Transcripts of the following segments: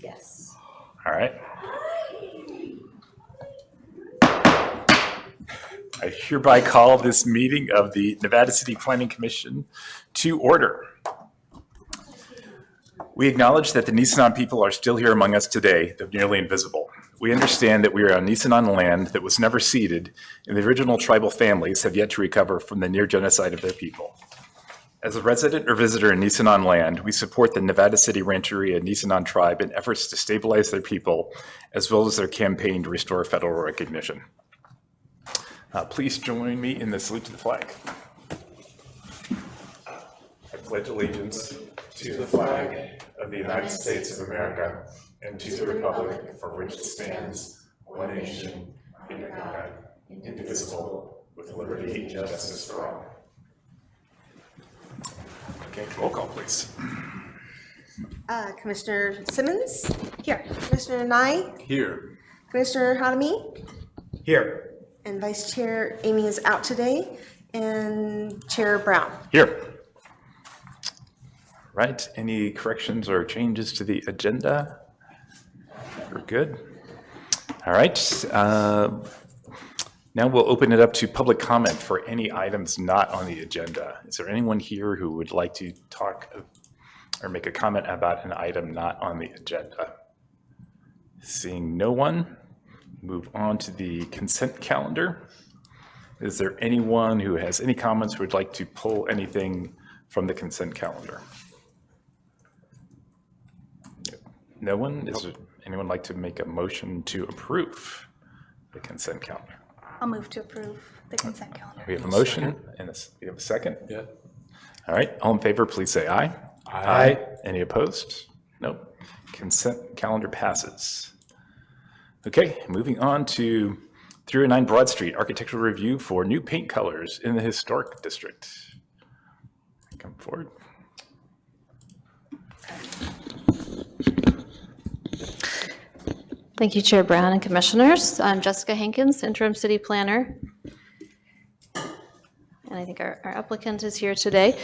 Yes. All right. I hereby call this meeting of the Nevada City Planning Commission to order. We acknowledge that the Nisenan people are still here among us today, though nearly invisible. We understand that we are on Nisenan land that was never ceded, and the original tribal families have yet to recover from the near genocide of their people. As a resident or visitor in Nisenan land, we support the Nevada City Rancheria Nisenan tribe in efforts to stabilize their people, as well as their campaign to restore federal recognition. Please join me in the salute to the flag. I pledge allegiance to the flag of the United States of America and to the republic for which it stands, one nation, under God, indivisible, with liberty and justice for all. Okay, roll call, please. Commissioner Simmons? Here. Commissioner Nye? Here. Commissioner Hanami? Here. And Vice Chair Amy is out today. And Chair Brown? Here. Right, any corrections or changes to the agenda? We're good. All right, now we'll open it up to public comment for any items not on the agenda. Is there anyone here who would like to talk or make a comment about an item not on the agenda? Seeing no one, move on to the consent calendar. Is there anyone who has any comments who would like to pull anything from the consent calendar? No one? Is there anyone like to make a motion to approve the consent calendar? I'll move to approve the consent calendar. We have a motion and we have a second? Yeah. All right, all in favor, please say aye. Aye. Any opposed? Nope. Consent calendar passes. Okay, moving on to 309 Broad Street, architectural review for new paint colors in the historic district. Come forward. Thank you, Chair Brown and Commissioners. I'm Jessica Hankins, Interim City Planner. And I think our applicant is here today.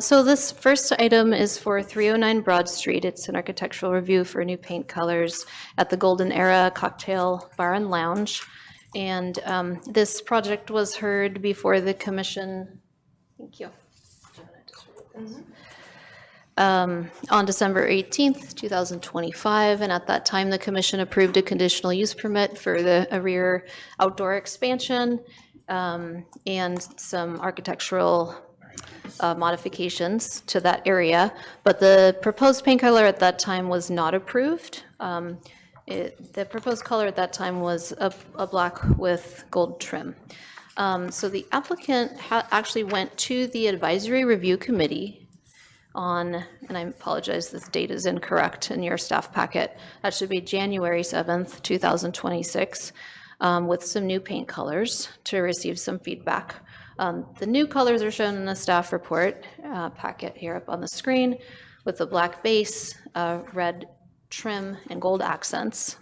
So this first item is for 309 Broad Street. It's an architectural review for new paint colors at the Golden Era Cocktail Bar and Lounge. And this project was heard before the commission. Thank you. On December 18th, 2025, and at that time the commission approved a conditional use permit for the rear outdoor expansion and some architectural modifications to that area, but the proposed paint color at that time was not approved. The proposed color at that time was a black with gold trim. So the applicant actually went to the advisory review committee on, and I apologize, this date is incorrect in your staff packet. That should be January 7th, 2026, with some new paint colors to receive some feedback. The new colors are shown in the staff report packet here up on the screen with the black base, red trim, and gold accents.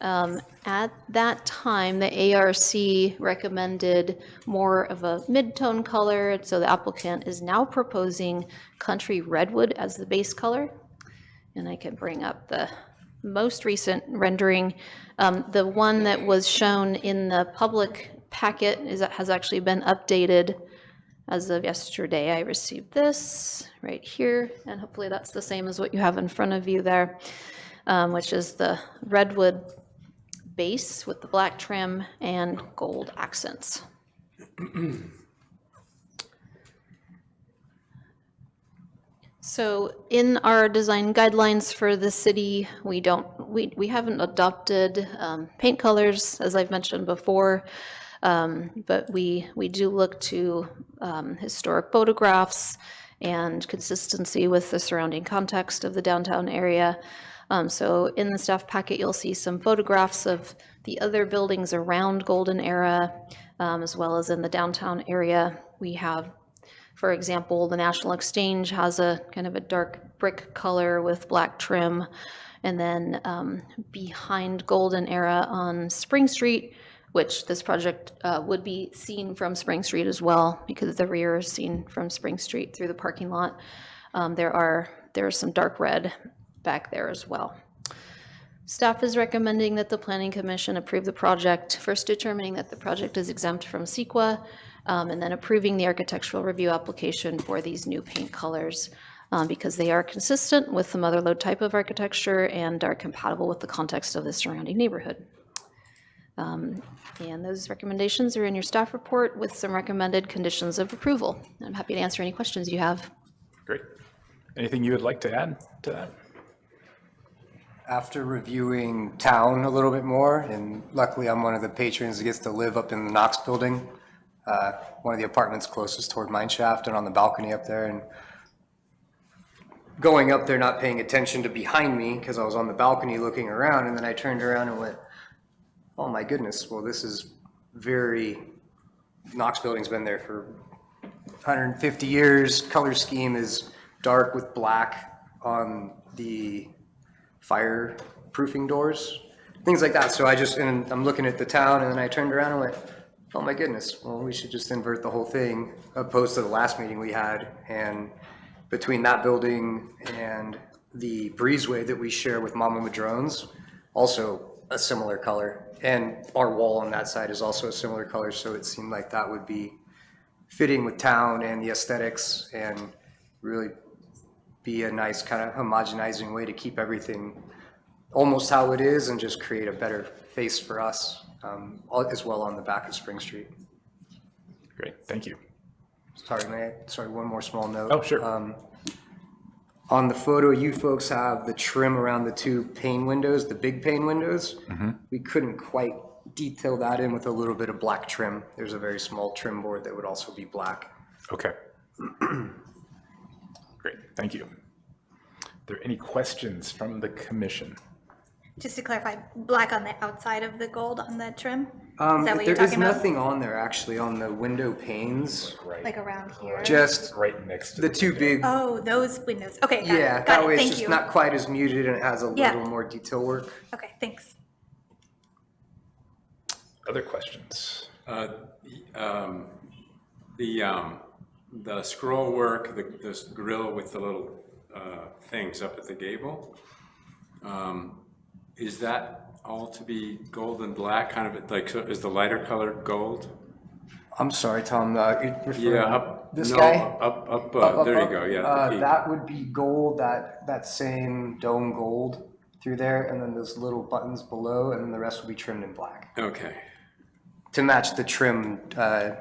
At that time, the ARC recommended more of a mid-tone color, so the applicant is now proposing Country Redwood as the base color. And I can bring up the most recent rendering. The one that was shown in the public packet has actually been updated as of yesterday. I received this right here, and hopefully that's the same as what you have in front of you there, which is the redwood base with the black trim and gold accents. So in our design guidelines for the city, we haven't adopted paint colors, as I've mentioned before, but we do look to historic photographs and consistency with the surrounding context of the downtown area. So in the staff packet, you'll see some photographs of the other buildings around Golden Era, as well as in the downtown area. We have, for example, the National Exchange has a kind of a dark brick color with black trim. And then behind Golden Era on Spring Street, which this project would be seen from Spring Street as well, because the rear is seen from Spring Street through the parking lot. There are some dark red back there as well. Staff is recommending that the Planning Commission approve the project, first determining that the project is exempt from CEQA, and then approving the architectural review application for these new paint colors because they are consistent with the mother lode type of architecture and are compatible with the context of the surrounding neighborhood. And those recommendations are in your staff report with some recommended conditions of approval. I'm happy to answer any questions you have. Great. Anything you would like to add to that? After reviewing town a little bit more, and luckily I'm one of the patrons that gets to live up in the Knox building, one of the apartments closest toward Mine Shaft and on the balcony up there, and going up there not paying attention to behind me because I was on the balcony looking around, and then I turned around and went, oh my goodness, well this is Knox building's been there for 150 years. Color scheme is dark with black on the fireproofing doors, things like that. So and I'm looking at the town, and then I turned around and went, oh my goodness, well, we should just invert the whole thing, opposed to the last meeting we had. And between that building and the breezeway that we share with Mama Madrone's, also a similar color. And our wall on that side is also a similar color, so it seemed like that would be fitting with town and the aesthetics and really be a nice kind of homogenizing way to keep everything almost how it is and just create a better face for us as well on the back of Spring Street. Great, thank you. Sorry, one more small note. Oh, sure. On the photo, you folks have the trim around the two pane windows, the big pane windows. We couldn't quite detail that in with a little bit of black trim. There's a very small trim board that would also be black. Okay. Great, thank you. Are there any questions from the commission? Just to clarify, black on the outside of the gold on the trim? Is that what There you're is talking about? nothing on there actually on the window panes, Like around here? just Right next to the two big. Oh, those windows. Okay, got Yeah, it. that Got way it. it's Thank just you. not quite as muted and it has a Yeah. little more detail work. Okay, thanks. Other questions? The scroll work, this grill with the little things up at the gable, is that all to be gold and black, kind of like, so is the lighter color gold? I'm sorry, Tom, you're referring Yeah, to up, this no, guy? up, Up, there you up. go, yeah. the peak. That would be gold, that same dome gold through there, and then those little buttons below, and then the rest will be trimmed in black. Okay, To match the trim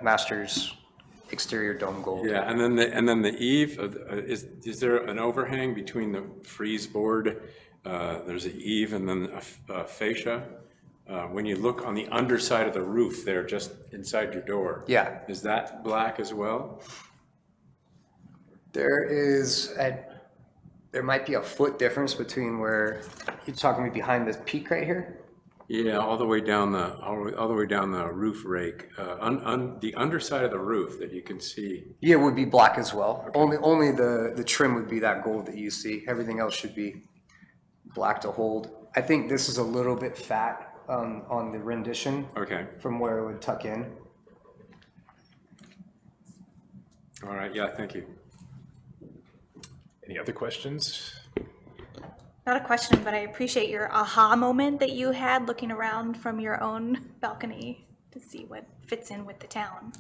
Masters exterior dome gold. yeah, and then the eave, is there an overhang between the frieze board? There's an eave and then a fascia. When you look on the underside of the roof there, just inside your door. Yeah. Is that black as well? There might be a foot difference between where, you're talking me behind this peak right here? Yeah, all the way down the roof rake, the underside of the roof that you can see. Yeah, it would be black as well. Only the trim would be that gold that you see. Everything else should be black to hold. I think this is a little bit fat on the rendition Okay, from where it would tuck in. all right, yeah, thank you. Any other questions? Not a question, but I appreciate your aha moment that you had looking around from your own balcony to see what fits in with the town.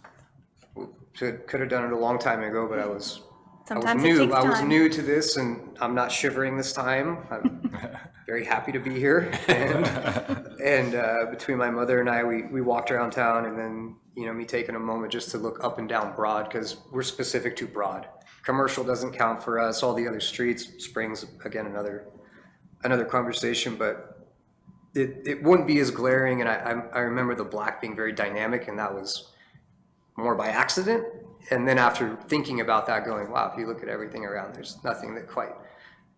Could have done it a long time ago, but I was Sometimes it new. takes I was time. new to this, and I'm not shivering this time. I'm very happy to be here. And between my mother and I, we walked around town, and then me taking a moment just to look up and down Broad because we're specific to Broad. Commercial doesn't count for us. All the other streets, Springs, again, another conversation, but it wouldn't be as glaring. And I remember the black being very dynamic, and that was more by accident. And then after thinking about that, going, wow, if you look at everything around, there's nothing that quite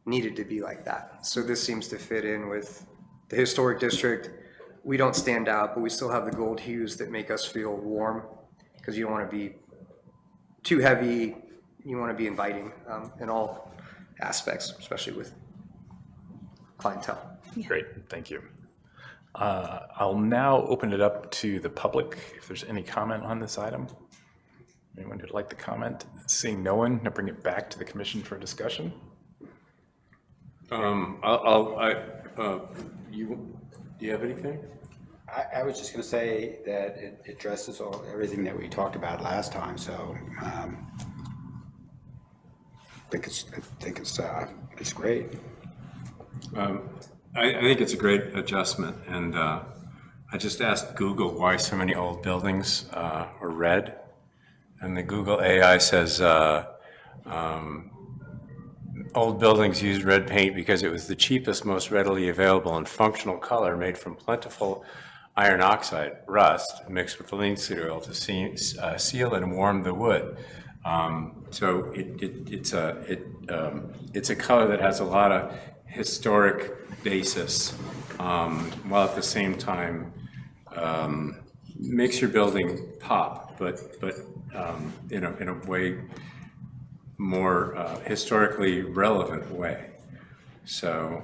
needed to be like that. So this seems to fit in with the historic district. We don't stand out, but we still have the gold hues that make us feel warm because you don't want to be too heavy. You want to be inviting in all aspects, especially with clientele. Great, thank you. I'll now open it up to the public if there's any comment on this item. Anyone who'd like to comment? Seeing no one, I'll bring it back to the commission for discussion. Do you have anything? I was just going to say that it addresses everything that we talked about last time, so I think it's great. I think it's a great adjustment, and I just asked Google why so many old buildings are red, and the Google AI says old buildings used red paint because it was the cheapest, most readily available and functional color made from plentiful iron oxide, rust, mixed with linseed oil to seal and warm the wood. So it's a color that has a lot of historic basis, while at the same time makes your building pop, but in a way more historically relevant way. So.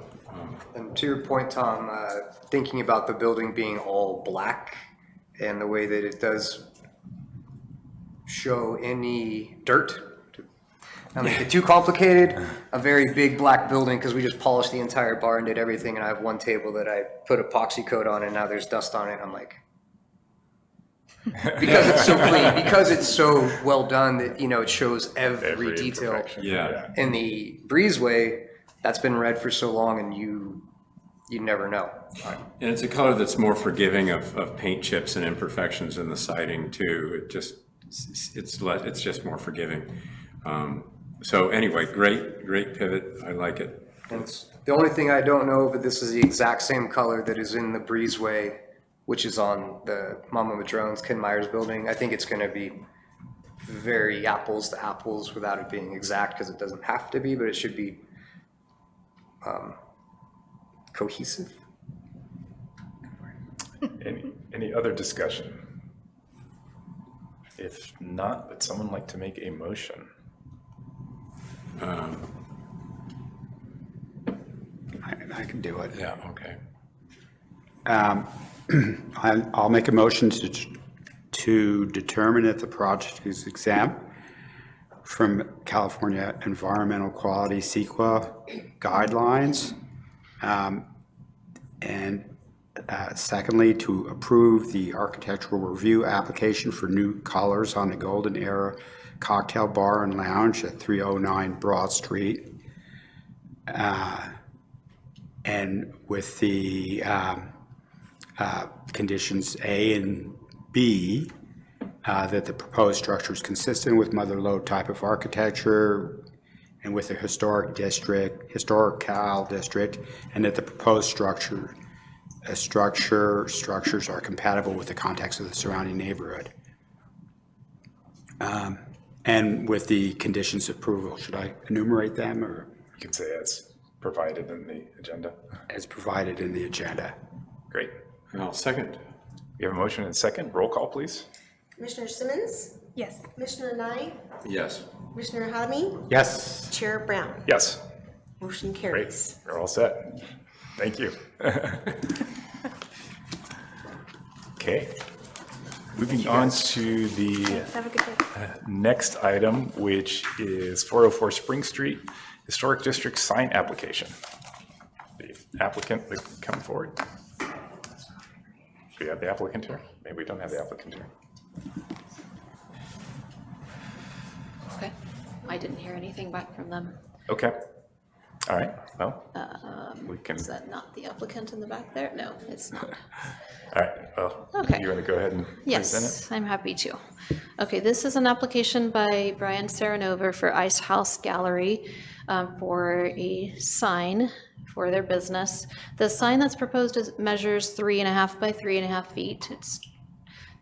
And to your point, Tom, thinking about the building being all black and the way that it does show any dirt. Not make it too complicated, a very big black building, because we just polished the entire bar and did everything, and I have one table that I put epoxy coat on and now there's dust on it. I'm like, because it's so clean, because it's so well done that, it shows every detail. imperfection. Yeah. In the breezeway, that's been red for so long and you never know. And it's a color that's more forgiving of paint chips and imperfections in the siding too. It's just more forgiving. So anyway, great pivot. I like it. And the only thing I don't know, but this is the exact same color that is in the breezeway, which is on the Mama Madrone's Ken Myers building. I think it's going to be very apples to apples without it being exact, because it doesn't have to be, but it should be cohesive. Any other discussion? If not, would someone like to make a motion? I can do it. Yeah, okay. I'll make a motion to determine if the project is exempt from California Environmental Quality CEQA guidelines. And secondly, to approve the architectural review application for new colors on the Golden Era Cocktail Bar and Lounge at 309 Broad Street. And with the conditions A and B, that the proposed structure is consistent with Mother Lode type of architecture and with the historical district, and that the proposed structures are compatible with the context of the surrounding neighborhood. And with the conditions of approval, should I enumerate them or You can say it's provided in the agenda. as provided in the agenda? Great. And I'll second. We have a motion and a second. Roll call, please. Commissioner Simmons, Yes. Commissioner Nye, Yes. Commissioner Hadamy, Yes. Chair Brown. Yes. Motion Great. carries. We're all set. Thank you. Okay. Moving on to the Have a good day. next item, which is 404 Spring Street Historic District sign application. The applicant would come forward. Do we have the applicant here? Maybe we don't have the applicant here. Okay. I didn't hear anything back from them. Okay. All right, well, we can, Is that not the applicant in the back there? No, it's not. all right, well, Okay. you want to go ahead and present it? Yes, I'm happy to. Okay, this is an application by Brian Saranova for Ice House Gallery for a sign for their business. The sign that's proposed measures 3.5 by 3.5 feet. It's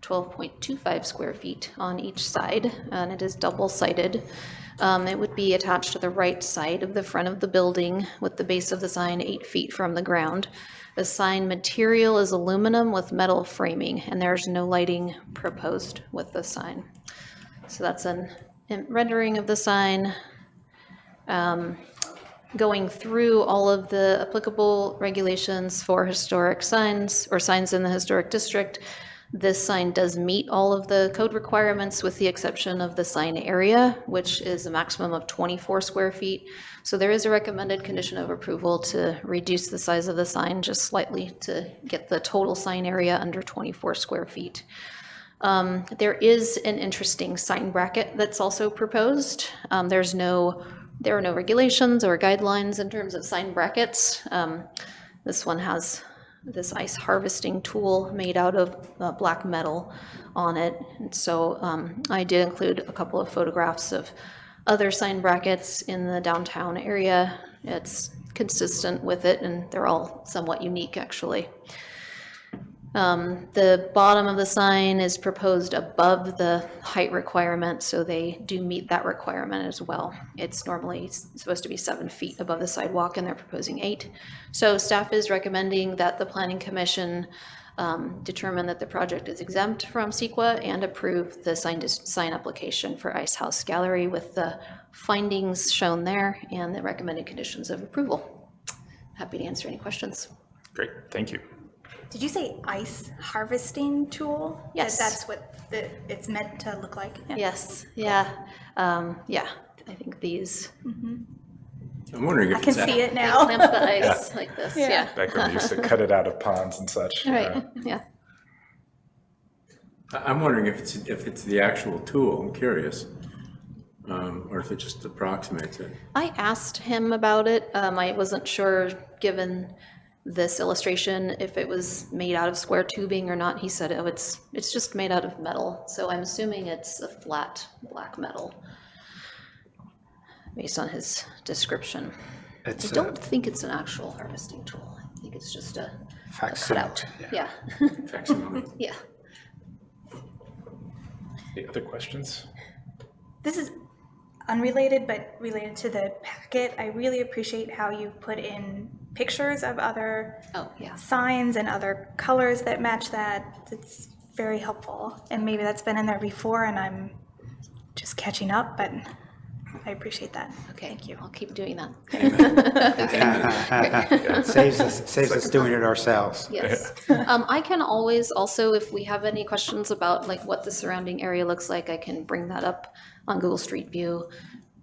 12.25 square feet on each side, and it is double-sided. It would be attached to the right side of the front of the building with the base of the sign 8 feet from the ground. The sign material is aluminum with metal framing, and there's no lighting proposed with the sign. So that's a rendering of the sign. Going through all of the applicable regulations for historic signs or signs in the historic district. This sign does meet all of the code requirements with the exception of the sign area, which is a maximum of 24 square feet. So there is a recommended condition of approval to reduce the size of the sign just slightly to get the total sign area under 24 square feet. There is an interesting sign bracket that's also proposed. There are no regulations or guidelines in terms of sign brackets. This one has this ice harvesting tool made out of black metal on it. And so I did include a couple of photographs of other sign brackets in the downtown area. It's consistent with it, and they're all somewhat unique, actually. The bottom of the sign is proposed above the height requirement, so they do meet that requirement as well. It's normally supposed to be 7 feet above the sidewalk, and they're proposing 8. So staff is recommending that the Planning Commission determine that the project is exempt from CEQA and approve the sign application for Ice House Gallery with the findings shown there and the recommended conditions of approval. Happy to answer any questions. Great, thank you. Did you say ice harvesting tool? Yes. That's what it's meant to look like? Yeah. Yes, yeah, yeah, I think these I'm wondering I if can it's, see it they now. clamp the ice like this, yeah. Back when we used to cut it out of ponds and such. Right, yeah. I'm wondering if it's the actual tool, I'm curious, or if it just approximates it. I asked him about it. I wasn't sure, given this illustration, if it was made out of square tubing or not. He said, oh, it's just made out of metal. So I'm assuming it's a flat black metal based on his description. I don't think it's an actual harvesting tool. I think it's just a cutout. Yeah, Facsimile. yeah. Any other questions? This is unrelated, but related to the packet. I really appreciate how you put in pictures of other Oh, yeah. signs and other colors that match that. It's very helpful. And maybe that's been in there before and I'm just catching up, but I appreciate that. Okay, Thank you. I'll keep doing that. Saves us doing it ourselves. Yes. I can always also, if we have any questions about like what the surrounding area looks like, I can bring that up on Google Street View.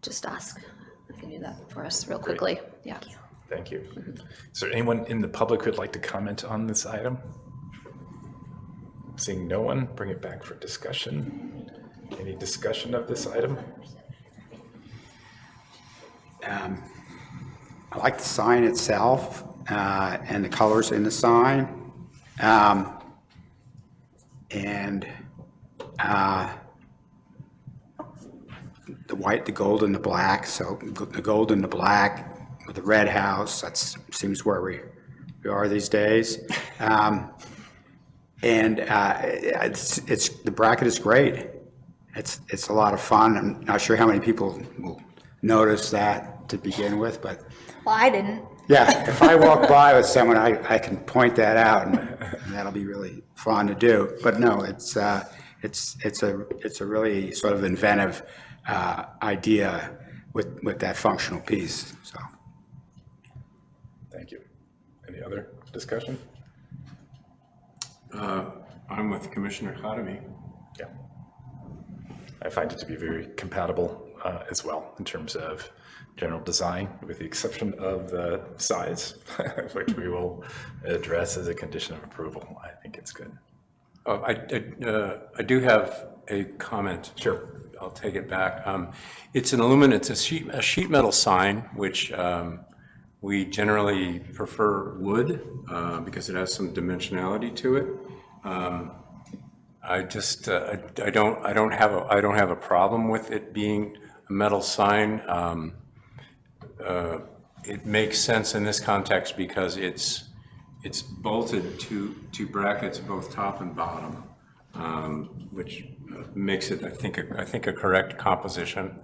Just ask. I can do that for us real quickly. Yeah. Thank you. Is there anyone in the public who'd like to comment on this item? Seeing no one, bring it back for discussion. Any discussion of this item? I like the sign itself and the colors in the sign. And the white, the gold, and the black. So the gold and the black with the red house, that seems where we are these days. And it's the bracket is great. It's a lot of fun. I'm not sure how many people will notice that to begin with, but Well, I didn't. yeah, if I walk by with someone, I can point that out, and that'll be really fun to do. But no, it's a really sort of inventive idea with that functional piece. So Thank you. Any other discussion? I'm with Commissioner Khatami. Yeah. I find it to be very compatible as well in terms of general design, with the exception of the size, which we will address as a condition of approval. I think it's good. I do have a comment. Sure. I'll take it back. It's a sheet metal sign, which we generally prefer wood because it has some dimensionality to it. I don't have a problem with it being a metal sign. It makes sense in this context because it's bolted to brackets both top and bottom, which makes it, I think a correct composition.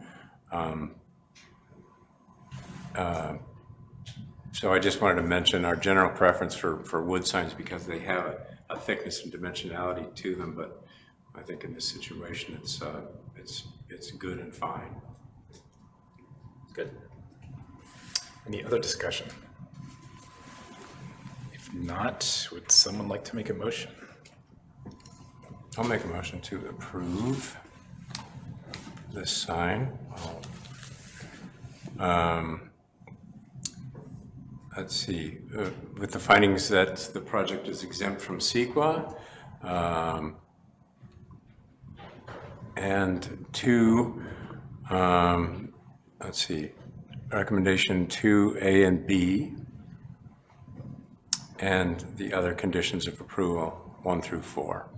So I just wanted to mention our general preference for wood signs because they have a thickness and dimensionality to them, but I think in this situation it's good and fine. Good. Any other discussion? If not, would someone like to make a motion? I'll make a motion to approve this sign. Let's see, with the findings that the project is exempt from CEQA, and two, let's see, recommendation 2A and B, and the other conditions of approval, 1 through 4.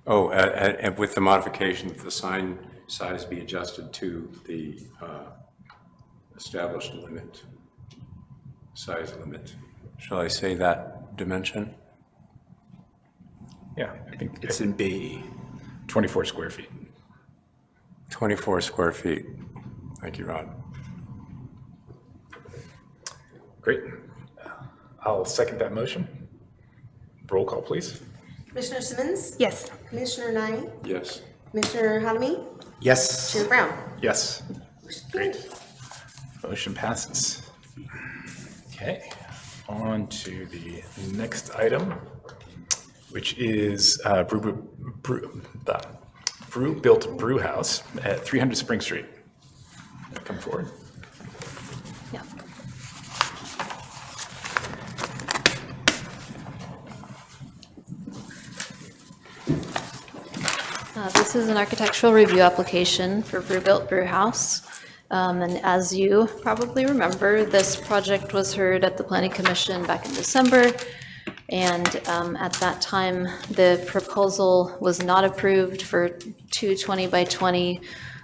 Oh, and with the modification that the sign size be adjusted to the established limit, size limit. Shall I say that dimension? Yeah, I think It's in B. 24 square feet. 24 square feet. Thank you, Rod. Great. I'll second that motion. Roll call, please. Commissioner Simmons? Yes. Commissioner Nai? Yes. Commissioner Hadamy? Yes. Chair Brown? Yes. Great. Motion passes. Okay, on to the next item, which is Brew-Built Brew House at 300 Spring Street. Come forward. Yeah. This is an architectural review application for Brew-Built Brew House. And as you probably remember, this project was heard at the Planning Commission back in December. And at that time, the proposal was not approved for 2 20 by 20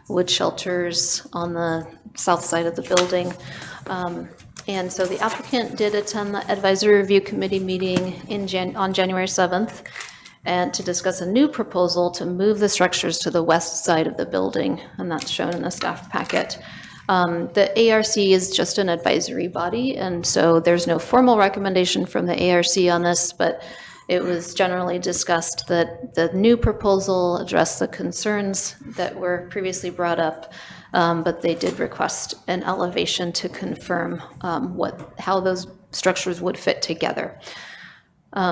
wood shelters on the south side of the building. And so the applicant did attend the advisory review committee meeting on January 7th and to discuss a new proposal to move the structures to the west side of the building, and that's shown in the staff packet. The ARC is just an advisory body, and so there's no formal recommendation from the ARC on this, but it was generally discussed that the new proposal addressed the concerns that were previously brought up, but they did request an elevation to confirm how those structures would fit together.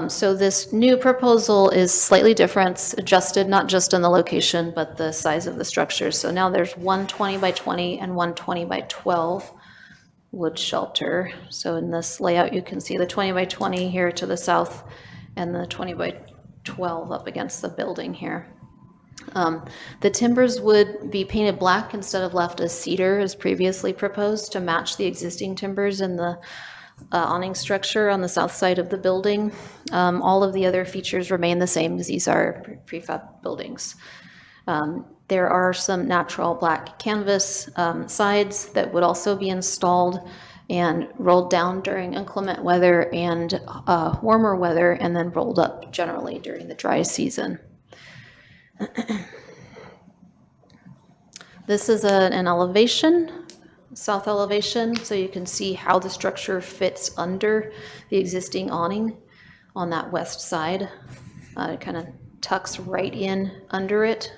So this new proposal is slightly different, it's adjusted not just in the location, but the size of the structures. So now there's 1 20 by 20 and 1 20 by 12 wood shelter. So in this layout, you can see the 20 by 20 here to the south and the 20 by 12 up against the building here. The timbers would be painted black instead of left as cedar as previously proposed to match the existing timbers in the awning structure on the south side of the building. All of the other features remain the same as these are prefab buildings. There are some natural black canvas sides that would also be installed and rolled down during inclement weather and warmer weather, and then rolled up generally during the dry season. This is an elevation, south elevation, so you can see how the structure fits under the existing awning on that west side. It kind of tucks right in under it.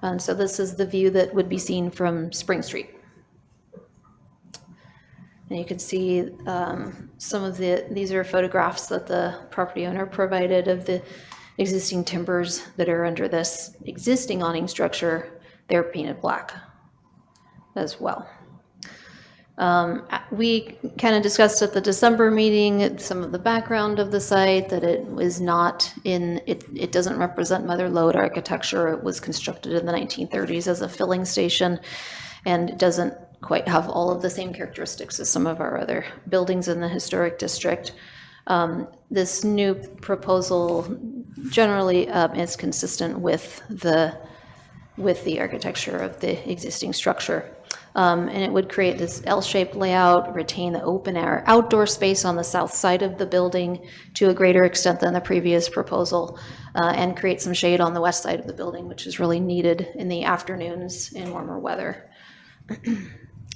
And so this is the view that would be seen from Spring Street. And you can see some of these are photographs that the property owner provided of the existing timbers that are under this existing awning structure. They're painted black as well. We kind of discussed at the December meeting some of the background of the site, that it was not in, it doesn't represent Mother Lode architecture. It was constructed in the 1930s as a filling station and doesn't quite have all of the same characteristics as some of our other buildings in the historic district. This new proposal generally is consistent with the architecture of the existing structure. And it would create this L-shaped layout, retain the open air outdoor space on the south side of the building to a greater extent than the previous proposal, and create some shade on the west side of the building, which is really needed in the afternoons in warmer weather.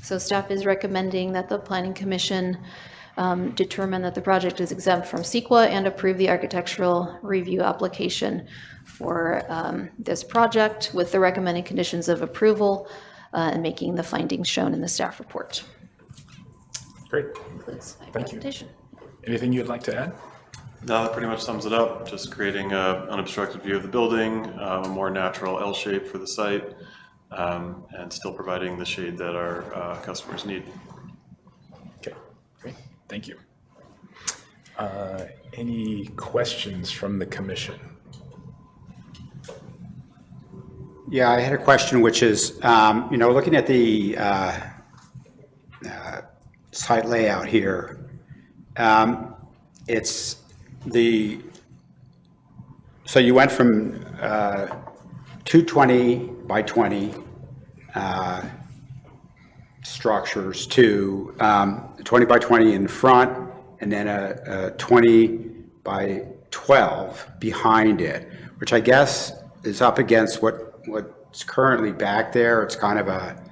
So staff is recommending that the Planning Commission determine that the project is exempt from CEQA and approve the architectural review application for this project with the recommended conditions of approval, and making the findings shown in the staff report. Great. Concludes my Thank you. presentation. Anything you'd like to add? No, that pretty much sums it up. Just creating an unobstructed view of the building, a more natural L shape for the site, and still providing the shade that our customers need. Okay, great, thank you. Any questions from the commission? Yeah, I had a question, which is, looking at the site layout here, so you went from 220 by 20 structures to 20 by 20 in front, and then a 20 by 12 behind it, which I guess is up against what's currently back there. It's kind of a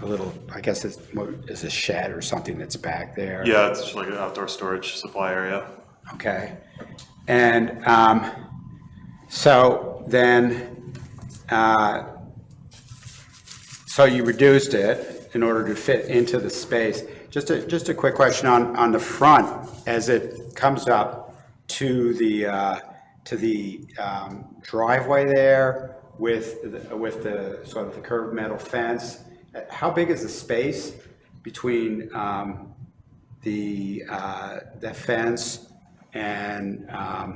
little, I guess it's a shed or something that's back there. Yeah, it's just like an outdoor storage supply area. Okay. And so then, so you reduced it in order to fit into the space. Just a quick question on the front as it comes up to the driveway there with the sort of the curved metal fence. How big is the space between the fence and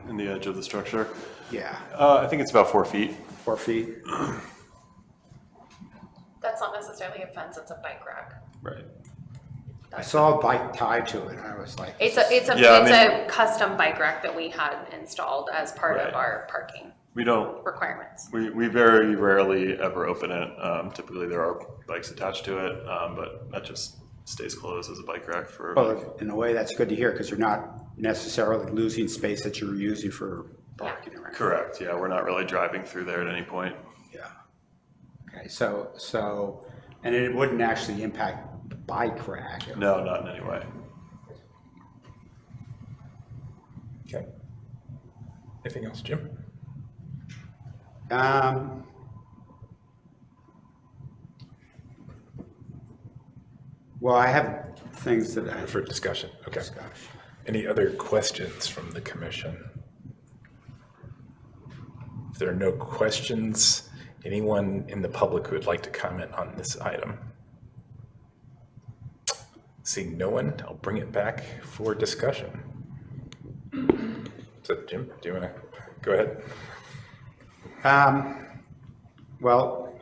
In the edge of the structure. yeah, I think it's about 4 feet. 4 feet? That's not necessarily a fence, it's a bike rack. Right. I saw a bike tied to it, and I was like, It's a custom bike rack that we had installed as part of Right. our parking We don't. requirements. We very rarely ever open it. Typically, there are bikes attached to it, but that just stays closed as a bike rack for. well, in a way, that's good to hear, because you're not necessarily losing space that you're using for parking. Right? Correct. Yeah, we're not really driving through there at any point. Yeah. Okay, so, and it wouldn't actually impact the bike rack? No, not in any way. Okay. Anything else, Jim? Well, I have things that I. For discussion, okay. Any other questions from the commission? If there are no questions, anyone in the public who would like to comment on this item? Seeing no one, I'll bring it back for discussion. So Jim, do you want to go ahead? Well,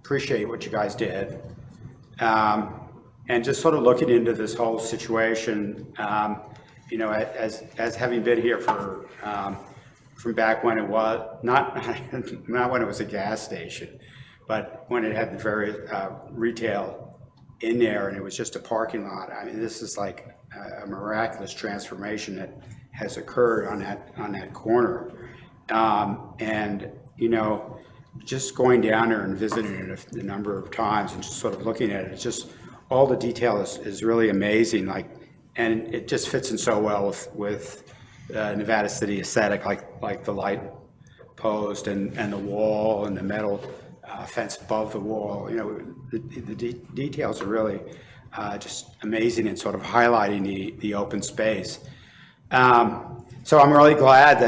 appreciate what you guys did. And just sort of looking into this whole situation, as having been here for, from back when it was, not when it was a gas station, but when it had the very retail in there and it was just a parking lot. I mean, this is like a miraculous transformation that has occurred on that corner. And, just going down there and visiting it a number of times and just sort of looking at it, it's just, all the detail is really amazing. And it just fits in so well with Nevada City aesthetic, like the light post and the wall and the metal fence above the wall. The details are really just amazing and sort of highlighting the open space. So I'm really glad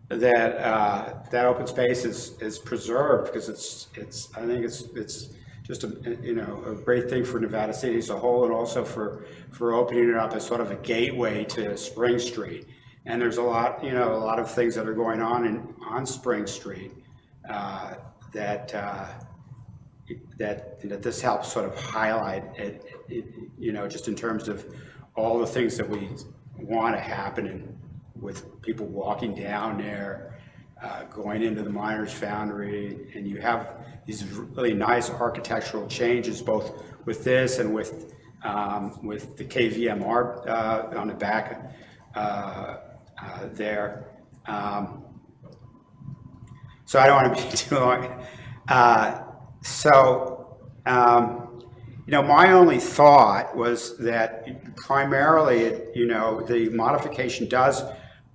that open space is preserved, because I think it's just a great thing for Nevada City as a whole, and also for opening it up as sort of a gateway to Spring Street. And there's a lot of things that are going on Spring Street that this helps sort of highlight it, just in terms of all the things that we want to happen with people walking down there, going into the Miners Foundry, and you have these really nice architectural changes, both with this and with the KVMR on the back there. So I don't want to be too long. My only thought was that primarily, the modification does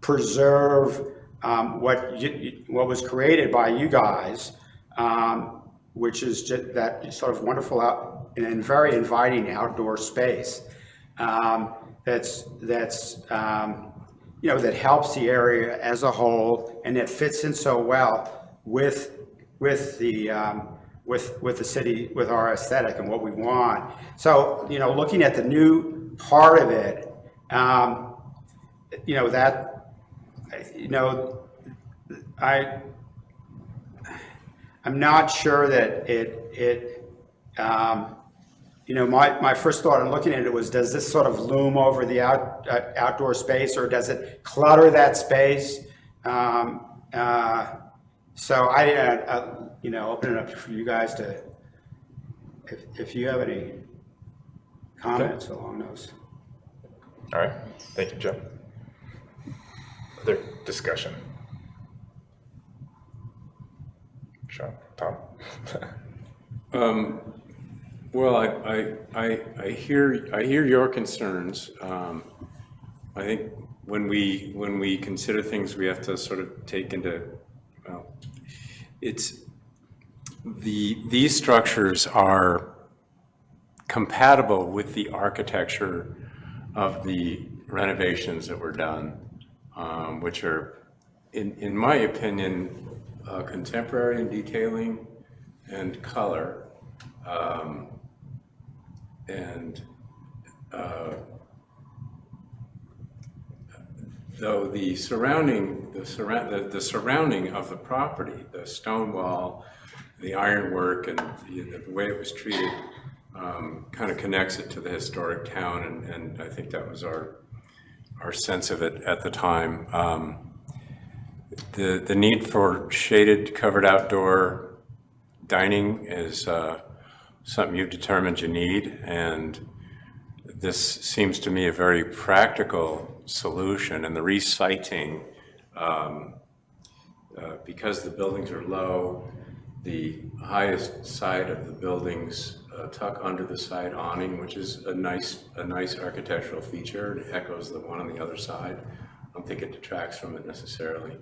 preserve what was created by you guys, which is just that sort of wonderful and very inviting outdoor space. That's you know, that helps the area as a whole, and that fits in so well with the city, with our aesthetic and what we want. So, you know, looking at the new part of it, you know, that, you know, I'm not sure that you know, my first thought in looking at it was, does this sort of loom over the outdoor space, or does it clutter that space? So you know, open it up for you guys to, if you have any comments along those. All right, thank you, Joe. Other discussion? Sean, Tom? Well, I hear your concerns. I think when we consider things, we have to sort of take into, well, these structures are compatible with the architecture of the renovations that were done, which are, in my opinion, contemporary in detailing and color. Though the surrounding of the property, the stone wall, the ironwork, and the way it was treated, kind of connects it to the historic town, and I think that was our sense of it at the time. The need for shaded, covered outdoor dining is something you've determined you need, and this seems to me a very practical solution. And the resiting, because the buildings are low, the highest side of the buildings tuck under the side awning, which is a nice architectural feature. It echoes the one on the other side. I don't think it detracts from it necessarily.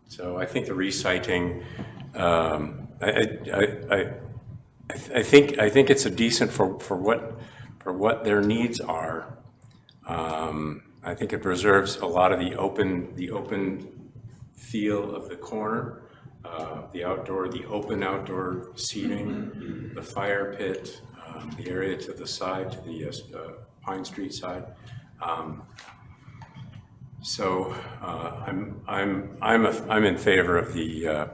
So I think the resiting, I think it's a decent for what their needs are. I think it preserves a lot of the open feel of the corner, the open outdoor seating, the fire pit, the area to the side, to the Pine Street side. So I'm in favor of the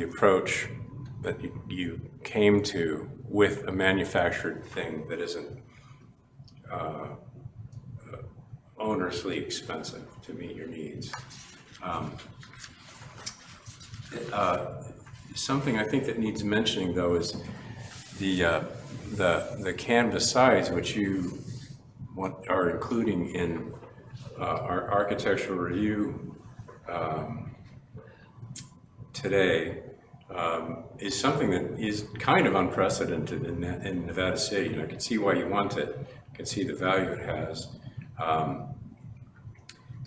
approach that you came to with a manufactured thing that isn't onerously expensive to meet your needs. Something I think that needs mentioning, though, is the canvas size, which you are including in our architectural review today, is something that is kind of unprecedented in Nevada City. And I can see why you want it. I can see the value it has.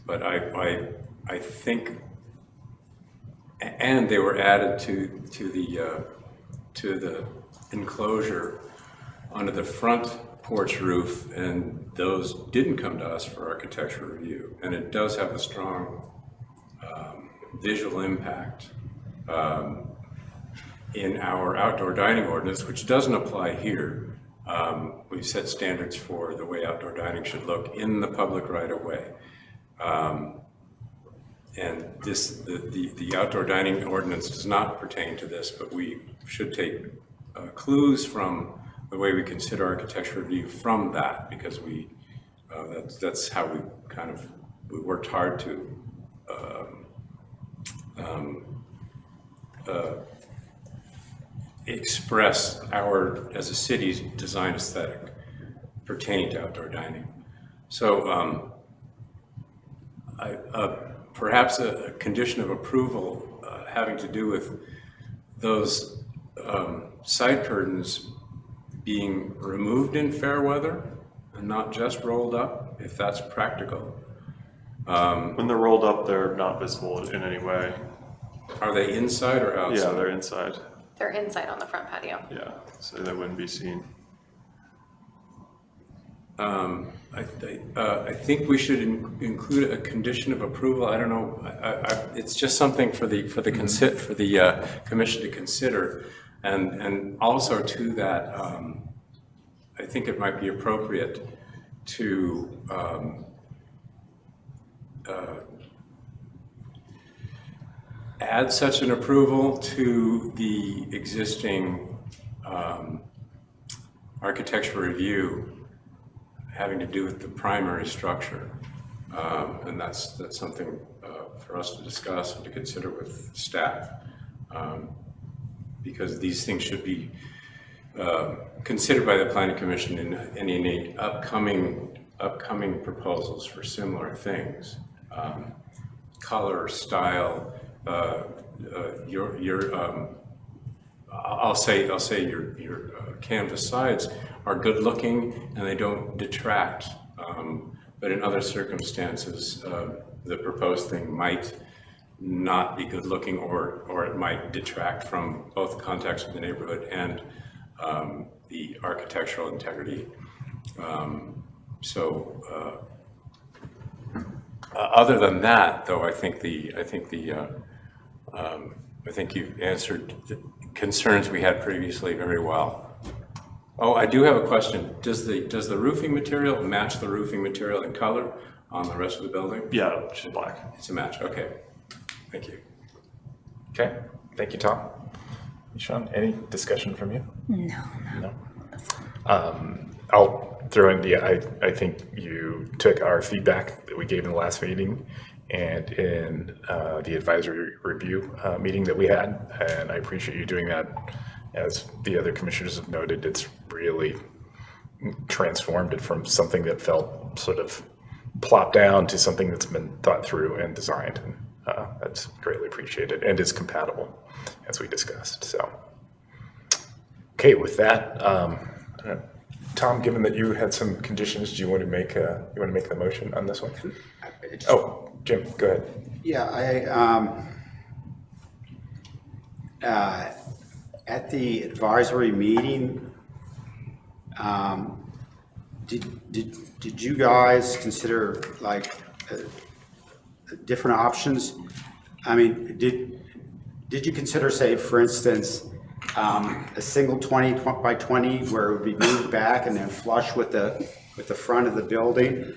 But I think, and they were added to the enclosure onto the front porch roof, and those didn't come to us for architectural review. And it does have a strong visual impact in our outdoor dining ordinance, which doesn't apply here. We've set standards for the way outdoor dining should look in the public right-of-way. And the outdoor dining ordinance does not pertain to this, but we should take clues from the way we consider architecture review from that, because that's how we worked hard to express our, as a city's design aesthetic pertaining to outdoor dining. So perhaps a condition of approval having to do with those side curtains being removed in fair weather and not just rolled up, if that's practical. When they're rolled up, they're not visible in any way. Are they inside or outside? Yeah, they're inside. They're inside on the front patio. Yeah, so they wouldn't be seen. I think we should include a condition of approval. I don't know. It's just something for the commission to consider, and also to that, I think it might be appropriate to add such an approval to the existing architectural review having to do with the primary structure. And that's something for us to discuss and to consider with staff. Because these things should be considered by the Planning Commission in any upcoming proposals for similar things. Color, style, I'll say your canvas sides are good looking and they don't detract. But in other circumstances, the proposed thing might not be good looking, or it might detract from both the context of the neighborhood and the architectural integrity. Other than that, though, I think you've answered the concerns we had previously very well. Oh, I do have a question. Does the roofing material match the roofing material in color on the rest of the building? Yeah, it's black. It's a match. Okay. Thank you. Okay, thank you, Tom. Sean, any discussion from you? No. No. I'll throw in I think you took our feedback that we gave in the last meeting and in the advisory review meeting that we had, and I appreciate you doing that. As the other commissioners have noted, it's really transformed it from something that felt sort of plopped down to something that's been thought through and designed. And that's greatly appreciated and is compatible, as we discussed. So, okay, with that, Tom, given that you had some conditions, do you want to make the motion on this one? Oh, Jim, go ahead. Yeah, at the advisory meeting, did you guys consider like different options? I mean, did you consider, say, for instance, a single 20 by 20 where it would be moved back and then flush with the front of the building?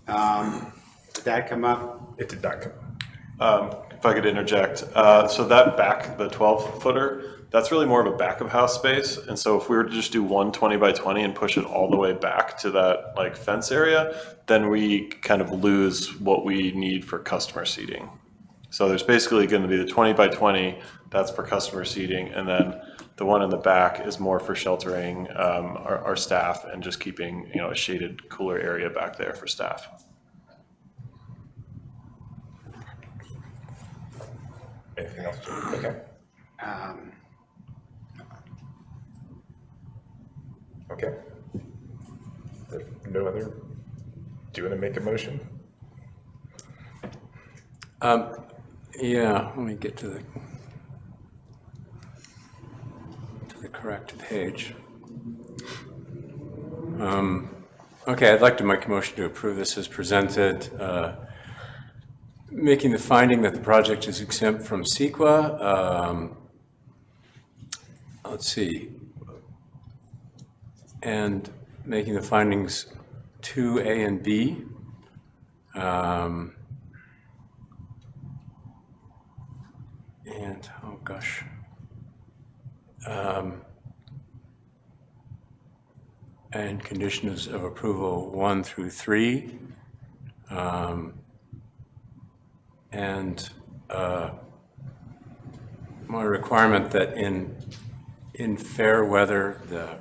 Did that come up? It did not come up. If I could interject, so that back, the 12-footer, that's really more of a back of house space. And so if we were to just do one 20 by 20 and push it all the way back to that like fence area, then we kind of lose what we need for customer seating. So there's basically going to be the 20 by 20, that's for customer seating. And then the one in the back is more for sheltering our staff and just keeping, a shaded, cooler area back there for staff. Anything else? Okay. Okay. No other, do you want to make a motion? Yeah, let me get to the correct page. Okay, I'd like to make a motion to approve this as presented, making the finding that the project is exempt from CEQA. Let's see. And making the findings 2A and B. And, oh gosh. And conditions of approval 1 through 3. And my requirement that in fair weather, the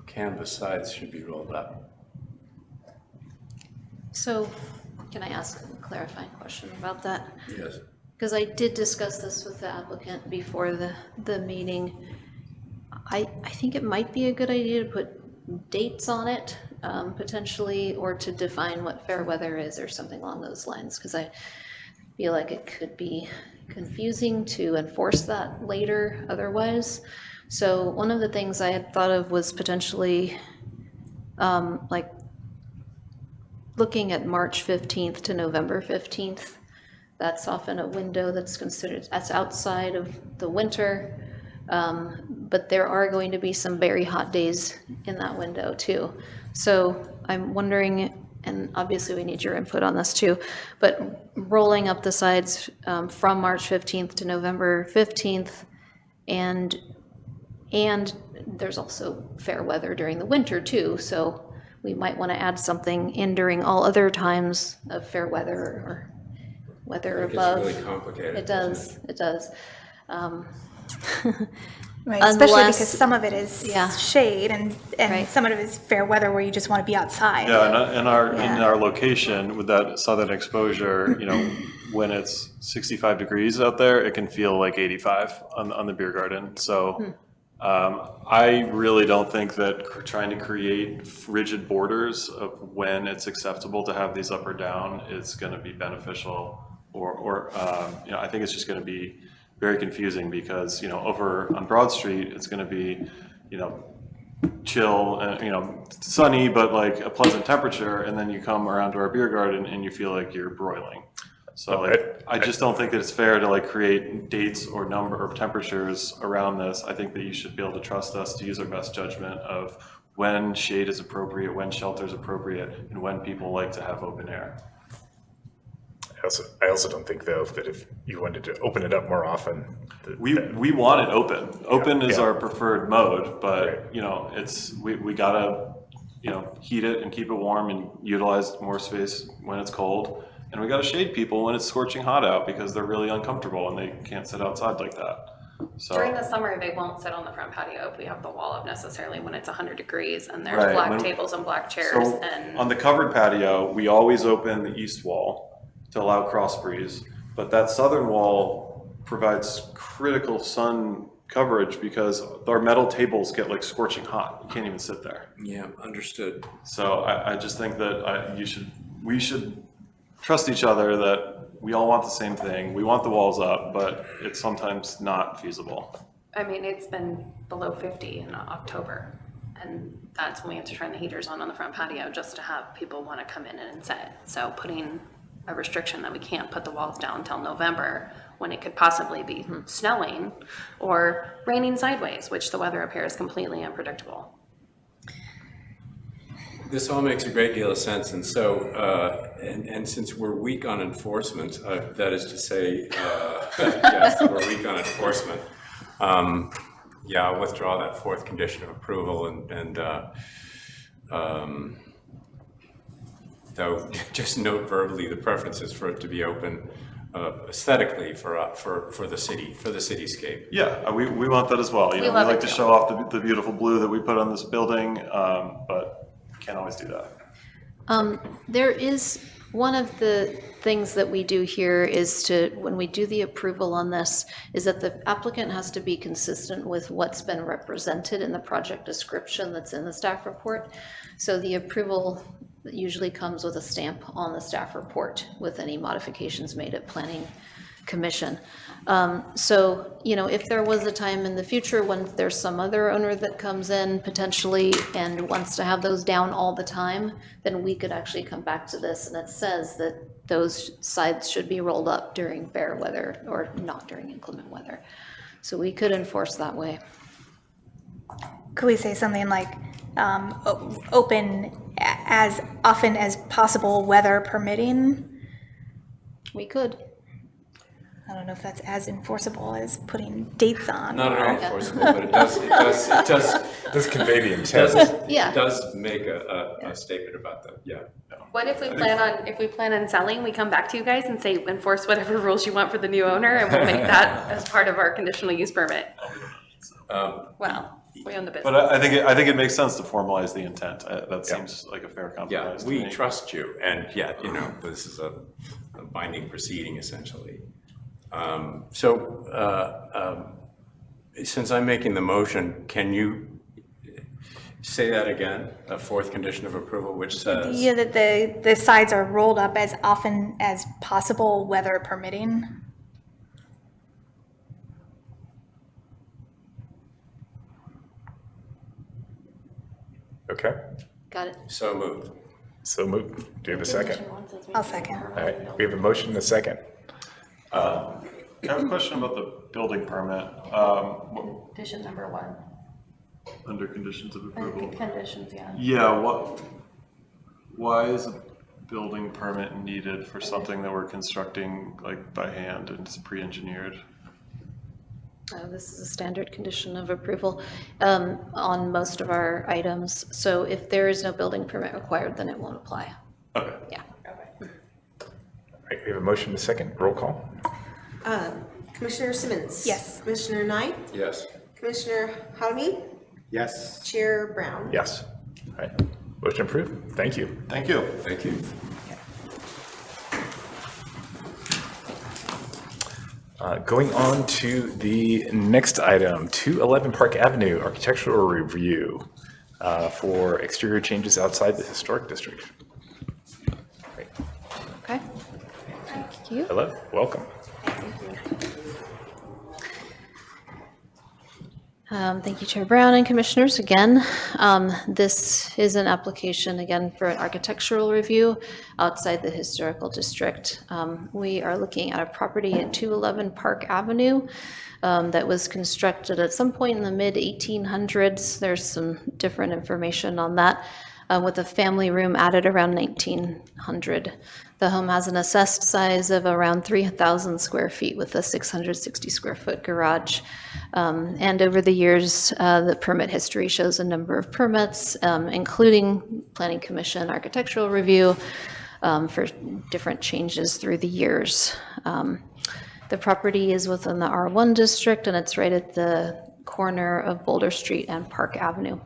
canvas sides should be rolled up. So can I ask a clarifying question about that? Yes. Because I did discuss this with the applicant before the meeting. I think it might be a good idea to put dates on it, potentially, or to define what fair weather is or something along those lines, because I feel like it could be confusing to enforce that later otherwise. So one of the things I had thought of was potentially like looking at March 15th to November 15th. That's often a window that's considered, that's outside of the winter. But there are going to be some very hot days in that window too. So I'm wondering, and obviously we need your input on this too, but rolling up the sides from March 15th to November 15th, and there's also fair weather during the winter too, so we might want to add something in during all other times of fair weather or weather It gets above. really complicated. It does, it does. Right, especially Unless- because some of it is Yeah. shade and Right. some of it is fair weather where you just want to be outside. Yeah, and in Yeah. our location with that southern exposure, you know, when it's 65 degrees out there, it can feel like 85 on the beer garden. So I really don't think that trying to create rigid borders of when it's acceptable to have these up or down is going to be beneficial, or you know, I think it's just going to be very confusing because, you know, over on Broad Street, it's going to be, you know, chill, you know, sunny, but like a pleasant temperature, and then you come around to our beer garden and you feel like you're broiling. So like, I just don't think that it's fair to like create dates or number or temperatures around this. I think that you should be able to trust us to use our best judgment of when shade is appropriate, when shelter is appropriate, and when people like to have open air. I also don't think though that if you wanted to open it up more often. We want it open. Open is yeah. our preferred mode, but Right. you know, we gotta, you know, heat it and keep it warm and utilize more space when it's cold. And we gotta shade people when it's scorching hot out because they're really uncomfortable and they can't sit outside like that. So During the summer, they won't sit on the front patio if we have the wall up necessarily when it's 100 degrees and there's Right, black when- tables and black chairs So and. on the covered patio, we always open the east wall to allow cross breeze, but that southern wall provides critical sun coverage because our metal tables get like scorching hot. You can't even sit there. Yeah, understood. So I just think that we should trust each other that we all want the same thing. We want the walls up, but it's sometimes not feasible. I mean, it's been below 50 in October, and that's when we have to turn the heaters on the front patio just to have people want to come in and sit. So putting a restriction that we can't put the walls down until November when it could possibly be snowing or raining sideways, which the weather up here is completely unpredictable. This all makes a great deal of sense, and so, and since we're weak on enforcement, that is to say, yes, we're weak on enforcement. Yeah, I'll withdraw that fourth condition of approval and though, just note verbally the preferences for it to be open aesthetically for the city, for the cityscape. Yeah, we want that as well. You know, we love like it to too. show off the beautiful blue that we put on this building, but can't always do that. There is, one of the things that we do here is to, when we do the approval on this, is that the applicant has to be consistent with what's been represented in the project description that's in the staff report. So the approval usually comes with a stamp on the staff report with any modifications made at Planning Commission. So, you know, if there was a time in the future when there's some other owner that comes in potentially and wants to have those down all the time, then we could actually come back to this, and it says that those sides should be rolled up during fair weather or not during inclement weather. So we could enforce that way. Could we say something like open as often as possible, weather permitting? We could. I don't know if that's as enforceable as putting dates on. Not at or- all enforceable, but it does convey the intent. Yeah. It does make a statement about that, yeah. What if we plan on selling, we come back to you guys and say, enforce whatever rules you want for the new owner, and we'll make that as part of our conditional use permit? Well, we own the business. But I think it makes sense to formalize the intent. That seems like a fair Yeah, compromise to we me. trust you, and yeah, you know, this is a binding proceeding essentially. Since I'm making the motion, can you say that again? A fourth condition of approval, which says? Yeah, that the sides are rolled up as often as possible, weather permitting. Okay. Got it. So moved. So moved. Do you have a second? I'll second. All right, we have a motion and a second. I have a question about the building permit, Condition number 1. under conditions of approval. Conditions, yeah. Yeah, why is a building permit needed for something that we're constructing like by hand and it's pre-engineered? This is a standard condition of approval on most of our items. So if there is no building permit required, then it won't apply. Okay. Yeah. All right, we have a motion and a second. Roll call. Commissioner Simmons? Yes. Commissioner Knight? Yes. Commissioner Halmy? Yes. Chair Brown? Yes. All right, motion approved. Thank you. Thank you. Thank you. Going on to the next item, 211 Park Avenue Architectural Review for exterior changes outside the historic district. Great. Okay. Thank you. Hello, welcome. Thank you, Chair Brown and Commissioners. Again, this is an application, again, for an architectural review outside the historical district. We are looking at a property at 211 Park Avenue that was constructed at some point in the mid-1800s. There's some different information on that, with a family room added around 1900. The home has an assessed size of around 3,000 square feet with a 660 square foot garage. And over the years, the permit history shows a number of permits, including Planning Commission architectural review for different changes through the years. The property is within the R1 district, and it's right at the corner of Boulder Street and Park Avenue.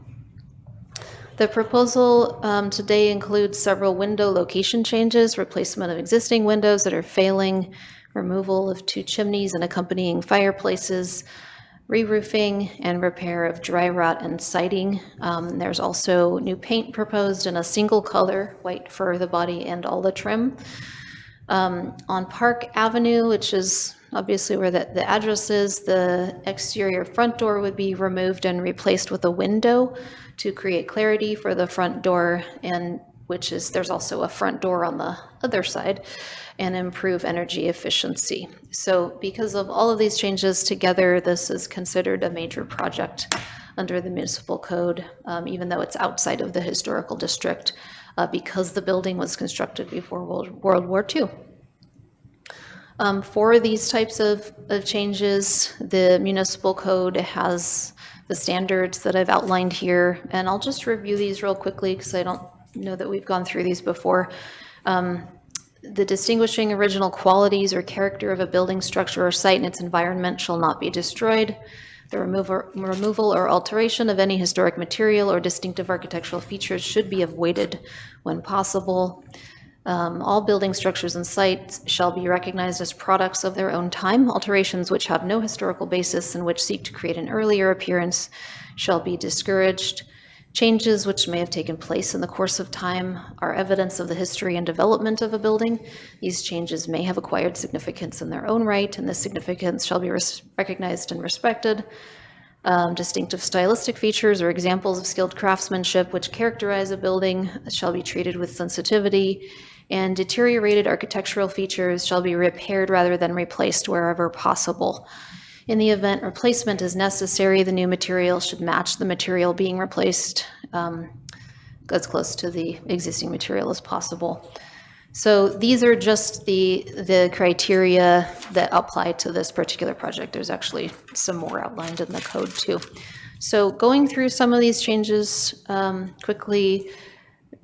The proposal today includes several window location changes, replacement of existing windows that are failing, removal of 2 chimneys and accompanying fireplaces, re-roofing, and repair of dry rot and siding. There's also new paint proposed in a single color, white for the body and all the trim. On Park Avenue, which is obviously where the address is, the exterior front door would be removed and replaced with a window to create clarity for the front door, and there's also a front door on the other side, and improve energy efficiency. So because of all of these changes together, this is considered a major project under the municipal code, even though it's outside of the historical district, because the building was constructed before World War II. For these types of changes, the municipal code has the standards that I've outlined here, and I'll just review these real quickly because I don't know that we've gone through these before. The distinguishing original qualities or character of a building, structure, or site and its environment shall not be destroyed. The removal or alteration of any historic material or distinctive architectural features should be avoided when possible. All building structures and sites shall be recognized as products of their own time. Alterations which have no historical basis and which seek to create an earlier appearance shall be discouraged. Changes which may have taken place in the course of time are evidence of the history and development of a building. These changes may have acquired significance in their own right, and this significance shall be recognized and respected. Distinctive stylistic features or examples of skilled craftsmanship which characterize a building shall be treated with sensitivity, and deteriorated architectural features shall be repaired rather than replaced wherever possible. In the event replacement is necessary, the new material should match the material being replaced as close to the existing material as possible. So these are just the criteria that apply to this particular project. There's actually some more outlined in the code too. So going through some of these changes quickly,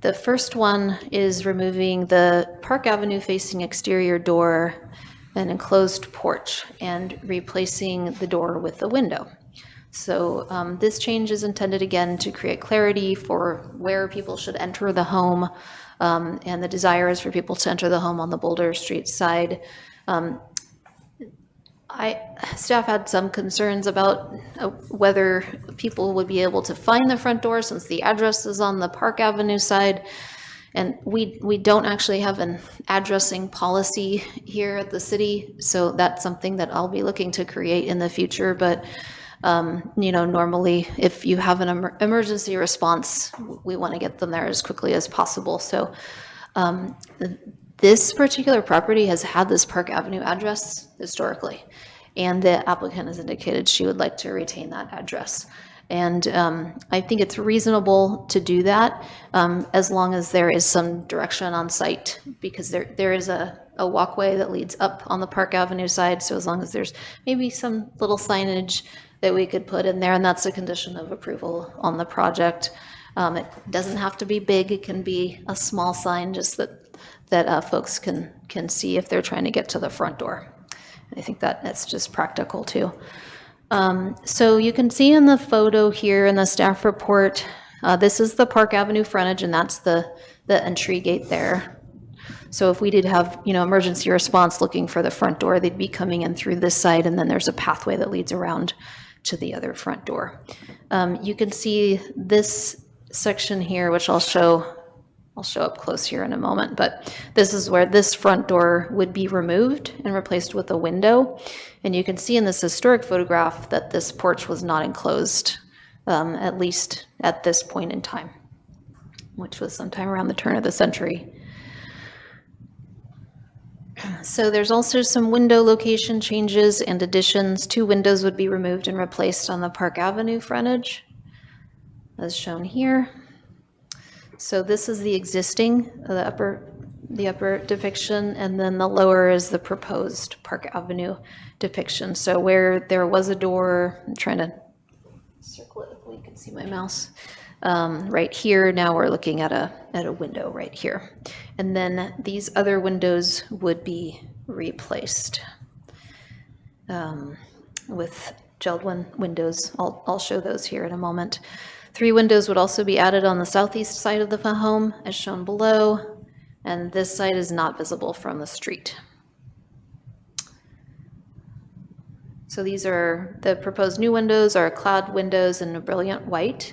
the first one is removing the Park Avenue facing exterior door and enclosed porch and replacing the door with the window. So this change is intended again to create clarity for where people should enter the home, and the desire is for people to enter the home on the Boulder Street side. Staff had some concerns about whether people would be able to find the front door since the address is on the Park Avenue side. And we don't actually have an addressing policy here at the city, so that's something that I'll be looking to create in the future. But Normally, if you have an emergency response, we want to get them there as quickly as possible. So this particular property has had this Park Avenue address historically, and the applicant has indicated she would like to retain that address. And I think it's reasonable to do that as long as there is some direction on site, because there is a walkway that leads up on the Park Avenue side. So as long as there's maybe some little signage that we could put in there, and that's a condition of approval on the project. It doesn't have to be big. It can be a small sign, just that folks can see if they're trying to get to the front door. I think that's just practical too. So you can see in the photo here in the staff report, this is the Park Avenue frontage, and that's the entry gate there. So if we did have, emergency response looking for the front door, they'd be coming in through this side, and then there's a pathway that leads around to the other front door. You can see this section here, which I'll show up close here in a moment, but this is where this front door would be removed and replaced with a window. And you can see in this historic photograph that this porch was not enclosed, at least at this point in time, which was sometime around the turn of the century. So there's also some window location changes and additions. 2 windows would be removed and replaced on the Park Avenue frontage, as shown here. So this is the existing, the upper depiction, and then the lower is the proposed Park Avenue depiction. So where there was a door, I'm trying to circle it if you can see my mouse. Right here, now we're looking at a window right here. And then these other windows would be replaced with JELD windows. I'll show those here in a moment. 3 windows would also be added on the southeast side of the home, as shown below, and this side is not visible from the street. So these are the proposed new windows, are clad windows in a brilliant white.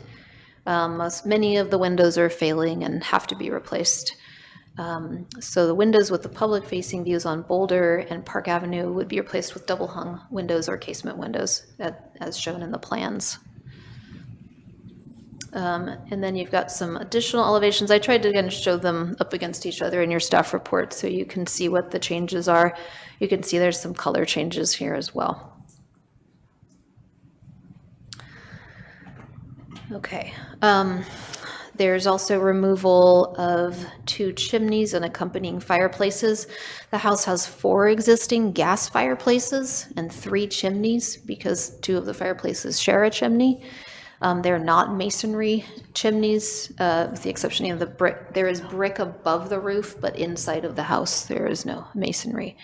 Many of the windows are failing and have to be replaced. So the windows with the public-facing views on Boulder and Park Avenue would be replaced with double-hung windows or casement windows, as shown in the plans. And then you've got some additional elevations. I tried to again show them up against each other in your staff report so you can see what the changes are. You can see there's some color changes here as well. Okay. There's also removal of 2 chimneys and accompanying fireplaces. The house has 4 existing gas fireplaces and 3 chimneys because 2 of the fireplaces share a chimney. They're not masonry chimneys, with the exception of the brick. There is brick above the roof, but inside of the house, there is no masonry.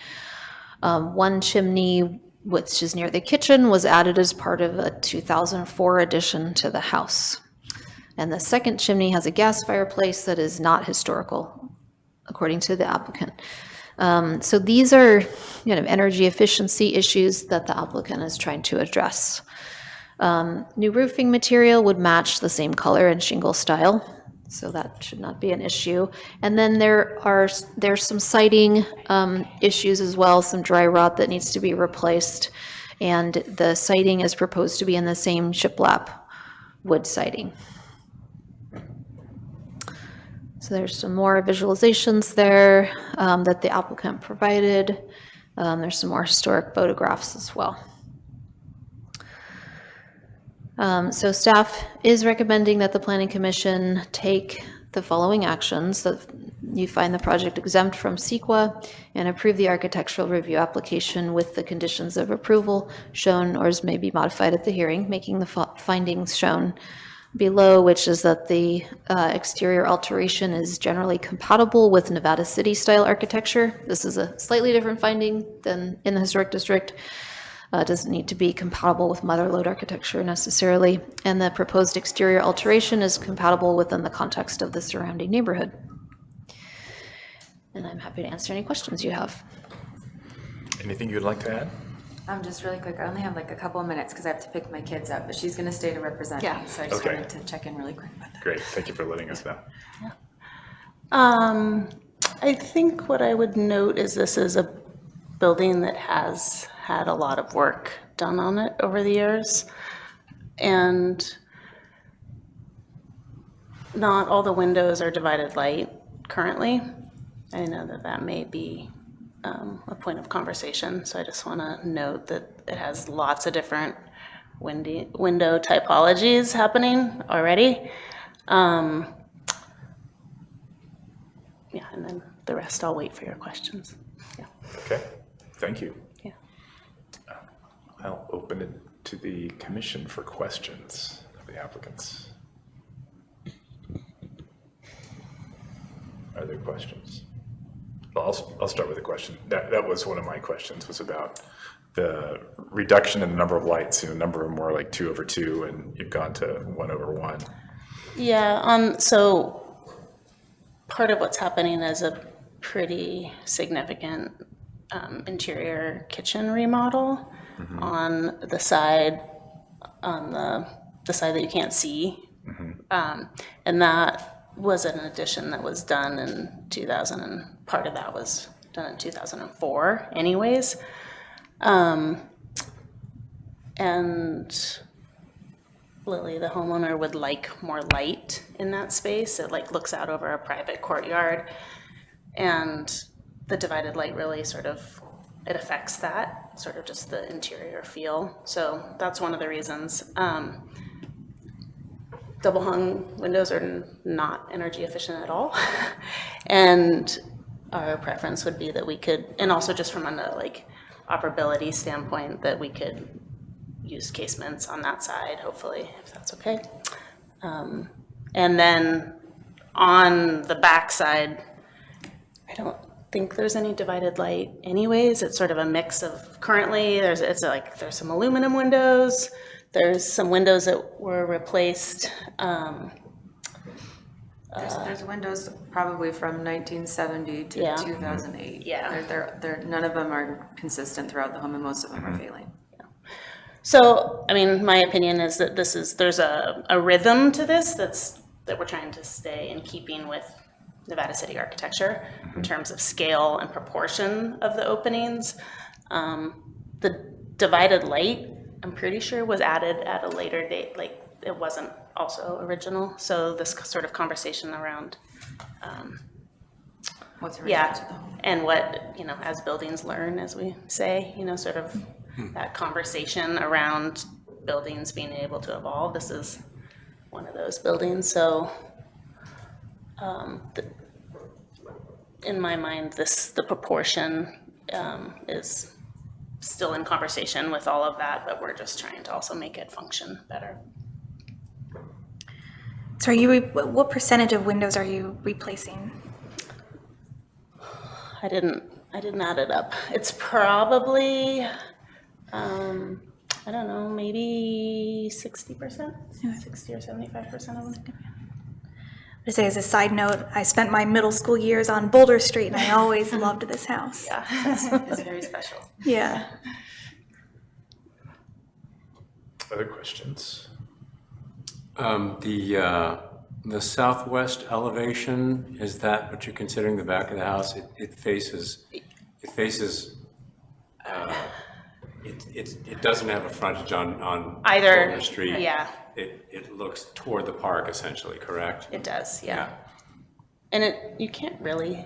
1 chimney, which is near the kitchen, was added as part of a 2004 addition to the house. And the second chimney has a gas fireplace that is not historical, according to the applicant. So these are energy efficiency issues that the applicant is trying to address. New roofing material would match the same color and shingle style, so that should not be an issue. And then there's some siding issues as well, some dry rot that needs to be replaced, and the siding is proposed to be in the same shiplap wood siding. So there's some more visualizations there that the applicant provided. There's some more historic photographs as well. So staff is recommending that the Planning Commission take the following actions: that you find the project exempt from CEQA and approve the architectural review application with the conditions of approval shown or as may be modified at the hearing, making the findings shown below, which is that the exterior alteration is generally compatible with Nevada City style architecture. This is a slightly different finding than in the historic district. Doesn't need to be compatible with mother lode architecture necessarily. And the proposed exterior alteration is compatible within the context of the surrounding neighborhood. And I'm happy to answer any questions you have. Anything you'd like to add? Just really quick, I only have like a couple of minutes because I have to pick my kids up, but she's going to stay to represent me, so I just Okay. wanted to check in really quick about that. Great, thank you for letting us know. I think what I would note is this is a building that has had a lot of work done on it over the years. And not all the windows are divided light currently. I know that that may be a point of conversation, so I just want to note that it has lots of different window typologies happening already. Yeah, and then the rest I'll wait for your questions. Yeah. Okay, thank you. Yeah. I'll open it to the commission for questions of the applicants. Are there questions? Well, I'll start with a question. That was one of my questions, was about the reduction in the number of lights. A number of them were like 2/2, and you've gone to 1/1. Yeah, so part of what's happening is a pretty significant interior kitchen remodel on the side, the side that you can't see. And that was an addition that was done in 2000, and part of that was done in 2004 anyways. And Lily, the homeowner, would like more light in that space. It like looks out over a private courtyard, and the divided light really sort of, it affects that, sort of just the interior feel. So that's one of the reasons. Double hung windows are not energy efficient at all. And our preference would be that we could, and also just from a like operability standpoint, that we could use casements on that side, hopefully, if that's okay. And then on the back side, I don't think there's any divided light anyways. It's sort of a mix of, currently there's some aluminum windows, there's some windows that were replaced. There's windows probably from 1970 to Yeah. 2008. Yeah. They're none of them are consistent throughout the home, and most of them are failing. So, I mean, my opinion is that there's a rhythm to this that we're trying to stay in keeping with Nevada City architecture in terms of scale and proportion of the openings. The divided light, I'm pretty sure, was added at a later date, like it wasn't also original. So this sort of conversation around, What's original yeah, to the home? and what, as buildings learn, as we say, sort of that conversation around buildings being able to evolve. This is one of those buildings. So in my mind, the proportion is still in conversation with all of that, but we're just trying to also make it function better. So what percentage of windows are you replacing? I didn't add it up. It's probably, I don't know, maybe 60%, 60 or 75% of them. To say as a side note, I spent my middle school years on Boulder Street, and I always loved this house. Yeah, it's very special. Yeah. Other questions? The southwest elevation, is that what you're considering the back of the house? It faces, it doesn't have a frontage on Either, Boulder Street. yeah. It looks toward the park essentially, correct? It does, Yeah. And you can't really,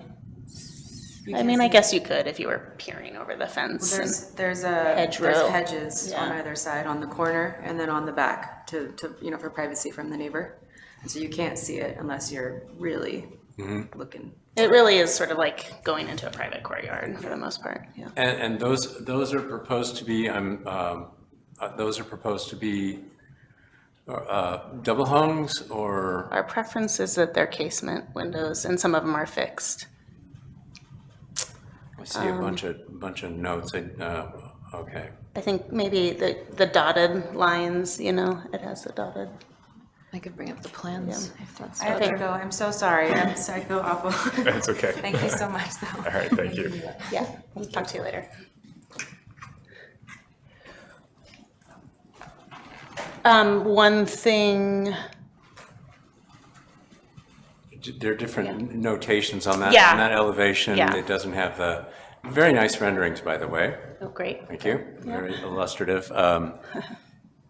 I mean, I guess you could if you were peering over the fence. There's Hedgerow. hedges on Yeah. either side, on the corner and then on the back to for privacy from the neighbor. And so you can't see it unless you're really looking. It really is sort of like going into a private courtyard for the most part, yeah. And those are proposed to be, double hungs or? Our preference is that they're casement windows, and some of them are fixed. I see a bunch of notes, okay. I think maybe the dotted lines, it has the dotted. I could bring up the plans. Yeah, if that's I I think- have to go. I'm so sorry. I feel awful. That's okay. Thank you so much, though. All right, thank you. Yeah, we'll talk to you later. One thing, There are different notations on that, Yeah. on that elevation. Yeah. It doesn't have Very nice renderings, by the way. Oh, great. Thank you. Very illustrative.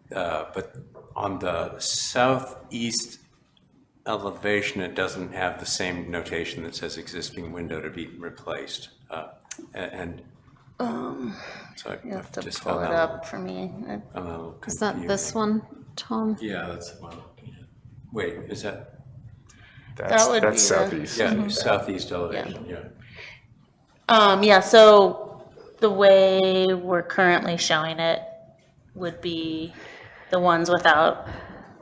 But on the southeast elevation, it doesn't have the same notation that says existing window to be replaced. And so I You have to just pull found it that up for me. a little Is that this confusing. one, Tom? Yeah, that's the one. Wait, is that? That's would be the- southeast. Yeah, southeast elevation, yeah. Yeah, so the way we're currently showing it would be the ones without,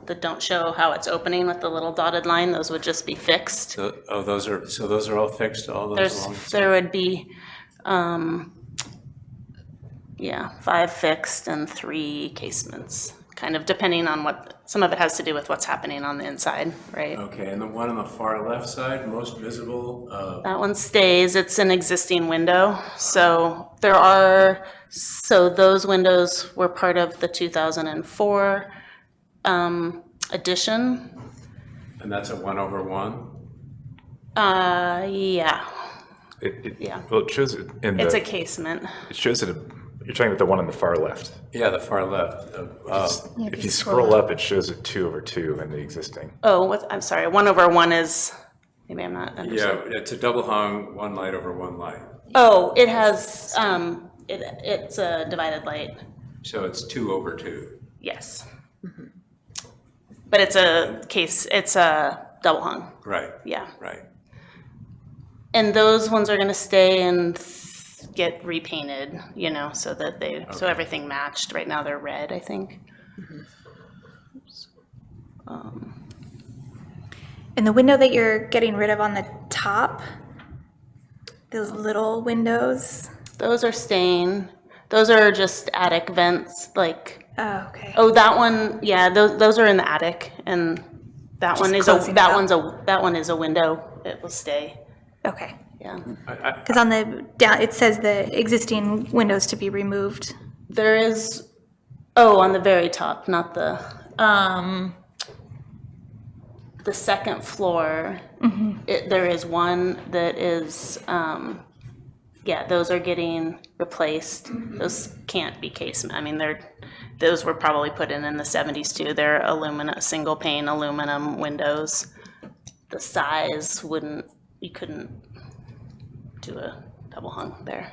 that don't show how it's opening with the little dotted line, those would just be fixed. So those are all fixed, all those along? There would be, yeah, 5 fixed and 3 casements, kind of depending on what, some of it has to do with what's happening on the inside, right? Okay, and the one on the far left side, most visible, That one stays, it's an existing window, so there are, so those windows were part of the 2004 addition. and that's a 1/1? Yeah, Yeah. Well, it shows it in it's a the, casement. it shows it, you're talking about the one on the far left. Yeah, the far left. If you scroll up, it shows it 2/2 in the existing. Oh, I'm sorry, 1/1 is, maybe I'm not Yeah, understanding. it's a double hung, 1 light over 1 light. Oh, it has, it's a divided light, So it's 2/2. yes. But it's a double hung, Right, yeah. right. And those ones are gonna stay and get repainted, so that so everything matched. Right now they're red, I think. And the window that you're getting rid of on the top, those little windows. Those are staying. Those are just attic vents, like, Oh, okay. oh, that one, yeah, those are in the attic, and that one is closing it that up. one is a window. It will stay, Okay. yeah. Because on the down, it says the existing windows to be removed. There is, oh, on the very top, not the second floor, there is one that is, yeah, those are getting replaced. Those can't be casement. I mean, those were probably put in the 70s too. They're single pane aluminum windows. The size you couldn't do a double hung there.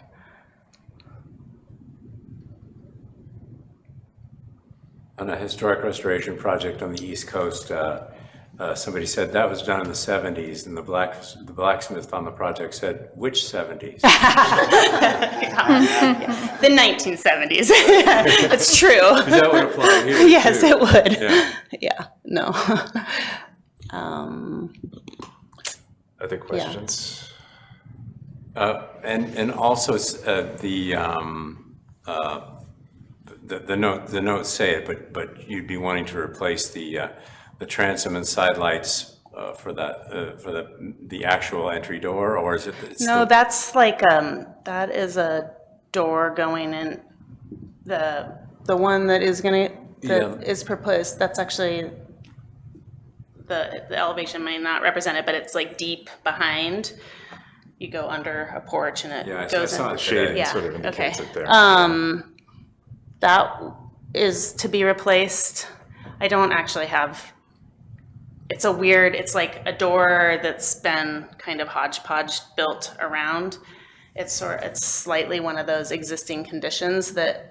On a historic restoration project on the East Coast, somebody said that was done in the 70s, and the blacksmith on the project said, which 70s? The 1970s. That's true. That would apply here, Yes, too. it would. Yeah. Yeah, no. Other questions? And also the notes say it, but you'd be wanting to replace the transom and side lights for the actual entry door, or is it? No, that's like, that is a door going in, the one that is is proposed, that's actually, the elevation may not represent it, but it's like deep behind. You go under a porch and it Yeah, I goes in. saw it Shade today. sort of indicates okay. it there. That is to be replaced. I don't actually have, it's like a door that's been kind of hodgepodge built around. It's slightly one of those existing conditions that,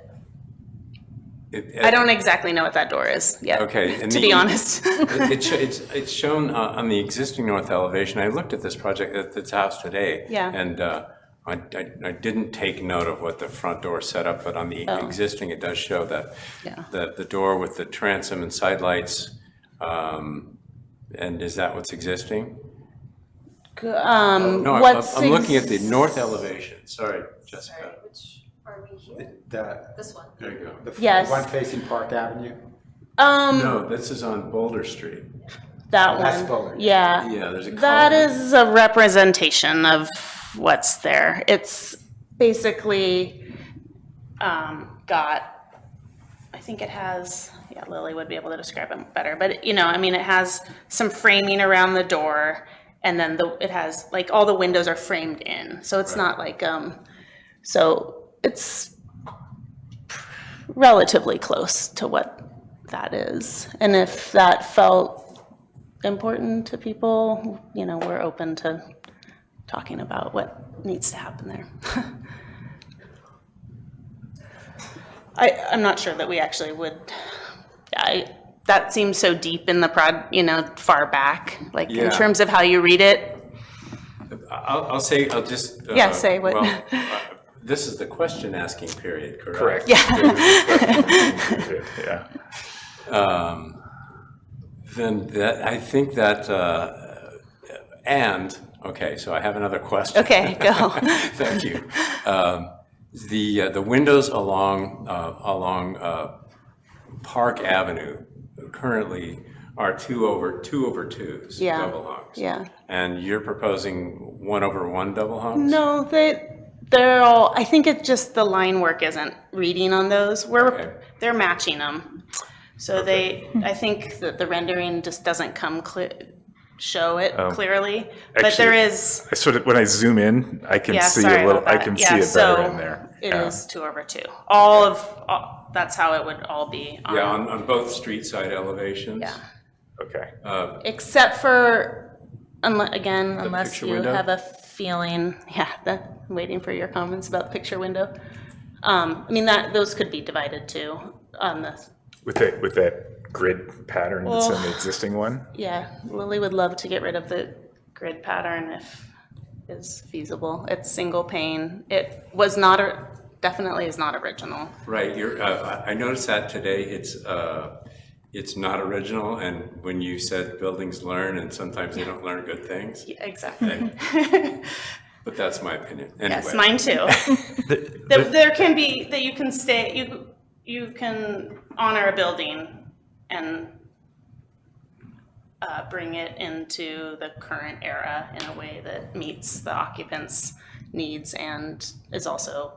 I don't exactly know what that door is yet, Okay, and to be honest. It's shown on the existing north elevation. I looked at this project at this house today. Yeah. And I didn't take note of what the front door set up, but on the existing, it does show that Yeah. the door with the transom and side lights. And is that what's existing? No, I'm looking at the north elevation. Sorry, Jessica. The, This one. There you go. the Yes. one facing Park Avenue? No, this is on Boulder Street. That That's one, forward. yeah. Yeah, there's a That column. is a representation of what's there. It's basically got, I think it has, yeah, Lily would be able to describe it better, but I mean, it has some framing around the door, and then it has, like, all the windows are framed in, so it's not like, So it's relatively close to what that is. And if that felt important to people, you know, we're open to talking about what needs to happen there. I'm not sure that we actually would, that seems so deep in the you know, far back, like in Yeah. terms of how you read it. I'll just. Yeah, say what- Well, this is the question asking period, correct? Correct. Yeah. Yeah. Then that, I think that, okay, so I have another question. Okay, go. Thank you. The windows along Park Avenue currently are 2/2s, Yeah, double hungs. yeah. And you're proposing 1/1 double hungs? No, they're all, I think it just, the line work isn't reading on those. Okay. They're matching them. So I think that the rendering just doesn't show it clearly, but there Actually, is. I sort of, when I zoom in, I can Yeah, see sorry a little, about I that. can Yeah, see it better so in there. It Yeah. is 2/2. That's how it would all be. Yeah, on both street side elevations? Yeah. Okay. Except for, unless picture you window? have a feeling, I'm waiting for your comments about the picture window. I mean, those could be divided too on the, With that grid pattern that's in the existing one? yeah, Lily would love to get rid of the grid pattern if is feasible. It's single pane. It was not, definitely is not original. Right, I noticed that today, it's not original, and when you said buildings learn, and sometimes they don't learn good things, Yeah, exactly. but that's my opinion. Anyway. Yes, mine too. There can be, that you can you can honor a building and bring it into the current era in a way that meets the occupants' needs and is also,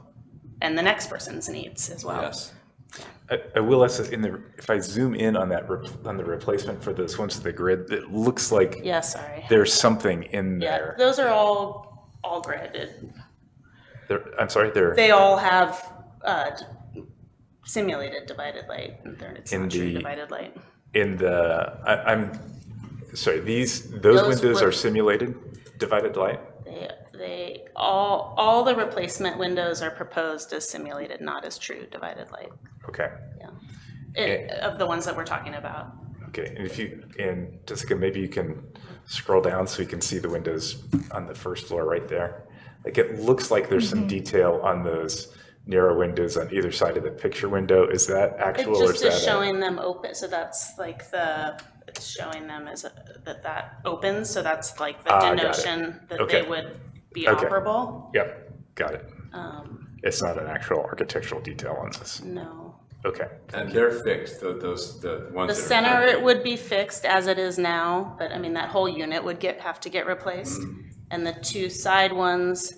and the next person's needs as well. Yes. I will ask, if I zoom in on that, on the replacement for those ones with the grid, it looks like Yeah, sorry. there's something in Yeah, there. those are all gridded. I'm sorry, they're They all have simulated divided light, and it's In not true the- divided light. in the, I'm sorry, those Those windows were- are simulated divided light? All the replacement windows are proposed as simulated, not as true divided light. Okay. Of the ones that we're talking about. Okay, and Jessica, maybe you can scroll down so you can see the windows on the first floor right there. Like, it looks like there's some detail on those narrow windows on either side of the picture window. Is that It actual or is just that? is showing them open, so that's like it's showing them as that opens, so that's like the Got it. denotion that Okay. they would be Okay. operable. Yep, got it. It's not an actual architectural detail on this. No. Okay, And they're fixed, the ones The that are. center, it would be fixed as it is now, but I mean, that whole unit would have to get replaced. And the two side ones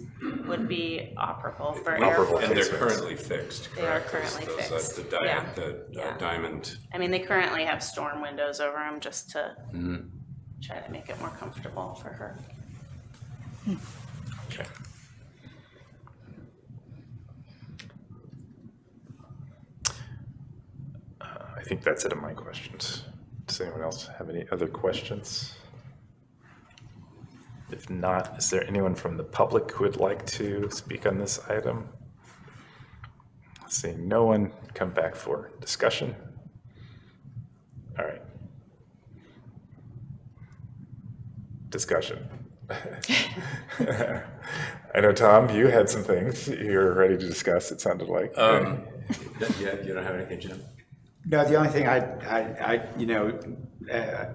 would be operable for air. Operable. And they're currently fixed, They are correct? currently Those, fixed. The Yeah. the diamond. I mean, they currently have storm windows over them just to try to make it more comfortable for her. okay. I think that's it of my questions. Does anyone else have any other questions? If not, is there anyone from the public who would like to speak on this item? Seeing no one, come back for discussion. All right. Discussion. I know, Tom, you had some things you were ready to discuss, it sounded like. Yeah, you don't have anything, Jim? No, the only thing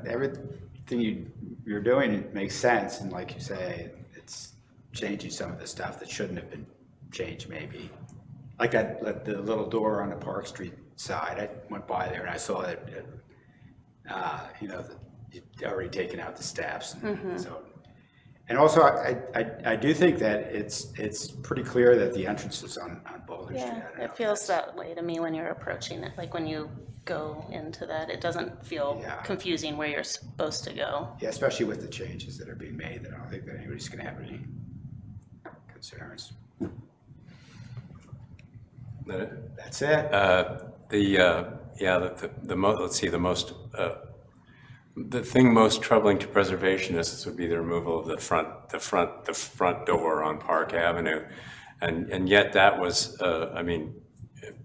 everything you're doing, it makes sense, and like you say, it's changing some of the stuff that shouldn't have been changed maybe. Like the little door on the Park Street side, I went by there and I saw that, you'd already taken out the steps, and so. And also, I do think that it's pretty clear that the entrance is on Boulder Street. Yeah, I don't know it if feels that's- that way to me when you're approaching it, like when you go into that, it doesn't feel Yeah. confusing where you're supposed to go. Yeah, especially with the changes that are being made, that I don't think that anybody's gonna have any concerns. that it? That's it. Let's see, the thing most troubling to preservationists would be the removal of the front door on Park Avenue. And yet that was,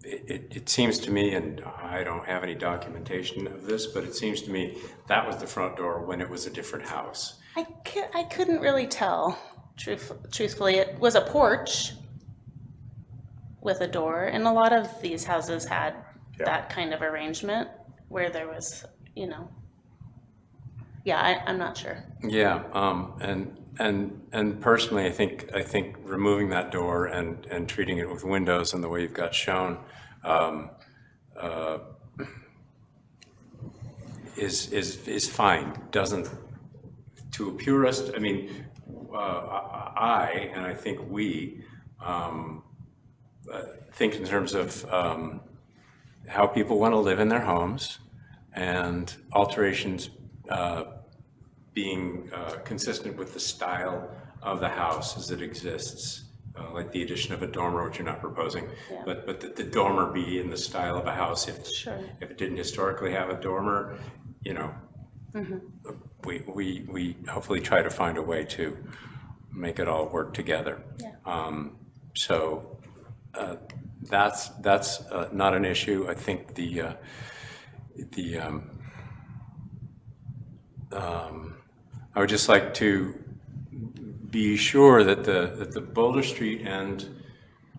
it seems to me, and I don't have any documentation of this, but it seems to me that was the front door when it was a different house. I couldn't really tell, truthfully. It was a porch with a door, and a lot of these houses had that kind of arrangement where there was, I'm not sure. Yeah, and personally, I think removing that door and treating it with windows in the way you've got shown is fine. Doesn't, to a purist, I think we think in terms of how people want to live in their homes, and alterations being consistent with the style of the house as it exists, like the addition of a dormer, which you're not proposing, but the dormer be in the style of a house. If it didn't historically have a dormer, we hopefully try to find a way to make it all work together. That's not an issue. I think I would just like to be sure that the Boulder Street and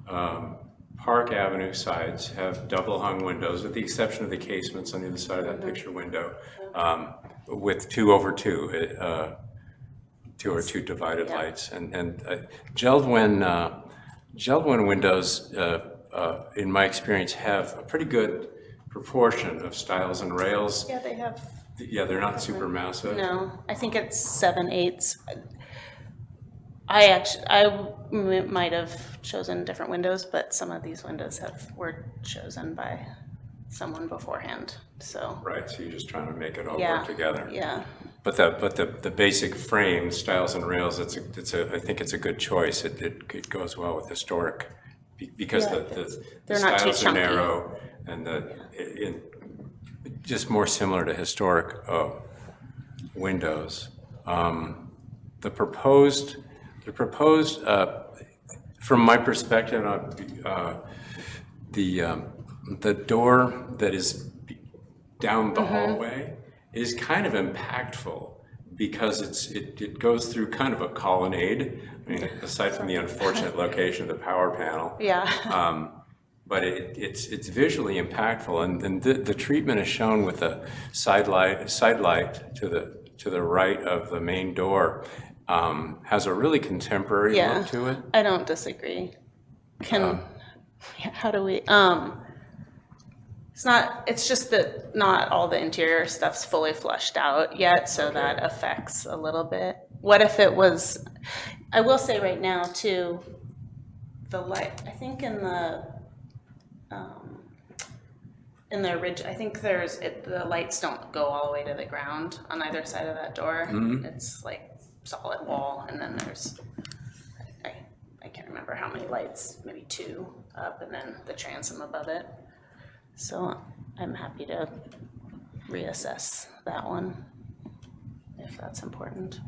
Park Avenue sides have double hung windows, with the exception of the casements on the other side of that picture window, with 2 over 2, 2 or 2 divided lights. And Jeld-Wen windows, in my experience, have a pretty good proportion of stiles and rails. Yeah, they have. Yeah, they're not super massive. No, I think it's 7/8. I might have chosen different windows, but some of these windows were chosen by someone beforehand. So. Right. So you're just trying to make it all work together. Yeah. But the basic frame, stiles and rails, I think it's a good choice. It goes well with historic, because the not too stiles are chunky. narrow, and just more similar to historic windows. The proposed, from my perspective, the door that is down the hallway is kind of impactful, because it goes through kind of a colonnade. Aside from the unfortunate location of the power panel. Yeah. But it's visually impactful, and the treatment is shown with a side light to the right of the main door. Has a really contemporary look to it. I don't disagree. How do we? It's just that not all the interior stuff's fully flushed out yet, so that affects a little bit. What if it was? I will say right now too, the light. I think in the ridge, I think the lights don't go all the way to the ground on either side of that door. It's like solid wall, and then there's, I can't remember how many lights, maybe 2 up, and then the transom above it. So I'm happy to reassess that one, if that's important.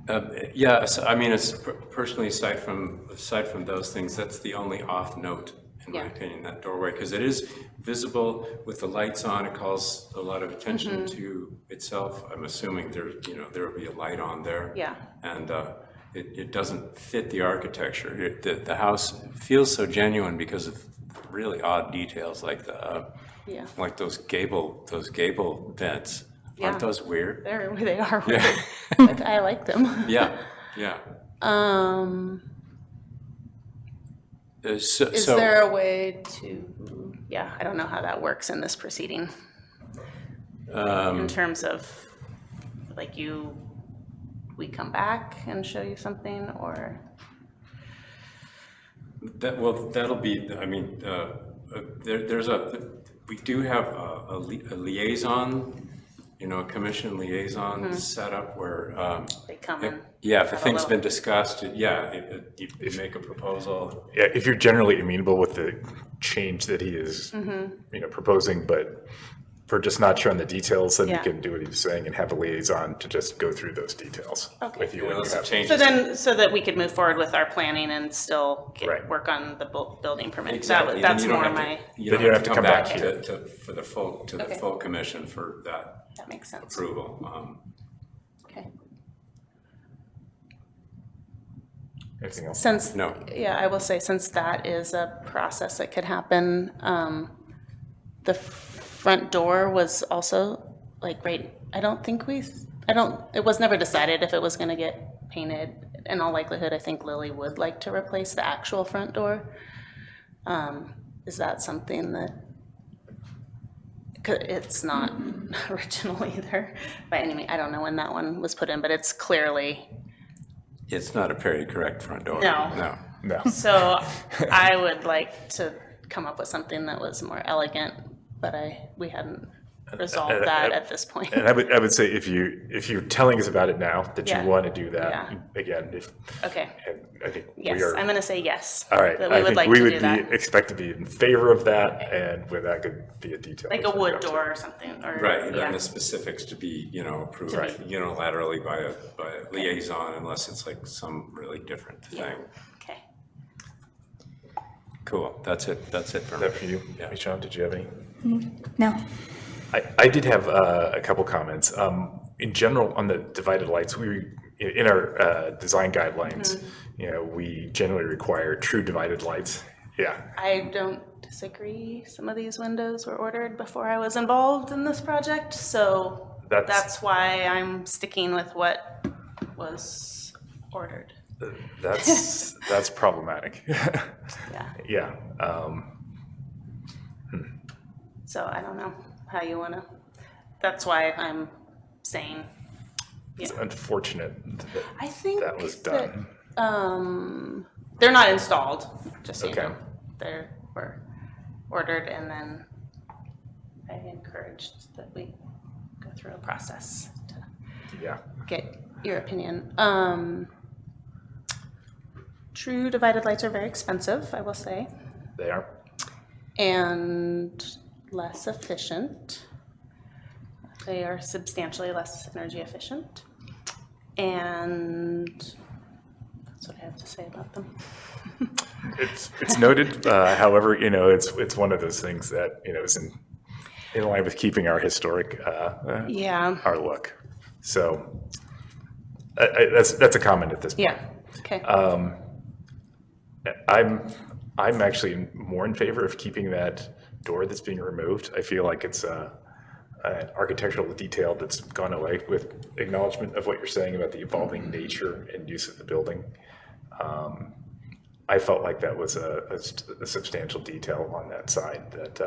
Yes, it's personally, aside from those things, that's the only off note, in my opinion, that doorway, because it is visible with the lights on. It calls a lot of attention to itself. I'm assuming there will be a light on there. Yeah. And it doesn't fit the architecture. The house feels so genuine because of really odd details, like like those gable vents. Aren't those weird? They are weird. But I like them. Yeah. Is there a way to? Yeah, I don't know how that works in this proceeding. In terms of, we come back and show you something, or? That'll be. We do have a liaison you know, a commission liaison setup where, They come in. yeah, if a have a thing's little- been discussed, you make a proposal. Yeah, if you're generally amenable with the change that he is, proposing, but if we're just not sure on the details, then we Yeah. can do what he's saying and have a liaison to just go through those details with you. You when know, you some have- changes. So then, so that we could move forward with our planning and still Right. work on the building permit. Exactly. Then That's you don't more have to- my, You Then don't have to come back here. for the full, to the Okay. full commission for that that makes sense. approval. Okay. Anything else? Since, No. yeah, I will say, since that is a process that could happen, the front door was also, like, right, it was never decided if it was gonna get painted. In all likelihood, I think Lily would like to replace the actual front door. Is that something that, it's not original either, by any means, I don't know when that one was put in, but it's clearly, It's not a very correct front door. No. No. No. so I would like to come up with something that was more elegant, but we hadn't resolved that at this point. And I would say if you're telling us about it now, that Yeah. you want to do that, Yeah. again, Okay, and I think yes, we are. I'm gonna say yes. All right, That I we would think like we to would do be, that. expect to be in favor of that, and where that could be a detail. Like a wood door or something, or. Right, and then yeah. the specifics to be, approved Right. unilaterally by a liaison unless it's like some really different thing. Okay. Cool, that's it for Is me. that for you? Yeah. Michelle, did you have any? No. I did have a couple comments. In general, on the divided lights, in our design guidelines, we generally require true divided lights. Yeah, I don't disagree. Some of these windows were ordered before I was involved in this project, so that's why I'm sticking with what was ordered. that's problematic. Yeah. Yeah. So I don't know how you wanna, that's why I'm saying, It's unfortunate I think that was that, done. they're not installed, just so you Okay. know. They were ordered and then I encouraged that we go through a process to Yeah. get your opinion. True divided lights are very expensive, I will say, They are. and less efficient. They are substantially less energy efficient. And that's what I have to say about them. It's noted. However, it's one of those things that is in line with keeping our historic Yeah, our look. So that's a comment at this point. yeah, okay. I'm actually more in favor of keeping that door that's being removed. I feel like it's an architectural detail that's gone away, with acknowledgement of what you're saying about the evolving nature and use of the building. I felt like that was a substantial detail on that side that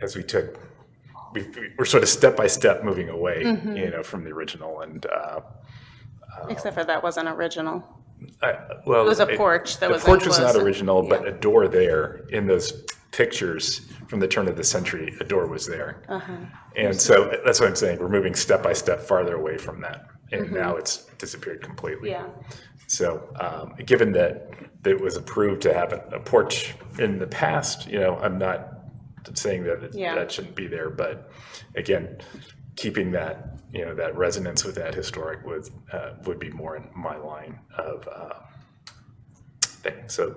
as we're sort of step by step moving away, from the original, and Except for that wasn't original. well, It was a porch that was The porch was not enclosed. original, but a door there in those pictures from the turn of the century, a door was there. And so that's what I'm saying. We're moving step by step farther away from that, and now it's disappeared completely. Yeah, So, given that it was approved to have a porch in the past, I'm not saying that Yeah. that shouldn't be there, but again, keeping that, that resonance with that historic would be more in my line of thing. So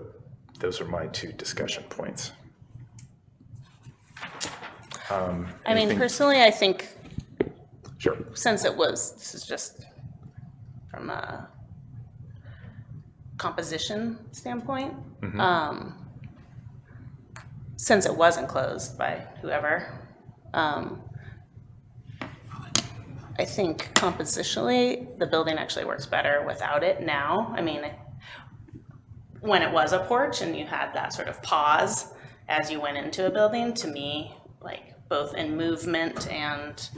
those are my two discussion points. I mean, Anything- personally, I think Sure. since this is just from a composition standpoint, since it was enclosed by whoever, I think compositionally, the building actually works better without it now. I mean, when it was a porch and you had that sort of pause as you went into a building, to me, like both in movement and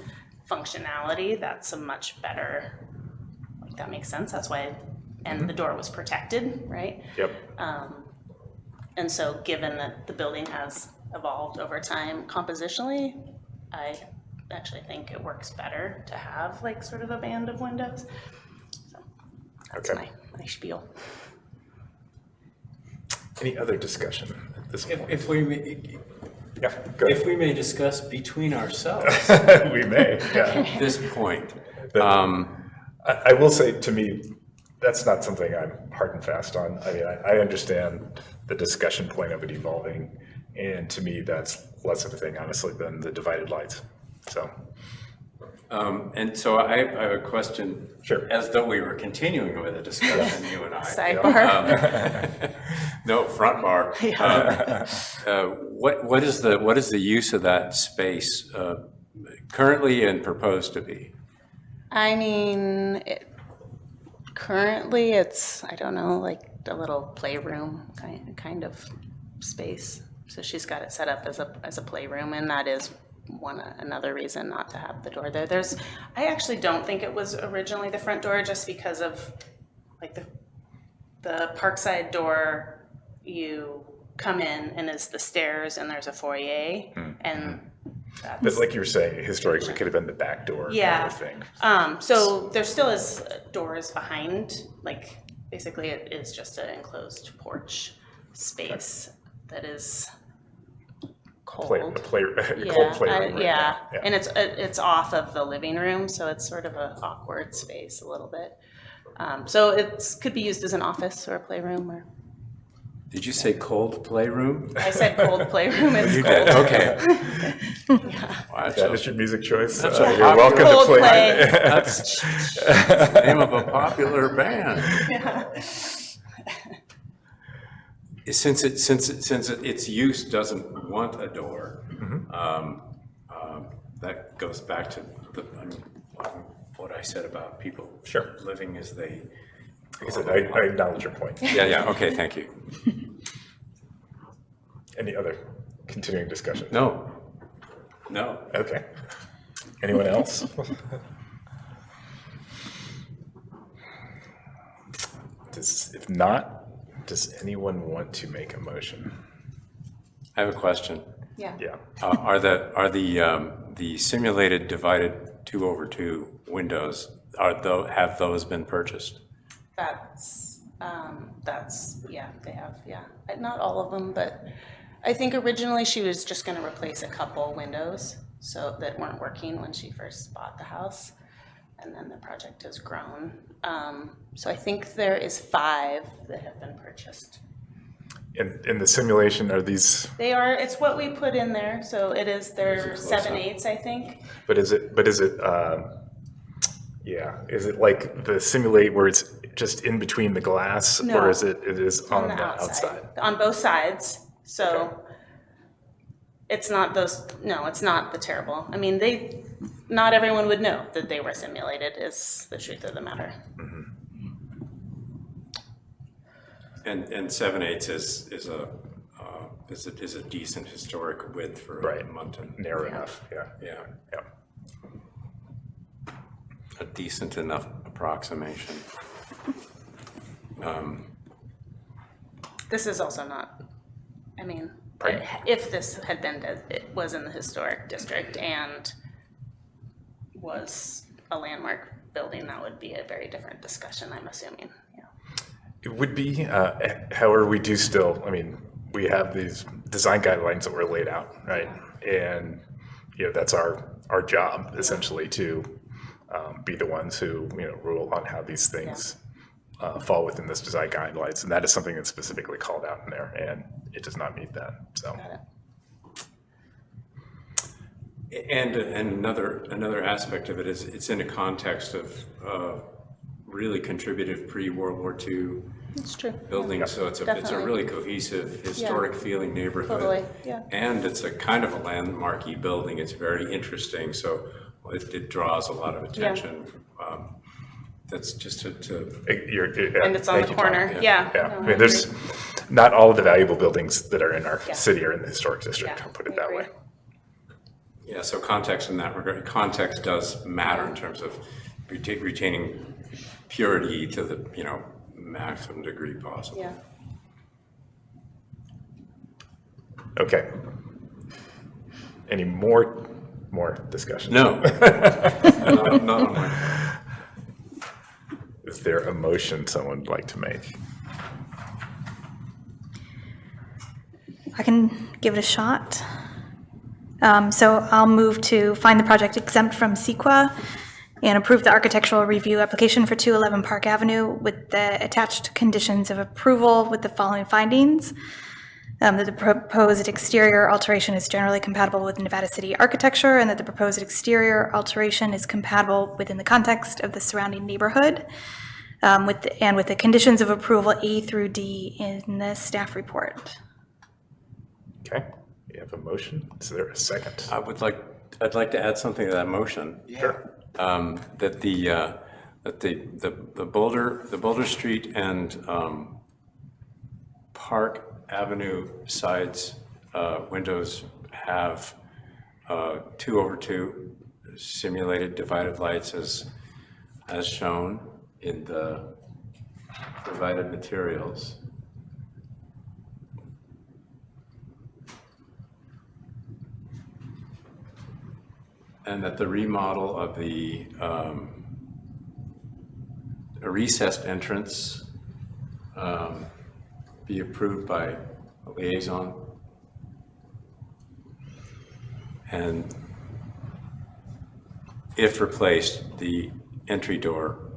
functionality, that's a much better, like that makes sense. That's why, and the door was protected, right? Yep. And so given that the building has evolved over time compositionally, I actually think it works better to have like sort of a band of windows. So that's Okay. my spiel. Any other discussion at this point? If we may, Yeah, go if ahead. we may discuss between ourselves We may, yeah. at this point. I will say, to me, that's not something I'm hard and fast on. I mean, I understand the discussion point of it evolving, and to me, that's less of a thing, honestly, than the divided lights. So, And so I have a question. Sure. As though we were continuing with a discussion, you and I. Sidebar. No, front bar. What is the use of that space currently and proposed to be? I mean, currently it's, I don't know, like a little playroom kind of space. So she's got it set up as a playroom, and that is another reason not to have the door there. I actually don't think it was originally the front door, just because of like the Parkside door, you come in and it's the stairs and there's a foyer, and but that's, like you were saying, historically, it could have been the back door kind of thing. so there still is doors behind, like basically it is just an enclosed porch space that is cold. Cold playroom right Yeah, now. and it's off of the living room, so it's sort of an awkward space a little bit. So it could be used as an office or a playroom, or Did you say cold playroom? I said cold playroom. It's You cold. did, okay. Wow, That is your music choice. That's a You're welcome to Cold play. play. That's the name of a popular band. Since its use doesn't want a door, that goes back to what I said about people Sure. living as they. Like I said, I acknowledge your point. Yeah, okay, thank you. Any other continuing discussion? No. Okay. Anyone else? If not, does anyone want to make a motion? I have a question. Yeah. Yeah. Oh. Are the simulated divided 2/2 windows, have those been purchased? Yeah, they have, yeah. Not all of them, but I think originally she was just gonna replace a couple windows so that weren't working when she first bought the house. And then the project has grown. So I think there is 5 that have been purchased. In the simulation, are these, It's what we put in there, so they're Close up. 7/8, I think. is it like the simulate where it's just in between the glass? No. Or is it is on the the outside? On both sides, so Okay. it's not it's not the terrible. I mean, not everyone would know that they were simulated, is the truth of the matter. And 7/8 is a decent historic width for Right. Edmonton. Narrow enough, yeah. Yeah, Yeah. a decent enough approximation. This is also not, I mean, Pardon? if this had been, it was in the historic district and was a landmark building, that would be a very different discussion, I'm assuming, yeah. It would be, however, we do still, I mean, we have these design guidelines that were laid out, right? And, that's our job essentially to be the ones who, rule on how these things fall within this design guidelines. And that is something that's specifically called out in there, and it does not meet that, so. Got it. And another aspect of it is it's in a context of really contributive pre-World War II It's true. building, so it's a Definitely. really cohesive, historic feeling neighborhood. Totally, yeah. And it's a kind of a landmarky building, it's very interesting, so it draws a lot of attention. That's just to And it's on the corner, yeah. Yeah, No, I I mean, there's not all of the valuable buildings that are in our Yeah. city are in the historic district, Yeah, I'll put it I that agree. way. Yeah, so context in that regard, context does matter in terms of retaining purity to the, maximum degree possible. Yeah. Okay. Any more more discussion? No. Not on my part. Is there a motion someone would like to make? I can give it a shot. So I'll move to find the project exempt from CEQA and approve the architectural review application for 211 Park Avenue with the attached conditions of approval with the following findings. That the proposed exterior alteration is generally compatible with Nevada City architecture, and that the proposed exterior alteration is compatible within the context of the surrounding neighborhood, with the conditions of approval A through D in the staff report. Okay, we have a motion. Is there a second? I'd like to add something to that motion. Sure. That the Boulder Street and Park Avenue sides windows have 2/2 simulated divided lights as shown in the provided materials. And that the remodel of the a recessed entrance be approved by a liaison. And if replaced, the entry door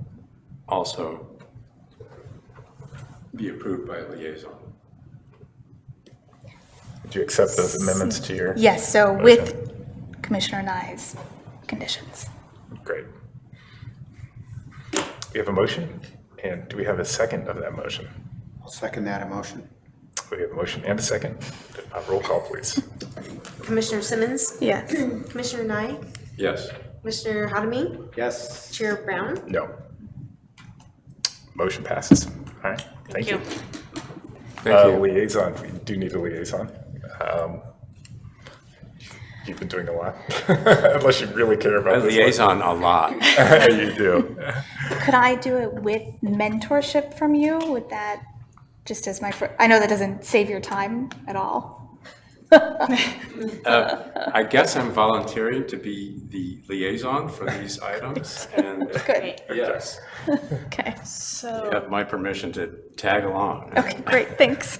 also be approved by a liaison. Would you accept those amendments to your? Yes, so motion? with Commissioner Nye's conditions. Great. We have a motion, and do we have a second of that motion? I'll second that emotion. We have a motion and a second. Roll call, please. Commissioner Simmons? Yes. Commissioner Nye? Yes. Commissioner Hadamy? Yes. Chair Brown? No. Motion passes. All right, thank you. Thank you. Liaison, we do need a liaison. You've been doing a lot, unless you really care about I this. liaison a lot. You do. Could I do it with mentorship from you? Would that, just as I know that doesn't save your time at all. I guess I'm volunteering to be the liaison for these items, and Good, yes, okay. you have my permission to tag along. Okay, great, thanks.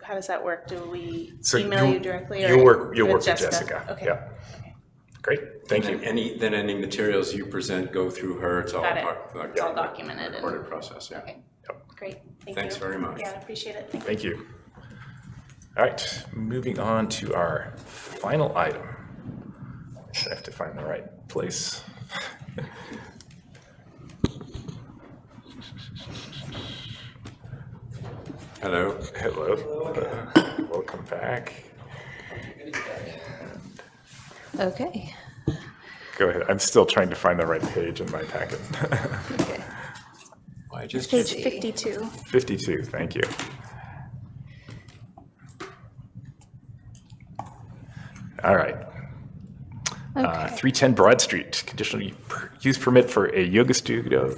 How does that work? Do we So email you directly? or You'll work with Jessica? Jessica. Okay. Yeah. Great, thank you. Then any materials you present go through her, it's all Got it. part of It's all the documented. and- recorded process, yeah. Okay, great. Thank you. Thanks very much. Yeah, I appreciate it. Thank you. Thank you. All right, moving on to our final item. I have to find the right place. Hello. Hello. Welcome back. Okay. Go ahead. I'm still trying to find the right page in my packet. Okay. I just Page 52. 52, thank you. All right. 310 Broad Street, conditional use permit for a yoga studio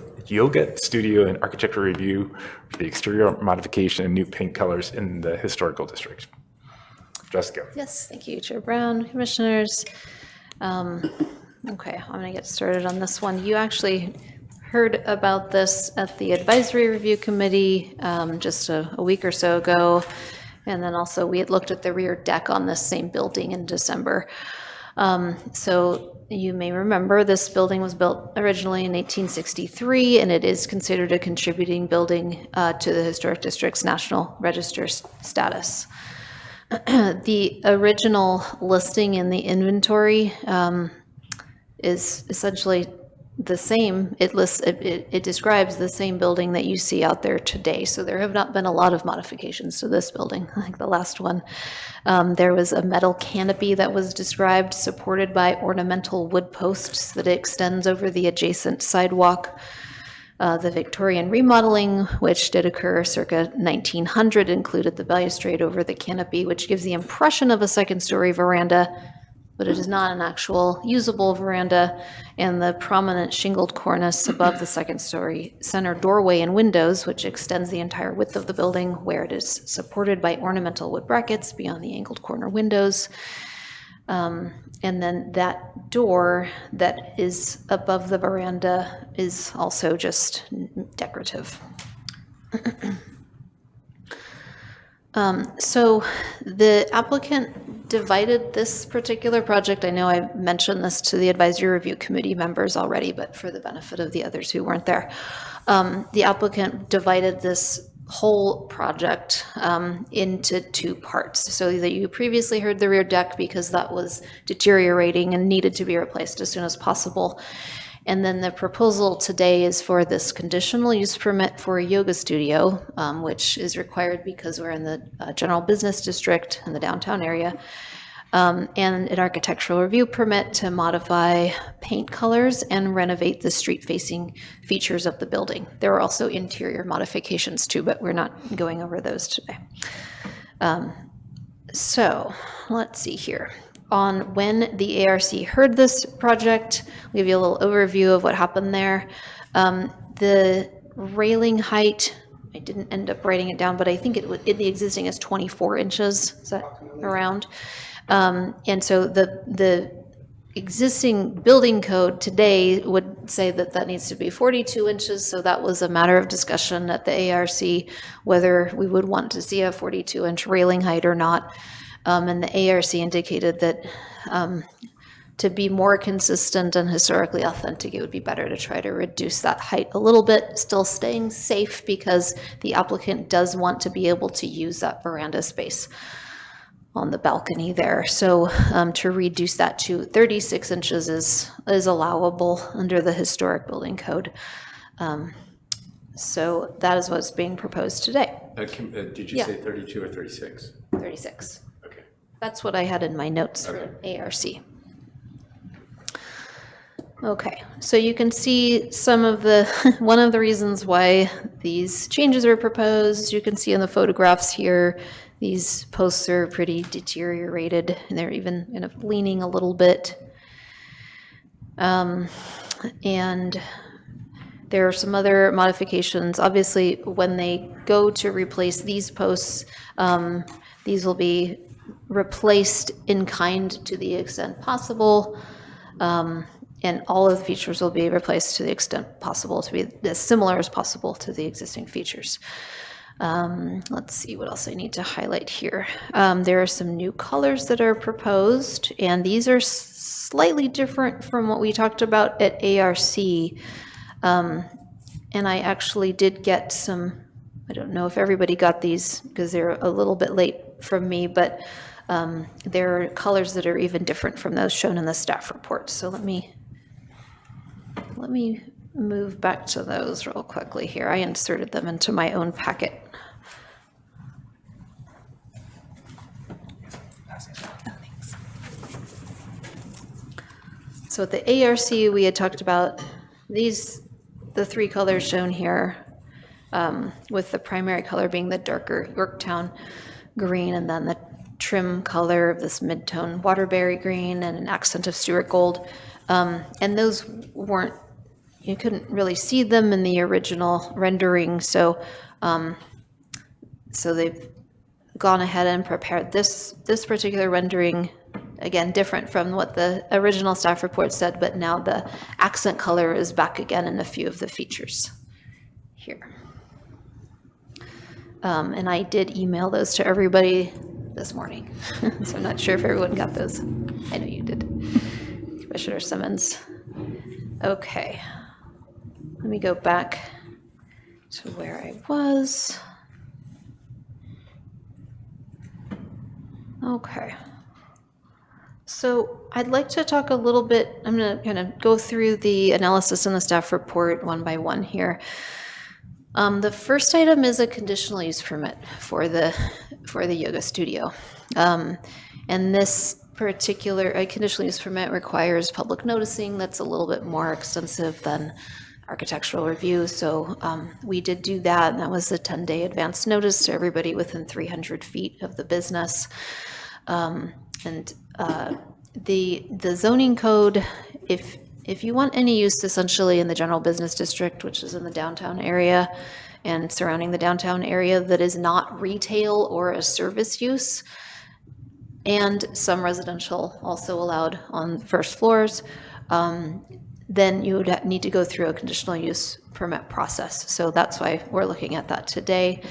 and architectural review for the exterior modification and new paint colors in the historical district. Jessica. Yes, thank you, Chair Brown, Commissioners. Okay, I'm going to get started on this one. You actually heard about this at the Advisory Review Committee just a week or so ago. And then also we had looked at the rear deck on this same building in December. So you may remember this building was built originally in 1863, and it is considered a contributing building to the Historic District's National Register status. The original listing in the inventory is essentially the same. It describes the same building that you see out there today. So there have not been a lot of modifications to this building, like the last one. There was a metal canopy that was described, supported by ornamental wood posts that extends over the adjacent sidewalk. The Victorian remodeling, which did occur circa 1900, included the balustrade over the canopy, which gives the impression of a second-story veranda, but it is not an actual usable veranda, and the prominent shingled cornice above the second-story center doorway and windows, which extends the entire width of the building, where it is supported by ornamental wood brackets beyond the angled corner windows. And then that door that is above the veranda is also just decorative. So the applicant divided this particular project. I know I mentioned this to the advisory review committee members already, but for the benefit of the others who weren't there, the applicant divided this whole project into two parts. So that you previously heard the rear deck because that was deteriorating and needed to be replaced as soon as possible. And then the proposal today is for this conditional use permit for a yoga studio, which is required because we're in the general business district in the downtown area, and an architectural review permit to modify paint colors and renovate the street-facing features of the building. There are also interior modifications too, but we're not going over those today. So let's see here. On when the ARC heard this project, I'll give you a little overview of what happened there. The railing height, I didn't end up writing it down, but I think the existing is 24 inches, is that around? And so the existing building code today would say that that needs to be 42 inches, so that was a matter of discussion at the ARC, whether we would want to see a 42-inch railing height or not. And the ARC indicated that to be more consistent and historically authentic, it would be better to try to reduce that height a little bit, still staying safe because the applicant does want to be able to use that veranda space on the balcony there. So to reduce that to 36 inches is allowable under the historic building code. So that is what's being proposed today. Did you Yeah. say 32 or 36? 36. Okay. That's what I had in my notes for ARC. Okay, so you can see some of the, one of the reasons why these changes are proposed. You can see in the photographs here, these posts are pretty deteriorated, and they're even kind of leaning a little bit. And there are some other modifications. Obviously, when they go to replace these posts, these will be replaced in kind to the extent possible. And all of the features will be replaced to the extent possible to be as similar as possible to the existing features. Let's see what else I need to highlight here. There are some new colors that are proposed, and these are slightly different from what we talked about at ARC. And I actually did get some, I don't know if everybody got these because they're a little bit late from me, but there are colors that are even different from those shown in the staff report. So let me move back to those real quickly here. I inserted them into my own packet. So at the ARC, we had talked about the three colors shown here, with the primary color being the darker Yorktown green, and then the trim color of this mid-tone Waterbury green and an accent of Stuart gold. And those weren't, you couldn't really see them in the original rendering, so they've gone ahead and prepared this particular rendering, again, different from what the original staff report said, but now the accent color is back again in a few of the features here. And I did email those to everybody this morning, so I'm not sure if everyone got those. I know you did. Commissioner Simmons. Okay. Let me go back to where I was. Okay. So I'd like to talk a little bit, I'm going to kind of go through the analysis in the staff report one by one here. The first item is a conditional use permit for the yoga studio. And this particular conditional use permit requires public noticing that's a little bit more extensive than architectural review. So we did do that, and that was a 10-day advance notice to everybody within 300 feet of the business. And the zoning code, if you want any use essentially in the general business district, which is in the downtown area and surrounding the downtown area, that is not retail or a service use, and some residential also allowed on first floors, then you would need to go through a conditional use permit process. So that's why we're looking at that today.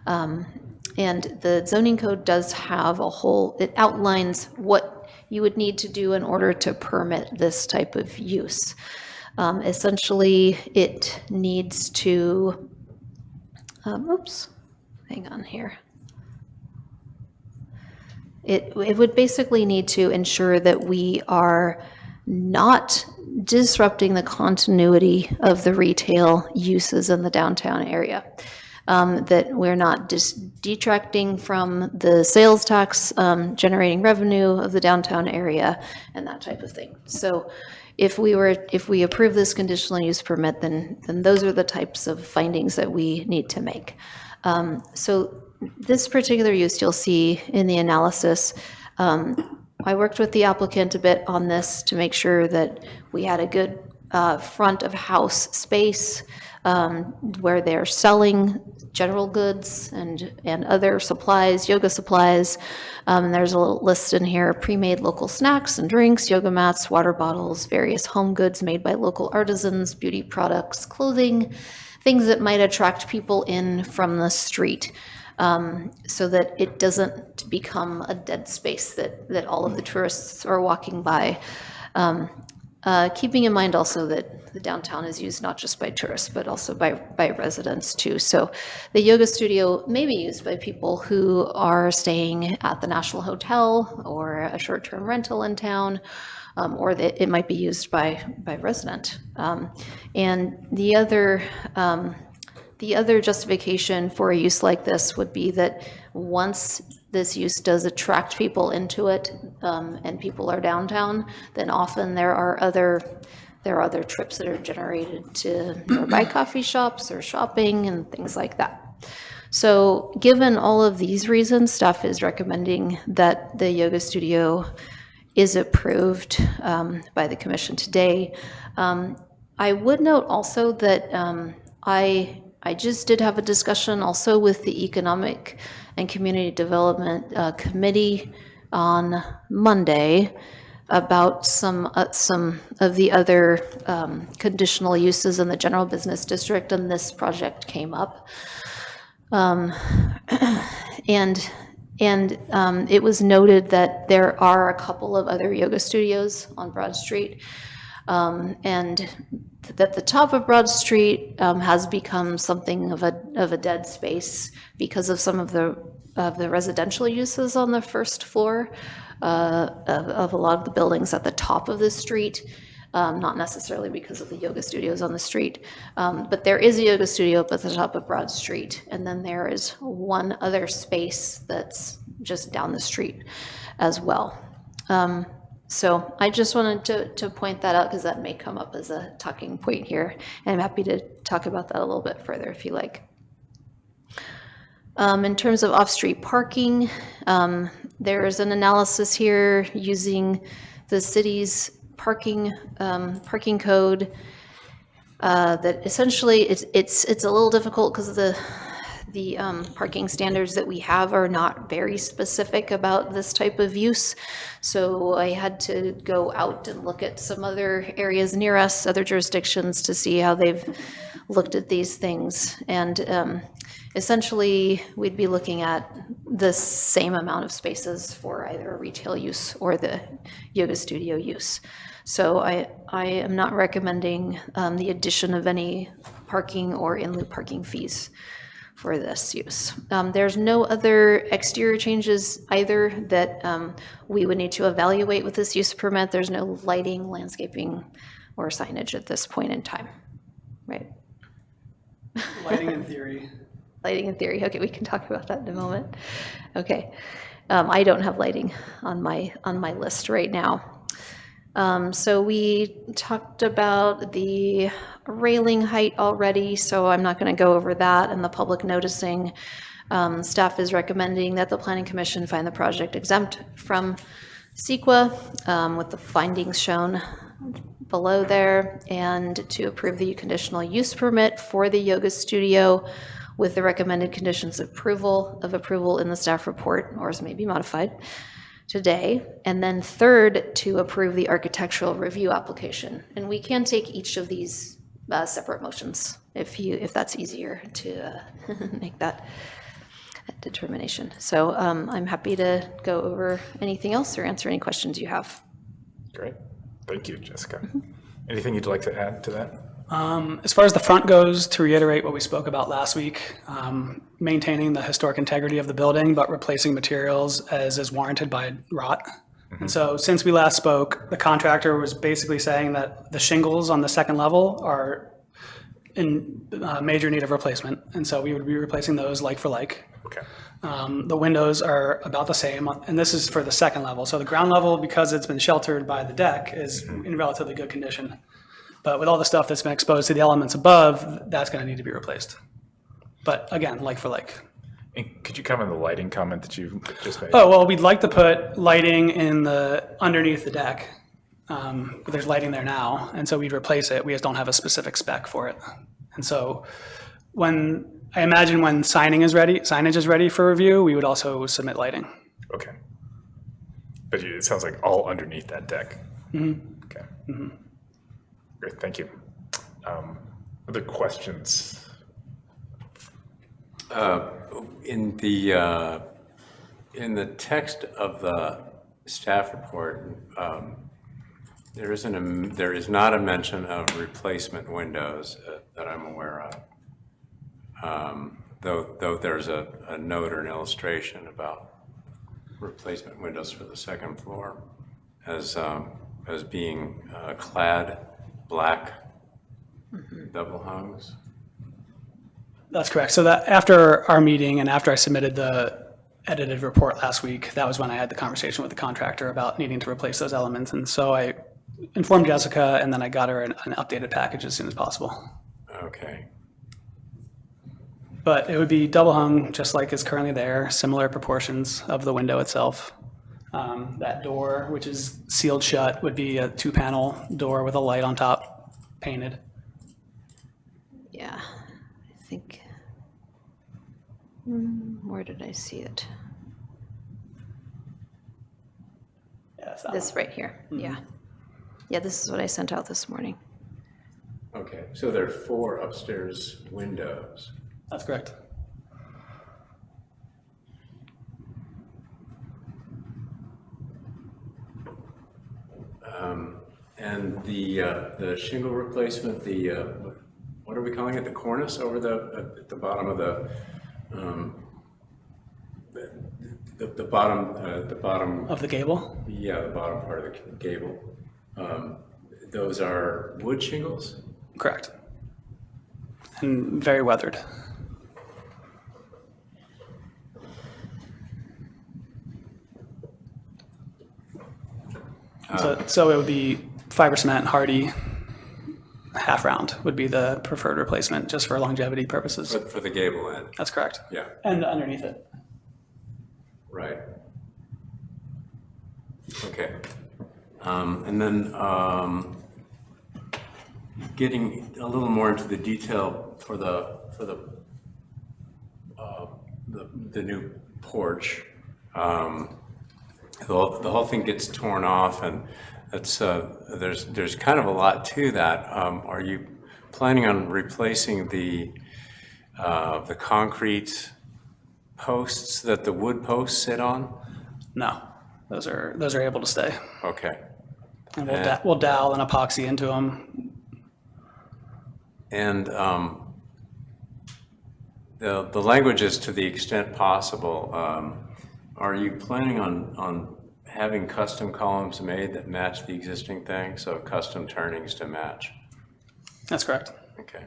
And the zoning code does have a whole, it outlines what you would need to do in order to permit this type of use. Essentially, it needs to, oops, hang on here. It would basically need to ensure that we are not disrupting the continuity of the retail uses in the downtown area. That we're not detracting from the sales tax generating revenue of the downtown area and that type of thing. So if we approve this conditional use permit, then those are the types of findings that we need to make. So this particular use you'll see in the analysis, I worked with the applicant a bit on this to make sure that we had a good front of house space where they're selling general goods and other supplies, yoga supplies. There's a little list in here, pre-made local snacks and drinks, yoga mats, water bottles, various home goods made by local artisans, beauty products, clothing, things that might attract people in from the street. So that it doesn't become a dead space that all of the tourists are walking by. Keeping in mind also that the downtown is used not just by tourists, but also by residents too. So the yoga studio may be used by people who are staying at the National Hotel or a short-term rental in town, or that it might be used by resident. And the other justification for a use like this would be that once this use does attract people into it, and people are downtown, then often there are other trips that are generated to nearby coffee shops or shopping and things like that. So given all of these reasons, staff is recommending that the yoga studio is approved by the commission today. I would note also that I just did have a discussion also with the Economic and Community Development Committee on Monday about some of the other conditional uses in the general business district, and this project came up. And it was noted that there are a couple of other yoga studios on Broad Street, and that the top of Broad Street has become something of a dead space because of some of the residential uses on the first floor of a lot of the buildings at the top of the street, not necessarily because of the yoga studios on the street, but there is a yoga studio up at the top of Broad Street, and then there is one other space that's just down the street as well. So I just wanted to point that out because that may come up as a talking point here. And I'm happy to talk about that a little bit further if you like. In terms of off-street parking, there is an analysis here using the city's parking code that essentially it's a little difficult because the parking standards that we have are not very specific about this type of use. So I had to go out and look at some other areas near us, other jurisdictions, to see how they've looked at these things. And essentially, we'd be looking at the same amount of spaces for either a retail use or the yoga studio use. So I am not recommending the addition of any parking or in-lieu parking fees for this use. There's no other exterior changes either that we would need to evaluate with this use permit. There's no lighting, landscaping, or signage at this point in time, right? Lighting in theory. Lighting in theory, okay, we can talk about that in a moment. Okay, I don't have lighting on my list right now. So we talked about the railing height already, so I'm not going to go over that and the public noticing. Staff is recommending that the Planning Commission find the project exempt from CEQA with the findings shown below there, and to approve the conditional use permit for the yoga studio with the recommended conditions of approval in the staff report, or as may be modified. today. And then third, to approve the architectural review application. And we can take each of these separate motions if that's easier to make that determination. So I'm happy to go over anything else or answer any questions you have. Great. Thank you, Jessica. Anything you'd like to add to that? As far as the front goes, to reiterate what we spoke about last week, maintaining the historic integrity of the building, but replacing materials as is warranted by rot. And so since we last spoke, the contractor was basically saying that the shingles on the second level are in major need of replacement. And so we would be replacing those like for like. Okay. The windows are about the same, and this is for the second level. So the ground level, because it's been sheltered by the deck, is in relatively good condition. But with all the stuff that's been exposed to the elements above, that's going to need to be replaced. But again, like for like. And could you comment on the lighting comment that you just made? Oh, well, we'd like to put lighting in the underneath the deck. There's lighting there now, and so we'd replace it. We just don't have a specific spec for it. And so I imagine when signage is ready for review, we would also submit lighting. Okay. But it sounds like all underneath that deck. Mm-hmm. Okay. Mm-hmm. Great, thank you. Other questions? In the text of the staff report, there is not a mention of replacement windows that I'm aware of. Though there's a note or an illustration about replacement windows for the second floor as being clad black double hungs. That's correct. So that after our meeting and after I submitted the edited report last week, that was when I had the conversation with the contractor about needing to replace those elements. And so I informed Jessica, and then I got her an updated package as soon as possible. Okay. But it would be double hung, just like is currently there, similar proportions of the window itself. That door, which is sealed shut, would be a 2-panel door with a light on top, painted. Yeah, I think, where did I see it? Yeah, that's that This one. right here, yeah. Yeah, this is what I sent out this morning. Okay, so there are 4 upstairs windows. That's correct. And the shingle replacement, what are we calling it? The cornice over at the bottom of the bottom. Of the gable? Yeah, the bottom part of the gable. Those are wood shingles? Correct. And very weathered. So it would be fiber cement, hardy, half round would be the preferred replacement, just for longevity purposes. For the gable end? That's correct. Yeah. And underneath it. Right. Okay. And then getting a little more into the detail for the new porch. The whole thing gets torn off, and it's there's kind of a lot to that. Are you planning on replacing the concrete posts that the wood posts sit on? No, those are able to stay. Okay. And we'll dowel and epoxy into them. And the language is to the extent possible. Are you planning on having custom columns made that match the existing thing? So custom turnings to match? That's correct. Okay.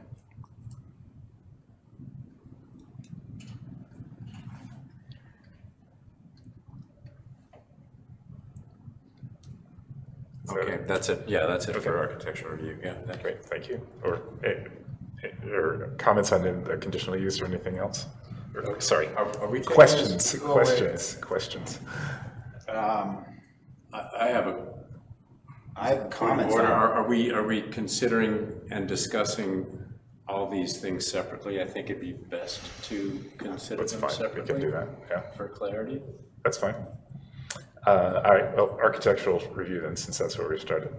Okay, that's it. Yeah, that's it for architectural review. Yeah, that's Great, thank you. Or comments on the conditional use or anything else? Or, sorry, Are we taking questions, this? questions. I have a I have comments order. on Are we considering and discussing all these things separately? I think it'd be best to consider That's them fine, we separately. can do that, yeah. For clarity. That's fine. All right, well, architectural review then, since that's where we started.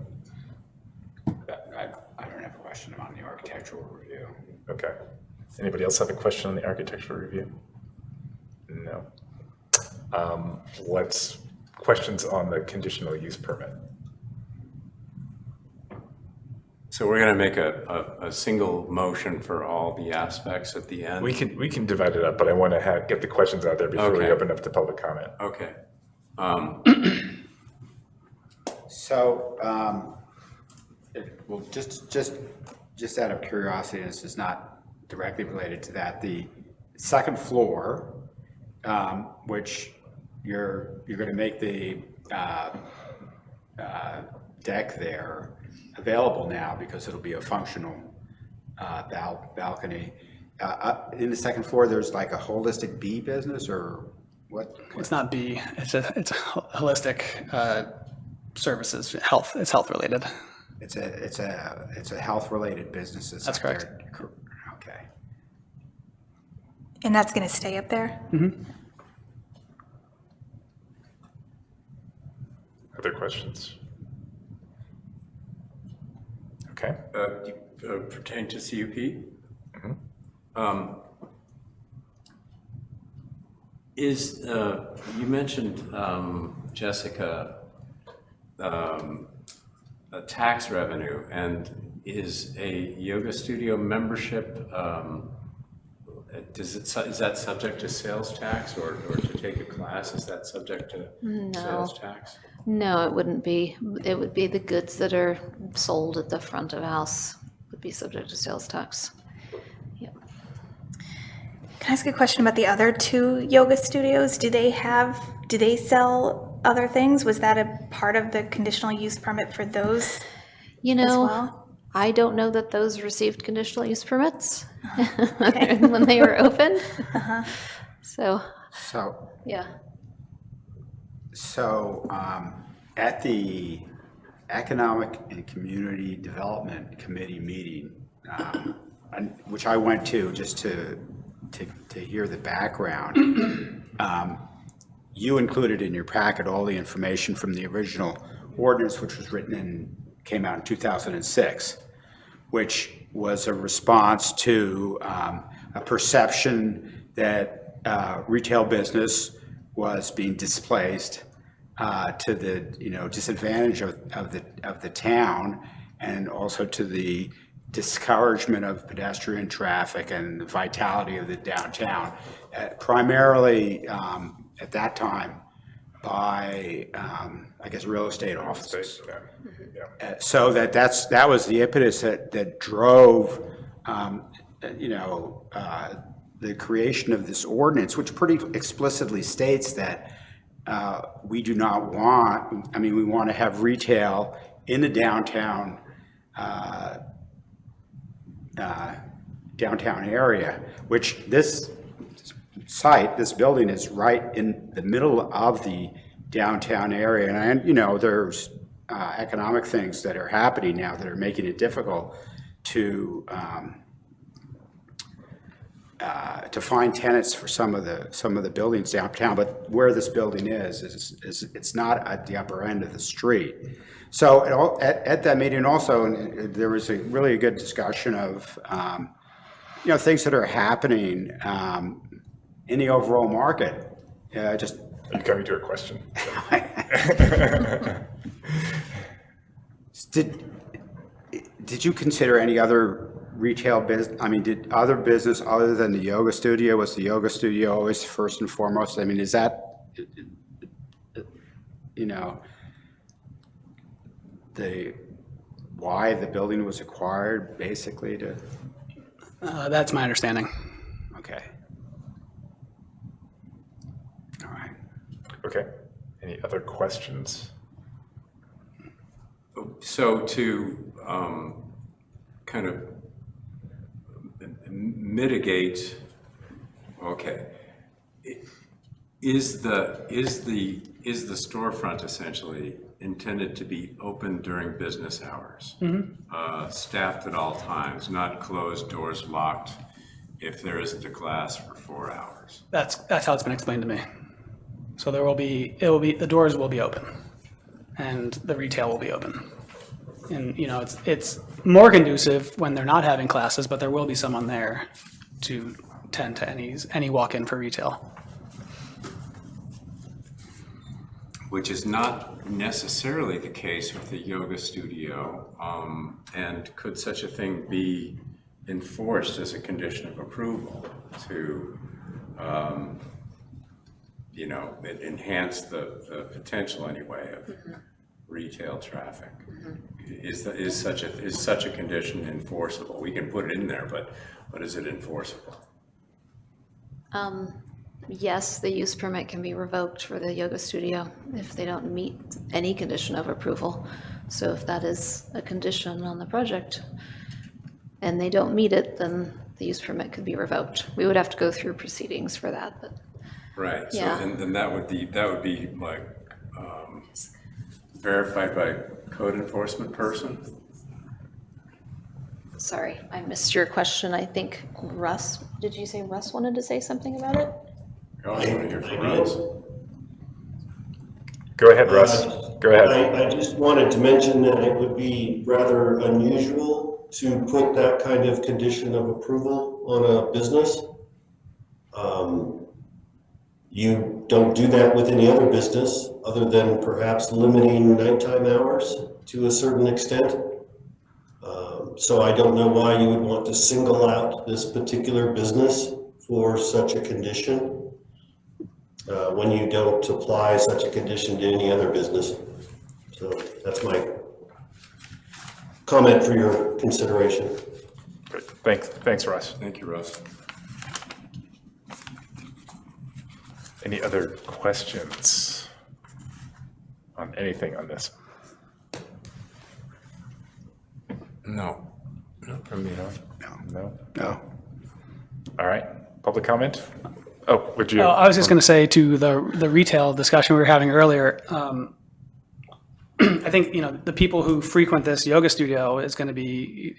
I don't have a question on the architectural review. Okay. Anybody else have a question on the architectural review? No. Questions on the conditional use permit? So we're going to make a single motion for all the aspects at the end? We can divide it up, but I want to get the questions out there before we Okay. open up to public comment. Okay. So, well, just out of curiosity, this is not directly related to that, the second floor, which you're going to make the deck there available now because it'll be a functional balcony. In the second floor, there's like a holistic bee business or what? It's not B, it's a holistic services, health, it's health related. It's a health-related business. That's correct. Okay. And that's going to stay up there? Other questions? Okay. Pertain to CUP? You mentioned, Jessica, a tax revenue, and is a yoga studio membership, is that subject to sales tax, or to take a class, is that subject to sales tax? No, it wouldn't be. It would be the goods that are sold at the front of house would be subject to sales tax. Yep. Can I ask a question about the other two yoga studios? Do they sell other things? Was that a part of the conditional use permit for those You as know, well? I don't know that those received conditional use permits other than when they were opened. So, yeah. So at the Economic and Community Development Committee meeting, which I went to just to hear the background, you included in your packet all the information from the original ordinance, which was came out in 2006, which was a response to a perception that retail business was being displaced to the disadvantage of the town, and also to the discouragement of pedestrian traffic and the vitality of the downtown, primarily at that time by I guess real estate offices. So that was the impetus that drove the creation of this ordinance, which pretty explicitly states that we do not want, we want to have retail in the downtown area, which this building is right in the middle of the downtown area. And there's economic things that are happening now that are making it difficult to find tenants for some of the buildings downtown. But where this building is it's not at the upper end of the street. So at that meeting also, there was a really good discussion of things that are happening in the overall market. Are you coming to a question? Did you consider any other retail business? Did other business other than the yoga studio, was the yoga studio always first and foremost? Is that, why the building was acquired, basically to? That's my understanding. Okay. All right. Okay. Any other questions? So to kind of mitigate, is the storefront essentially intended to be open during business hours? Staffed at all times, not closed, doors locked, if there isn't a class for 4 hours? That's how it's been explained to me. So the doors will be open and the retail will be open. And, it's more conducive when they're not having classes, but there will be someone there to tend to any walk-in for retail. Which is not necessarily the case with the yoga studio. And could such a thing be enforced as a condition of approval to, enhance the potential anyway of retail traffic? Is such a condition enforceable? We can put it in there, but is it enforceable? Yes, the use permit can be revoked for the yoga studio if they don't meet any condition of approval. So if that is a condition on the project and they don't meet it, then the use permit could be revoked. We would have to go through proceedings for that, but. Right, so Yeah. then that would be like verified by code enforcement person? Sorry, I missed your question. I think Russ, did you say Russ wanted to say something about it? I also want to hear from Russ. Go ahead, Russ. Go ahead. I just wanted to mention that it would be rather unusual to put that kind of condition of approval on a business. You don't do that with any other business other than perhaps limiting nighttime hours to a certain extent. So I don't know why you would want to single out this particular business for such a condition when you don't apply such a condition to any other business. So that's my comment for your consideration. Great. Thanks, Russ. Thank you, Russ. Any other questions on anything on this? No, not from me, No? No. All right. Public comment? Oh, would you? I was just going to say to the retail discussion we were having earlier, I think, the people who frequent this yoga studio is going to be,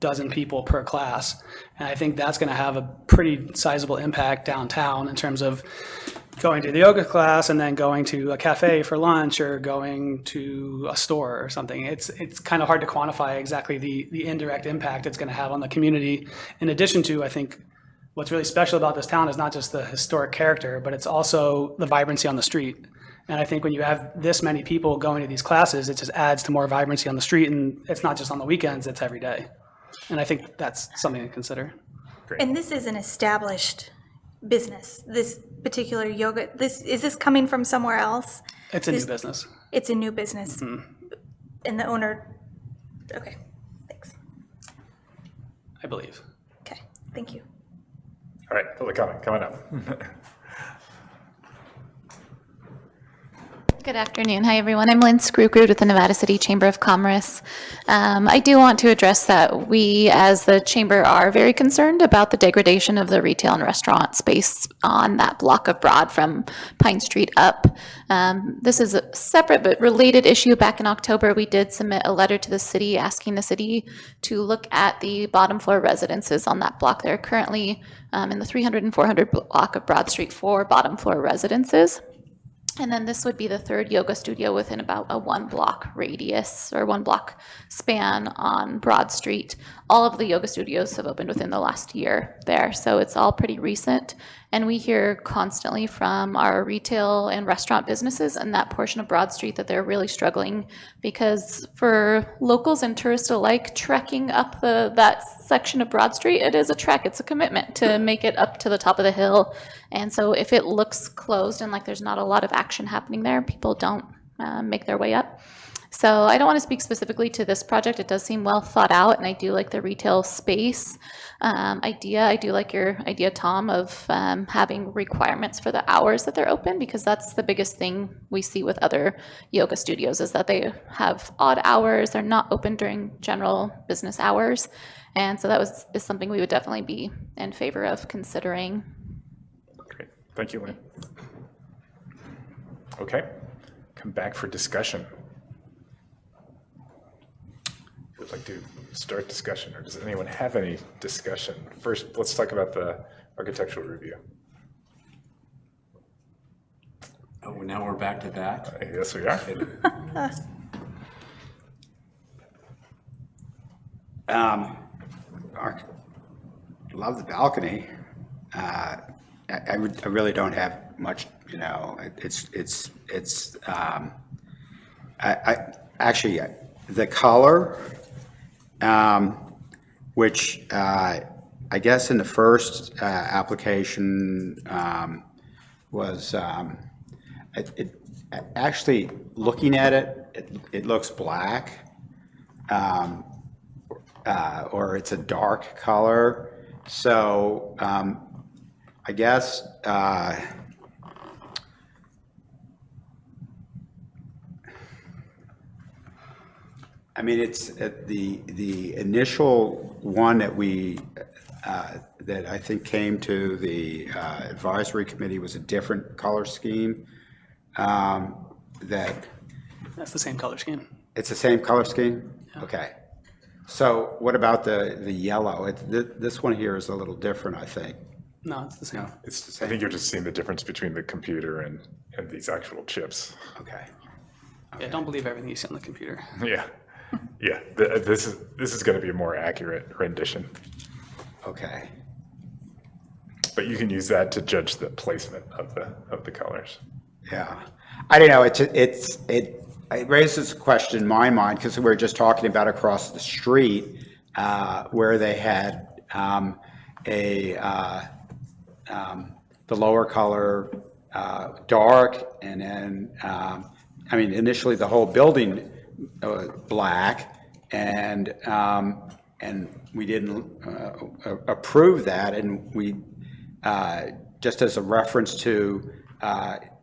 dozen people per class. And I think that's going to have a pretty sizable impact downtown in terms of going to the yoga class and then going to a cafe for lunch or going to a store or something. It's kind of hard to quantify exactly the indirect impact it's going to have on the community. In addition to, I think, what's really special about this town is not just the historic character, but it's also the vibrancy on the street. And I think when you have this many people going to these classes, it just adds to more vibrancy on the street. And it's not just on the weekends, it's every day. And I think that's something to consider. And this is an established business, this particular yoga, is this coming from somewhere else? It's a new business. It's a new business. And the owner, okay, thanks. I believe. Okay, thank you. All right, public comment, coming up. Good afternoon. Hi, everyone. I'm Lynn Screwgood with the Nevada City Chamber of Commerce. I do want to address that we, as the chamber, are very concerned about the degradation of the retail and restaurant space on that block of Broad from Pine Street up. This is a separate but related issue. Back in October, we did submit a letter to the city asking the city to look at the bottom floor residences on that block. There are currently in the 300 and 400 block of Broad Street 4 bottom floor residences. And then this would be the third yoga studio within about a 1 block radius or 1 block span on Broad Street. All of the yoga studios have opened within the last year there, so it's all pretty recent. And we hear constantly from our retail and restaurant businesses in that portion of Broad Street that they're really struggling because for locals and tourists alike, trekking up that section of Broad Street, it is a trek. It's a commitment to make it up to the top of the hill. And so if it looks closed and like there's not a lot of action happening there, people don't make their way up. So I don't want to speak specifically to this project. It does seem well thought out, and I do like the retail space idea. I do like your idea, Tom, of having requirements for the hours that they're open, because that's the biggest thing we see with other yoga studios is that they have odd hours. They're not open during general business hours. And so that is something we would definitely be in favor of considering. Great. Thank you, Lynn. Okay. Come back for discussion. Would like to start discussion, or does anyone have any discussion? First, let's talk about the architectural review. Oh, now we're back to that? Yes, we are. Love the balcony. I really don't have much, actually, the color, which I guess in the first application was, actually, looking at it, it looks black. Or it's a dark color. So I guess I mean, it's the initial one that we that I think came to the advisory committee was a different color scheme. That That's the same color scheme. it's the same color scheme. Okay. So what about the yellow? This one here is a little different, I think. No, it's the same. I think you're just seeing the difference between the computer and these actual chips. Okay. Yeah, don't believe everything you see on the computer. Yeah, yeah. This is going to be a more accurate rendition. Okay. But you can use that to judge the placement of the colors. Yeah. I don't know. It raises a question in my mind because we were just talking about across the street where they had the lower color dark, and then I mean initially the whole building black, and we didn't approve that, and we just as a reference to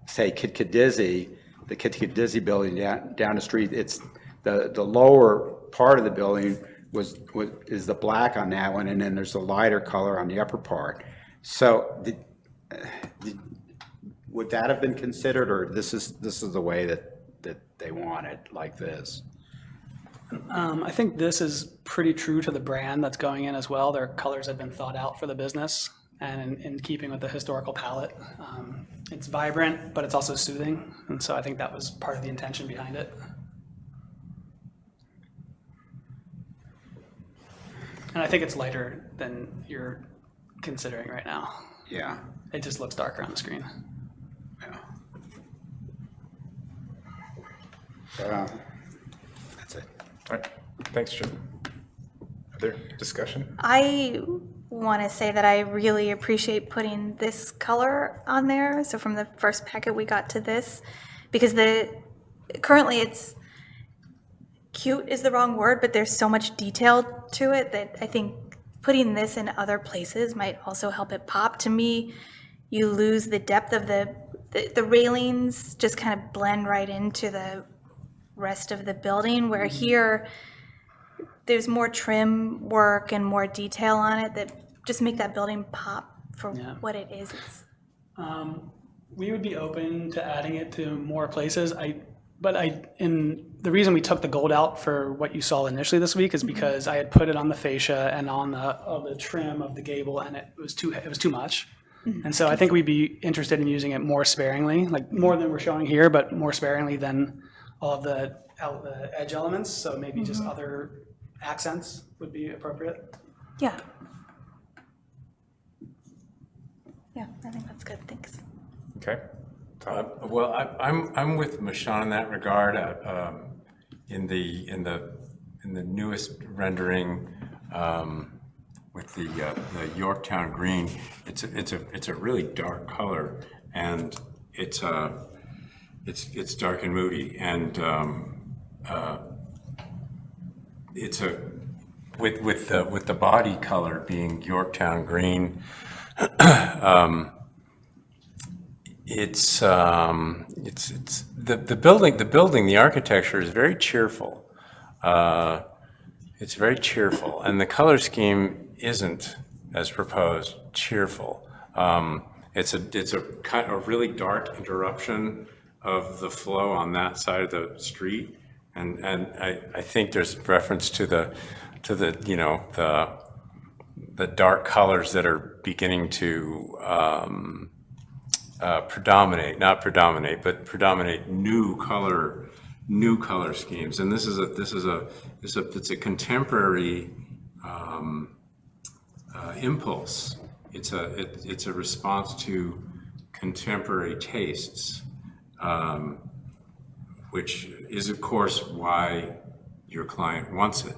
say Kidkadizzy, the Kidkadizzy building down the street, it's the lower part of the building is the black on that one, and then there's a lighter color on the upper part. So would that have been considered, or this is the way that they want it, like this? I think this is pretty true to the brand that's going in as well. Their colors have been thought out for the business and in keeping with the historical palette. It's vibrant, but it's also soothing, and so I think that was part of the intention behind it. And I think it's lighter than you're considering right now. Yeah. It just looks darker on the screen. Yeah. That's it. All right. Thanks, Jim. Other discussion? I want to say that I really appreciate putting this color on there. So from the first packet we got to this, because currently it's cute is the wrong word, but there's so much detail to it that I think putting this in other places might also help it pop. To me, you lose the depth of the railings just kind of blend right into the rest of the building, where here there's more trim work and more detail on it that just make that building pop for what it is. We would be open to adding it to more places. The reason we took the gold out for what you saw initially this week is because I had put it on the fascia and on the trim of the gable, and it was too much. And so I think we'd be interested in using it more sparingly, like more than we're showing here, but more sparingly than all of the edge elements. So maybe just other accents would be appropriate. Yeah. Yeah, I think that's good. Thanks. Okay. Well, I'm with Michon in that regard. In the newest rendering with the Yorktown green, it's a really dark color, and it's dark and moody, and it's with the body color being Yorktown green. It's the building, the architecture is very cheerful. It's very cheerful, and the color scheme isn't, as proposed, cheerful. It's a kind of really dark interruption of the flow on that side of the street, and I think there's reference to the dark colors that are beginning to predominate, not predominate, but predominate new color schemes. And it's a contemporary impulse. It's a response to contemporary tastes, which is of course why your client wants it.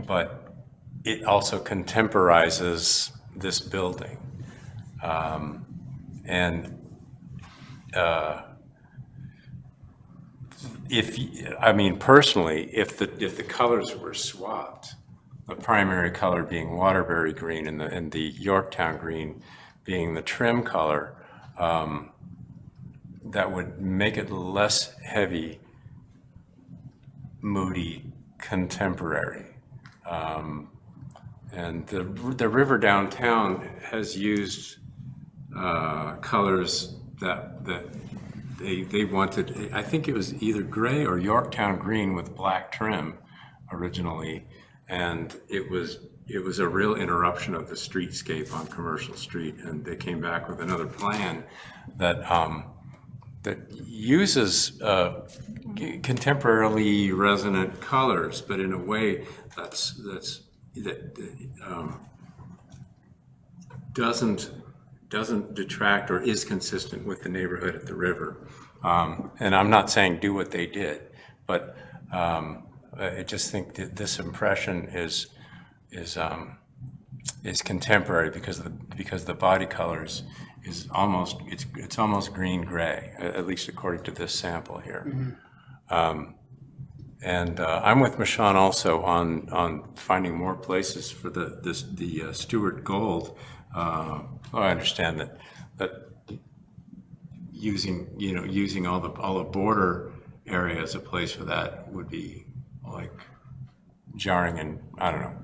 But it also contemporizes this building. Personally, if the colors were swapped, the primary color being Waterbury green and the Yorktown green being the trim color, that would make it less heavy, moody, contemporary. And the river downtown has used colors that they wanted. I think it was either gray or Yorktown green with black trim originally, and it was a real interruption of the streetscape on Commercial Street. And they came back with another plan that uses contemporarily resonant colors, but in a way that doesn't detract or is consistent with the neighborhood at the river. And I'm not saying do what they did, but I just think that this impression is contemporary because the body colors is almost it's almost green gray, at least according to this sample here. And I'm with Michon also on finding more places for the Stuart Gold. I understand that using all the border area as a place for that would be like jarring and I don't know,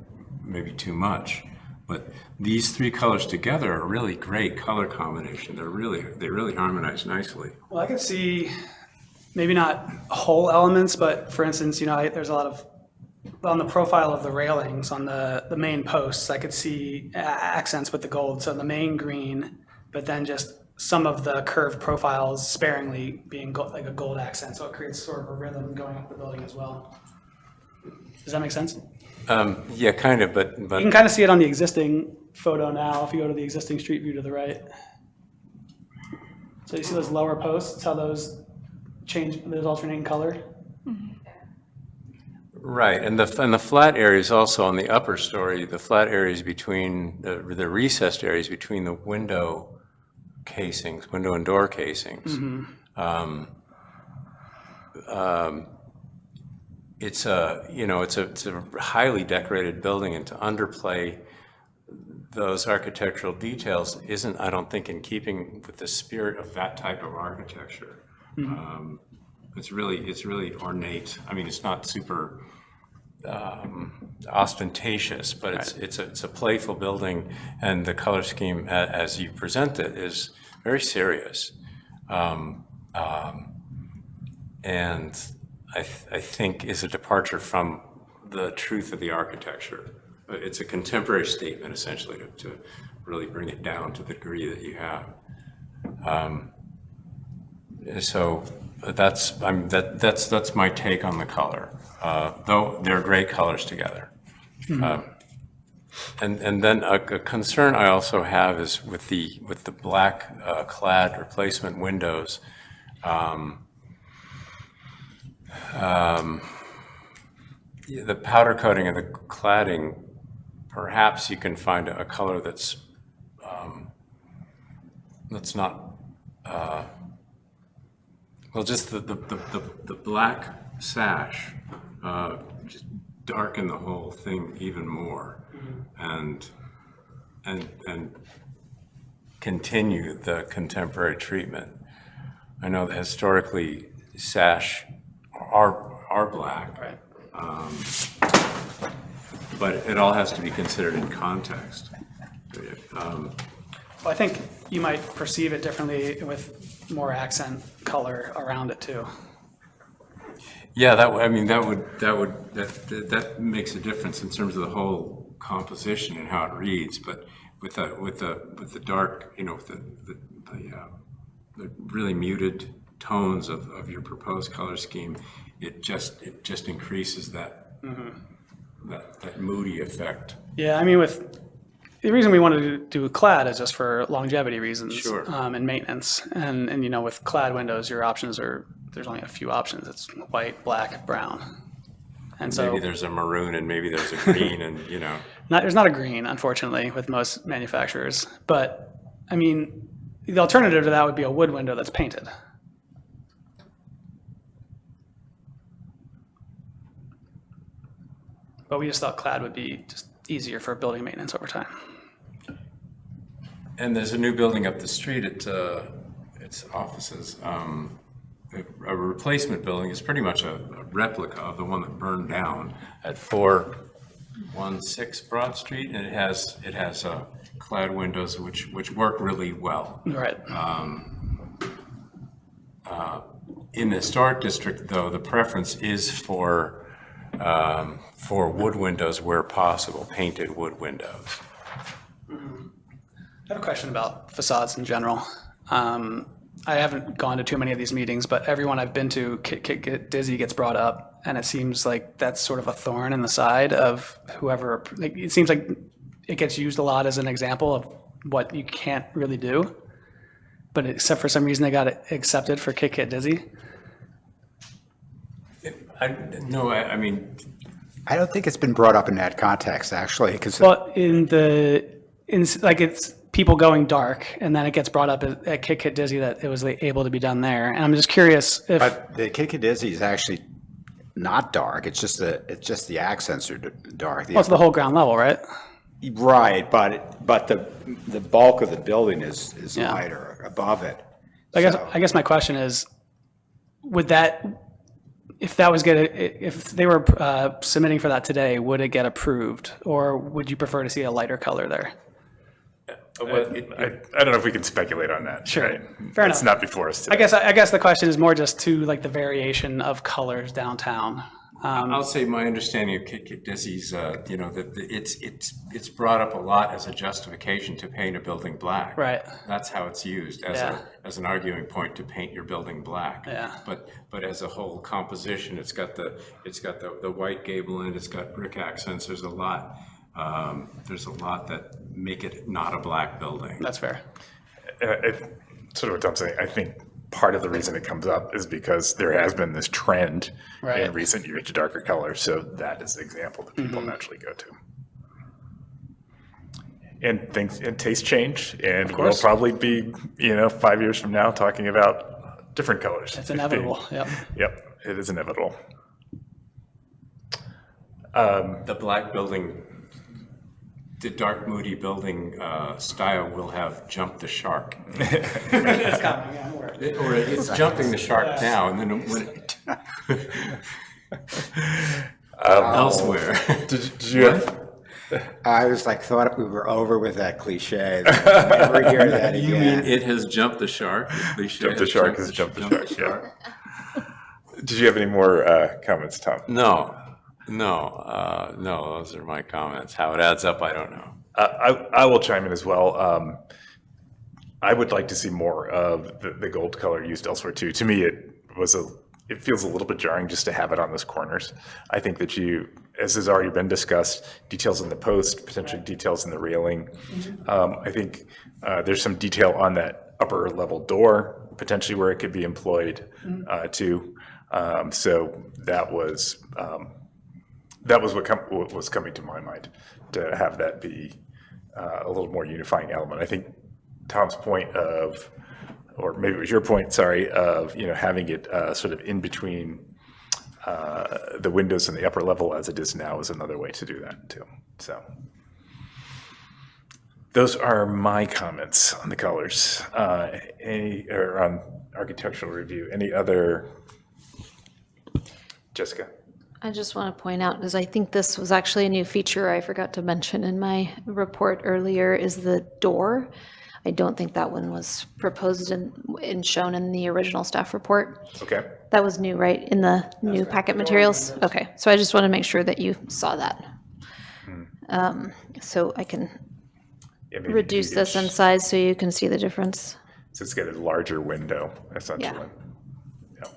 maybe too much. But these three colors together are a really great color combination. They really harmonize nicely. Well, I could see maybe not whole elements, but for instance, there's a lot of, on the profile of the railings on the main posts, I could see accents with the gold. So the main green, but then just some of the curved profiles sparingly being like a gold accent. So it creates sort of a rhythm going up the building as well. Does that make sense? Yeah, kind of, but You can kind of see it on the existing photo now if you go to the existing street view to the right. So you see those lower posts, how those change, those alternating color? right, and the flat areas also on the upper story, the flat areas between the recessed areas between the window and door casings. It's a highly decorated building, and to underplay those architectural details isn't, I don't think, in keeping with the spirit of that type of architecture. It's really ornate. I mean, it's not super ostentatious, but it's a playful building, and the color scheme as you present it is very serious. And I think is a departure from the truth of the architecture. It's a contemporary statement, essentially, to really bring it down to the degree that you have. So that's my take on the color. Though they're great colors together. And then a concern I also have is with the black clad replacement windows. The powder coating of the cladding, perhaps you can find a color that's not just the black sash just darken the whole thing even more, and continue the contemporary treatment. I know that historically sash are black, Right. but it all has to be considered in context. Well, I think you might perceive it differently with more accent color around it too. Yeah, that makes a difference in terms of the whole composition and how it reads. But with the dark, with the really muted tones of your proposed color scheme, it just increases that that moody effect. Yeah, I mean, the reason we wanted to do clad is just for longevity reasons. Sure. And maintenance. And with clad windows, your options there's only a few options. It's white, black, brown. And so Maybe there's a maroon and maybe there's a green and, there's not a green, unfortunately, with most manufacturers. But, I mean, the alternative to that would be a wood window that's painted. But we just thought clad would be just easier for building maintenance over time. And there's a new building up the street at its offices. A replacement building is pretty much a replica of the one that burned down at 416 Broad Street, and it has clad windows which work really well. Right. In the historic district, though, the preference is for wood windows where possible, painted wood windows. I have a question about facades in general. I haven't gone to too many of these meetings, but everyone I've been to, Get Dizzy gets brought up, and it seems like that's sort of a thorn in the side of whoever. Like, it seems like it gets used a lot as an example of what you can't really do, but except for some reason they got it accepted for Get Dizzy. I mean, I don't think it's been brought up in that context, actually, because Well, it's people going dark, and then it gets brought up at Get Dizzy that it was able to be done there. And I'm just curious if but the Get Dizzy is actually not dark. It's just the accents are dark. it's the whole ground level, right? Right, but the bulk of the building is Yeah. lighter above it. I So- guess my question is, would that, if they were submitting for that today, would it get approved, or would you prefer to see a lighter color there? I don't know if we can speculate on that. Sure. Right? Fair It's enough. not before us today. I guess the question is more just to like the variation of colors downtown. I'll say my understanding of Get Dizzy's, that it's brought up a lot as a justification to paint a building black. Right. That's how it's used as an arguing point to paint your building black. Yeah. But as a whole composition, it's got the white gable end, it's got brick accents. There's a lot that make it not a black building. That's fair. Sort of what Tom's saying, I think part of the reason it comes up is because there has been this trend Right. in recent years to darker colors, so that is the example that people naturally go to. And tastes change, and we'll course. probably be, 5 years from now talking about different colors. It's inevitable. Yep. Yep, it is inevitable. The black building, the dark moody building style will have jumped the shark. It's coming. Yeah, I'm aware. Or it's jumping the shark now, and then when it elsewhere. Did you have? I was thought we were over with that cliche. Never hear that again. You mean it has jumped the shark? The cliche Jumped the shark has jumped the shark, yeah. Did you have any more comments, Tom? No, those are my comments. How it adds up, I don't know. I will chime in as well. I would like to see more of the gold color used elsewhere too. To me, it feels a little bit jarring just to have it on those corners. I think that as has already been discussed, details in the post, potentially details in the railing. I think there's some detail on that upper level door, potentially where it could be employed too. So that was what was coming to my mind, to have that be a little more unifying element. I think Tom's point of, or maybe it was your point, sorry, of having it sort of in between the windows and the upper level as it is now is another way to do that too. So those are my comments on the colors. Or on architectural review. Any other? Jessica? I just want to point out, because I think this was actually a new feature I forgot to mention in my report earlier, is the door. I don't think that one was proposed and shown in the original staff report. Okay. That was new, right, in the new packet materials? Okay, so I just want to make sure that you saw that. So I can, Yeah, maybe reduce you could this in size so you can see the difference. So it's got a larger window, essentially. Yeah.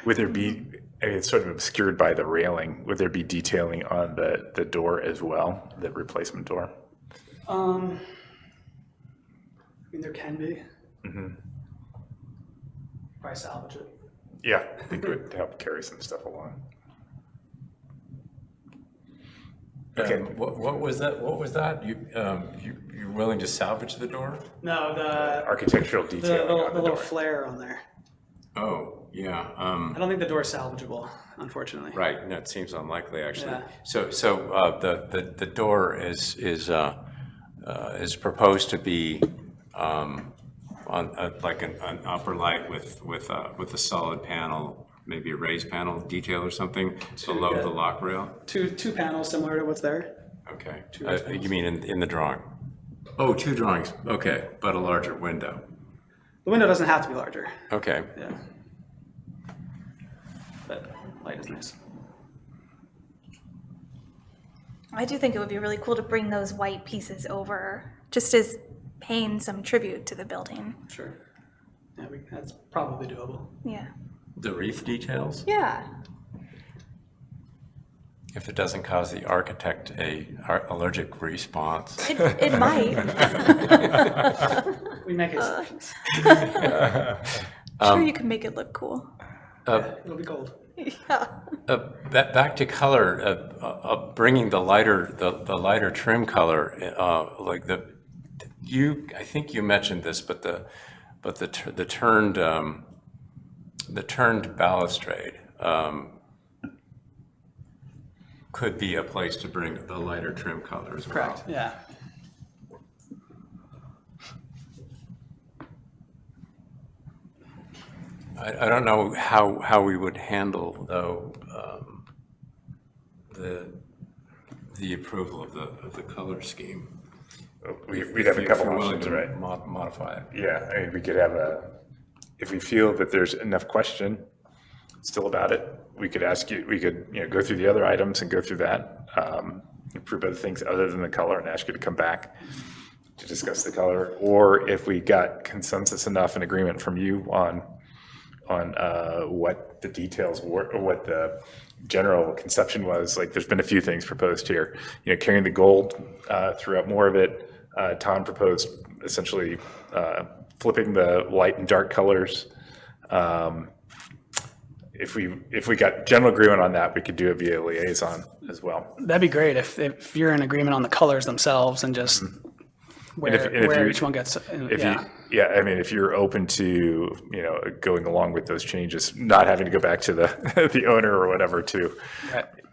Would there be, I mean, it's sort of obscured by the railing, would there be detailing on the door as well, the replacement door? I mean, there can be. Probably salvage it. Yeah, I think it would help carry some stuff along. Okay. What was that? What was that? You're willing to salvage the door? No, the Architectural detailing on the the little door. flare on there. Oh, yeah. I don't think the door's salvageable, unfortunately. Right, that seems unlikely, actually. Yeah. So the door is proposed to be on like an upper light with a solid panel, maybe a raised panel detail or something below the lock rail? Two panels similar to what's there. Okay. Two raised panels. You mean in the drawing? Oh, two drawings, okay, but a larger window. The window doesn't have to be larger. Okay. Yeah. But light is nice. I do think it would be really cool to bring those white pieces over, just as paying some tribute to the building. Sure. Yeah, that's probably doable. Yeah. The reef details? Yeah. If it doesn't cause the architect a allergic response. It might. We make exceptions. Sure, you can make it look cool. It'll be cold. Yeah. Back to color, bringing the lighter trim color, like I think you mentioned this, but the turned balustrade could be a place to bring the lighter trim color as well. Correct, yeah. I don't know how we would handle, though, the approval of the color scheme. We'd have a couple If you're willing options, to right? Modify it. Yeah, I mean, we could have if we feel that there's enough question still about it, we could ask you, we could, go through the other items and go through that, approve other things other than the color and ask you to come back to discuss the color. Or if we got consensus enough and agreement from you on what the details were, or what the general conception was, like there's been a few things proposed here, carrying the gold throughout more of it. Tom proposed essentially flipping the light and dark colors. If we got general agreement on that, we could do it via liaison as well. That'd be great if you're in agreement on the colors themselves and just where each one gets, I mean, if you're open to, going along with those changes, not having to go back to the owner or whatever to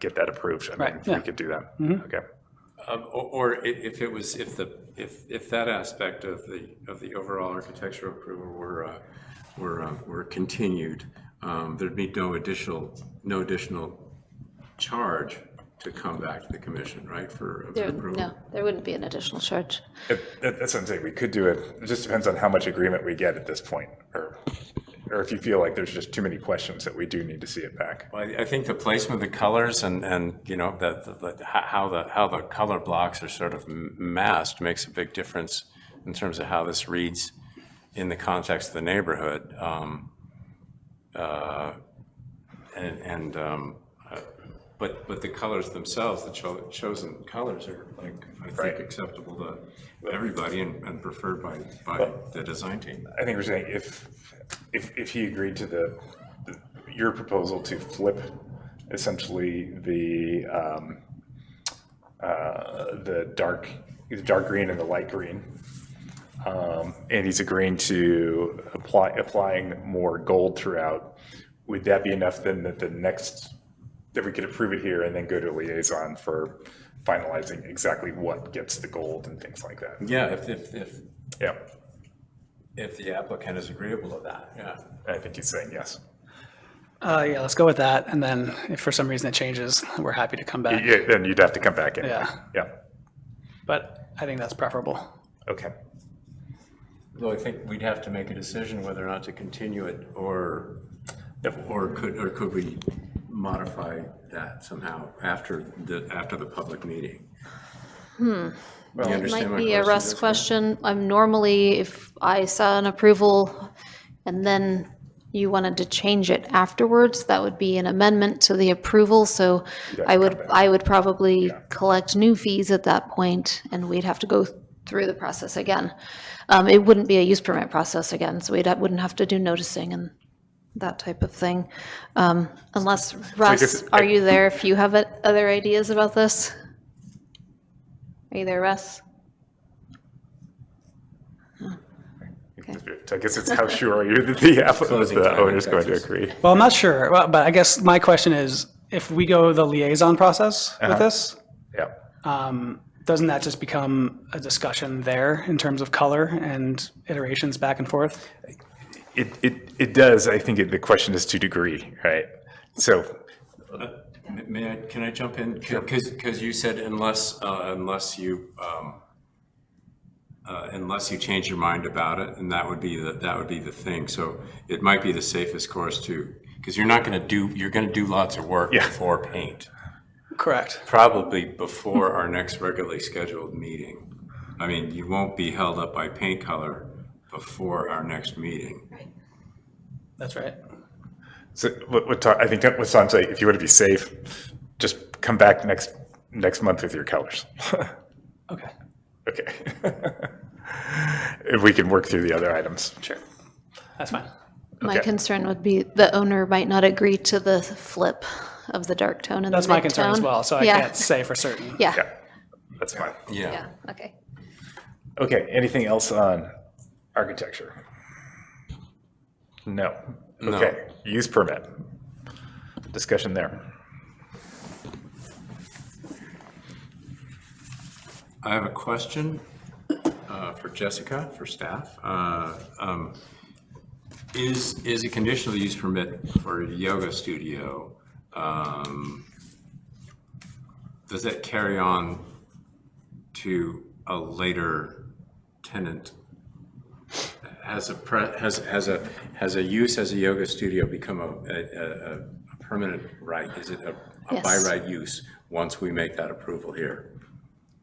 get that approved, I mean, we could do that. Okay. Or if that aspect of the overall architectural approval were continued, there'd be no additional charge to come back to the commission, right, for approval? No, there wouldn't be an additional charge. That's what I'm saying. We could do it. It just depends on how much agreement we get at this point, or if you feel like there's just too many questions that we do need to see it back. Well, I think the placement of the colors and how the color blocks are sort of masked makes a big difference in terms of how this reads in the context of the neighborhood. But the colors themselves, the chosen colors are, I think, acceptable to everybody and preferred by the design team. I think we're saying if he agreed to your proposal to flip essentially the dark green and the light green, and he's agreeing to applying more gold throughout, would that be enough then that we could approve it here and then go to liaison for finalizing exactly what gets the gold and things like that? Yeah, if the applicant is agreeable to that, yeah. I think he's saying yes. Yeah, let's go with that. And then if for some reason it changes, we're happy to come back. Yeah, then you'd have to come back in. Yeah. But I think that's preferable. Okay. Though I think we'd have to make a decision whether or not to continue it or could we modify that somehow after the public meeting. You It understand might my be a question, Russ Jessica? question. I'm normally, if I saw an approval and then you wanted to change it afterwards, that would be an amendment to the approval, so I would probably collect new fees at that point, and we'd have to go through the process again. It wouldn't be a use permit process again, so wouldn't have to do noticing and that type of thing. Unless, Russ, are you there if you have other ideas about this? Are you there, Russ? I guess it's how sure are you that the owner's going to agree? Well, I'm not sure, but I guess my question is, if we go the liaison process with this, Yeah. doesn't that just become a discussion there in terms of color and iterations back and forth? It does. I think the question is to degree, right? So, Can I jump in? Because you said unless you change your mind about it, and that would be the thing. So it might be the safest course to, because you're going to do lots of work before paint. Correct. Probably before our next regularly scheduled meeting. I mean, you won't be held up by paint color before our next meeting. That's right. so I think what Tom's saying, if you want to be safe, just come back next month with your colors. Okay. Okay. If we can work through the other items. Sure. That's fine. My Okay. concern would be the owner might not agree to the flip of the dark tone and the That's my concern as mid-tone. well, so I Yeah. can't say for certain. Yeah, Yeah, that's fine. yeah, okay. Okay, anything else on architecture? No. No. Okay, use permit. Discussion there. I have a question for Jessica, for staff. Is a conditional use permit for a yoga studio, does that carry on to a later tenant? Has a use as a yoga studio become a permanent right? Is it a Yes. by right use once we make that approval here?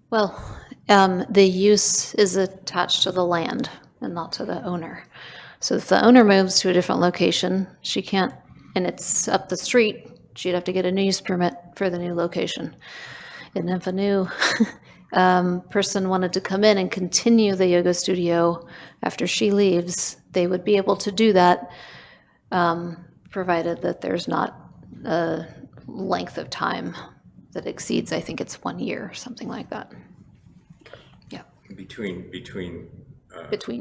Well, the use is attached to the land and not to the owner. So if the owner moves to a different location, she can't, and it's up the street, she'd have to get a new use permit for the new location. And if a new person wanted to come in and continue the yoga studio after she leaves, they would be able to do that, provided that there's not a length of time that exceeds, I think it's 1 year, something like that. Yeah, Between between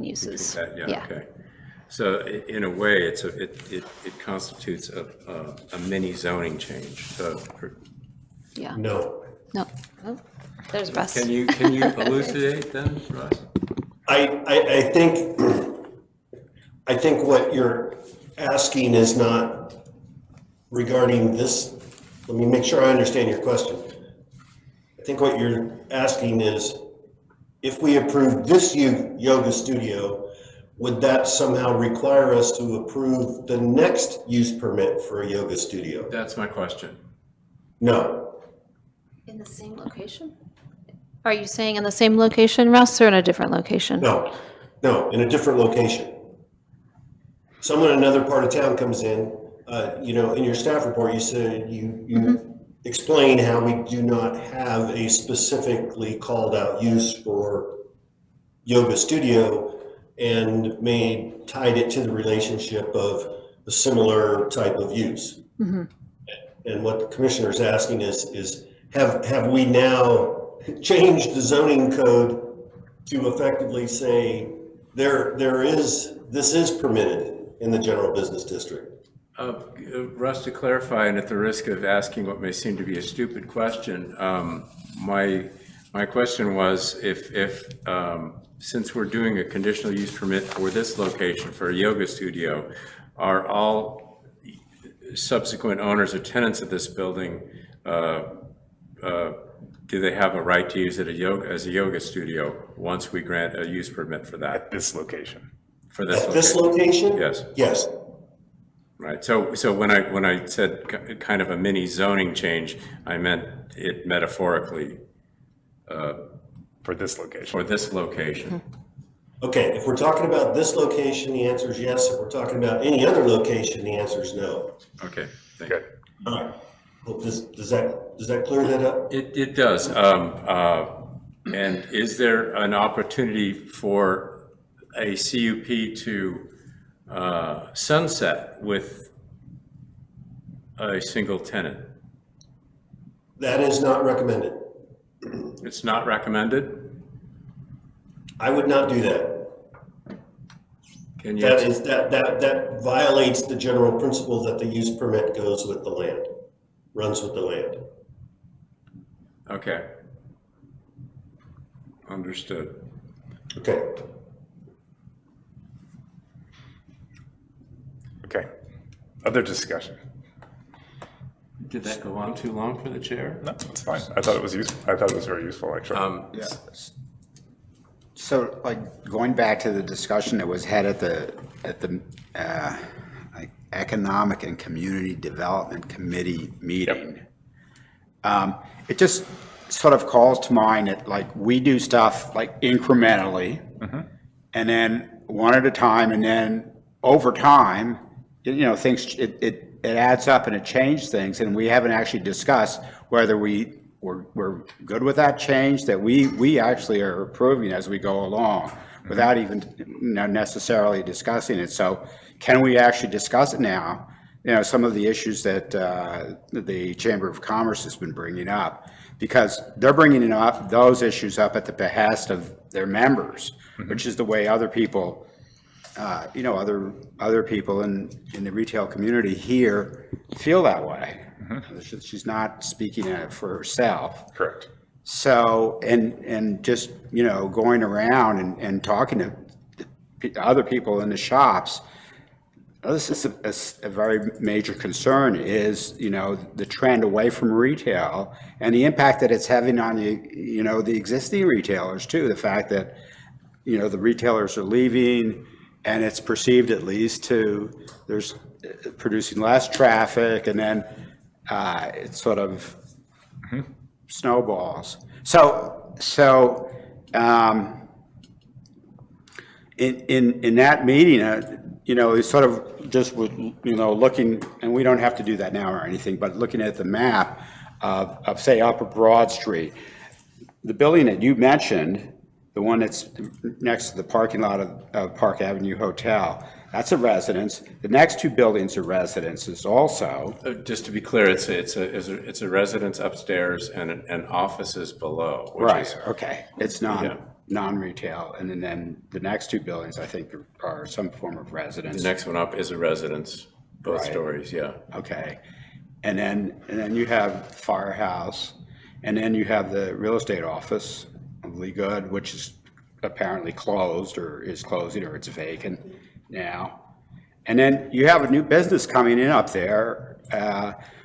uses. that, Yeah. yeah, okay. So in a way, it constitutes a mini zoning change. So Yeah. No. No, oh, there's Russ. can you elucidate then, Russ? I think what you're asking is not regarding this. Let me make sure I understand your question. I think what you're asking is, if we approve this yoga studio, would that somehow require us to approve the next use permit for a yoga studio? That's my question. No. In the same location? Are you saying in the same location, Russ, or in a different location? No, in a different location. Someone in another part of town comes in, in your staff report, you said you explain how we do not have a specifically called out use for yoga studio and tied it to the relationship of a similar type of use. And what the commissioner is asking is have we now changed the zoning code to effectively say this is permitted in the general business district? Russ, to clarify, and at the risk of asking what may seem to be a stupid question, my question was if since we're doing a conditional use permit for this location for a yoga studio, are all subsequent owners or tenants of this building, do they have a right to use it as a yoga studio once we grant a use permit for that? At this location. For this At this location? Yes. Yes. Right. So when I said kind of a mini zoning change, I meant it metaphorically. For this location. for this location. Okay, if we're talking about this location, the answer is yes. If we're talking about any other location, the answer is no. Okay, thank you. Good. All right. Hope does that clear that up? It does. And is there an opportunity for a CUP to sunset with a single tenant? That is not recommended. It's not recommended? I would not do that. Can you? That violates the general principle that the use permit goes with the land, runs with the land. Okay. Understood. Okay. Okay. Other discussion? Did that go on too long for the chair? No, it's fine. I thought it was useful. I thought it was very useful, actually. Yeah. So like going back to the discussion that was had at the like Economic and Community Development Committee meeting, it just sort of calls to mind that like we do stuff like incrementally and then one at a time, and then over time, you know, things, it adds up and it changes things, and we haven't actually discussed whether we're good with that change that we actually are approving as we go along without even, you know, necessarily discussing it. So can we actually discuss it now? You know, some of the issues that the Chamber of Commerce has been bringing up, because they're bringing up those issues up at the behest of their members, which is the way other people, you know, other people in the retail community here feel that way. She's not speaking for herself. Correct. So, and just, you know, going around and talking to other people in the shops, this is a very major concern is, you know, the trend away from retail and the impact that it's having on the, you know, the existing retailers too. The fact that, you know, the retailers are leaving and it's perceived at least there's producing less traffic, and then it sort of snowballs. So in that meeting, you know, it's sort of just, you know, looking, and we don't have to do that now or anything, but looking at the map of say Upper Broad Street, the building that you mentioned, the one that's next to the parking lot of Park Avenue Hotel, that's a residence. The next two buildings are residences also. Just to be clear, it's a residence upstairs and offices below. Which Right, is, okay. It's non-retail. And then the next two buildings, I think, are some form of residence. the next one up is a residence, both Right. stories, yeah. Okay. And then you have Firehouse, and then you have the real estate office of Lee Good, which is apparently closed or is closing, or it's vacant now. And then you have a new business coming in up there,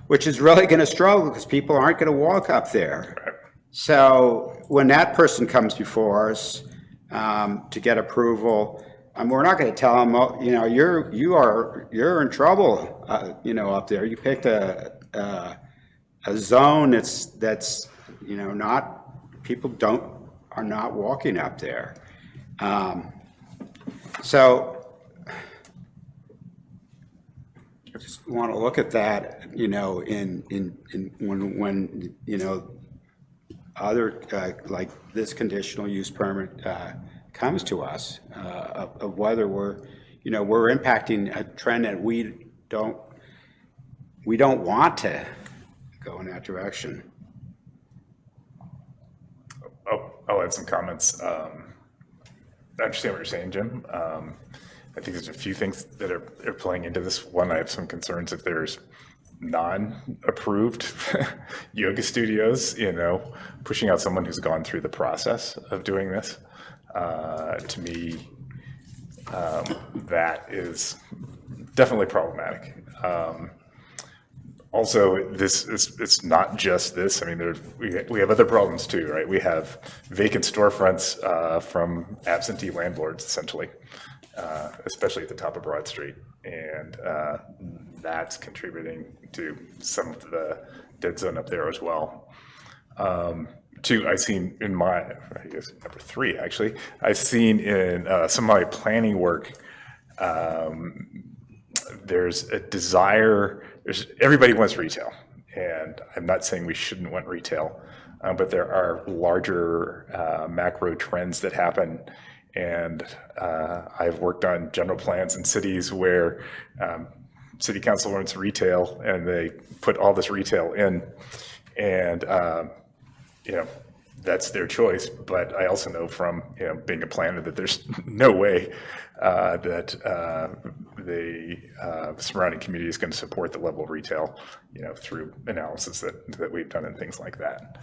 which is really going to struggle because people aren't going to walk up there. So when that person comes before us to get approval, we're not going to tell them, oh, you know, you're in trouble, you know, up there. You picked a zone that's you know, not, people are not walking up there. So I just want to look at that, you know, when you know, other like this conditional use permit comes to us, of whether we're impacting a trend that we don't want to go in that direction. I'll add some comments. I understand what you're saying, Jim. I think there's a few things that are playing into this. One, I have some concerns if there's non-approved yoga studios, you know, pushing out someone who's gone through the process of doing this. To me, that is definitely problematic. Also, it's not just this. I mean, we have other problems too, right? We have vacant storefronts from absentee landlords, essentially, especially at the top of Broad Street, and that's contributing to some of the dead zone up there as well. two, I've seen in my, I guess, number three, actually, I've seen in some of my planning work, there's a desire, everybody wants retail. And I'm not saying we shouldn't want retail, but there are larger macro trends that happen. And I've worked on general plans in cities where city council wants retail and they put all this retail in. And, that's their choice. But I also know from, being a planner that there's no way that the surrounding community is going to support the level of retail, through analysis that we've done and things like that.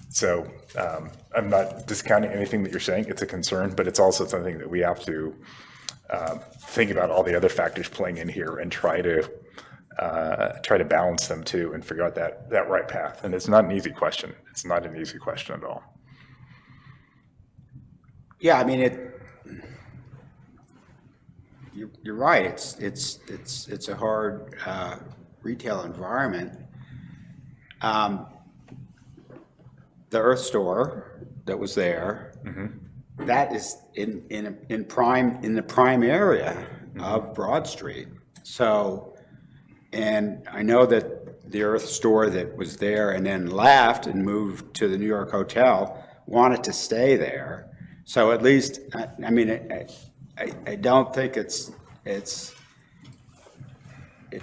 So I'm not discounting anything that you're saying. It's a concern, but it's also something that we have to think about all the other factors playing in here and try to balance them too and figure out that right path. And it's not an easy question. It's not an easy question at all. Yeah, I mean, you're right. It's a hard retail environment. The Earth Store that was there, that is in the prime area of Broad Street. So, and I know that the Earth Store that was there and then left and moved to the New York Hotel wanted to stay there. So at least, I mean, I don't think it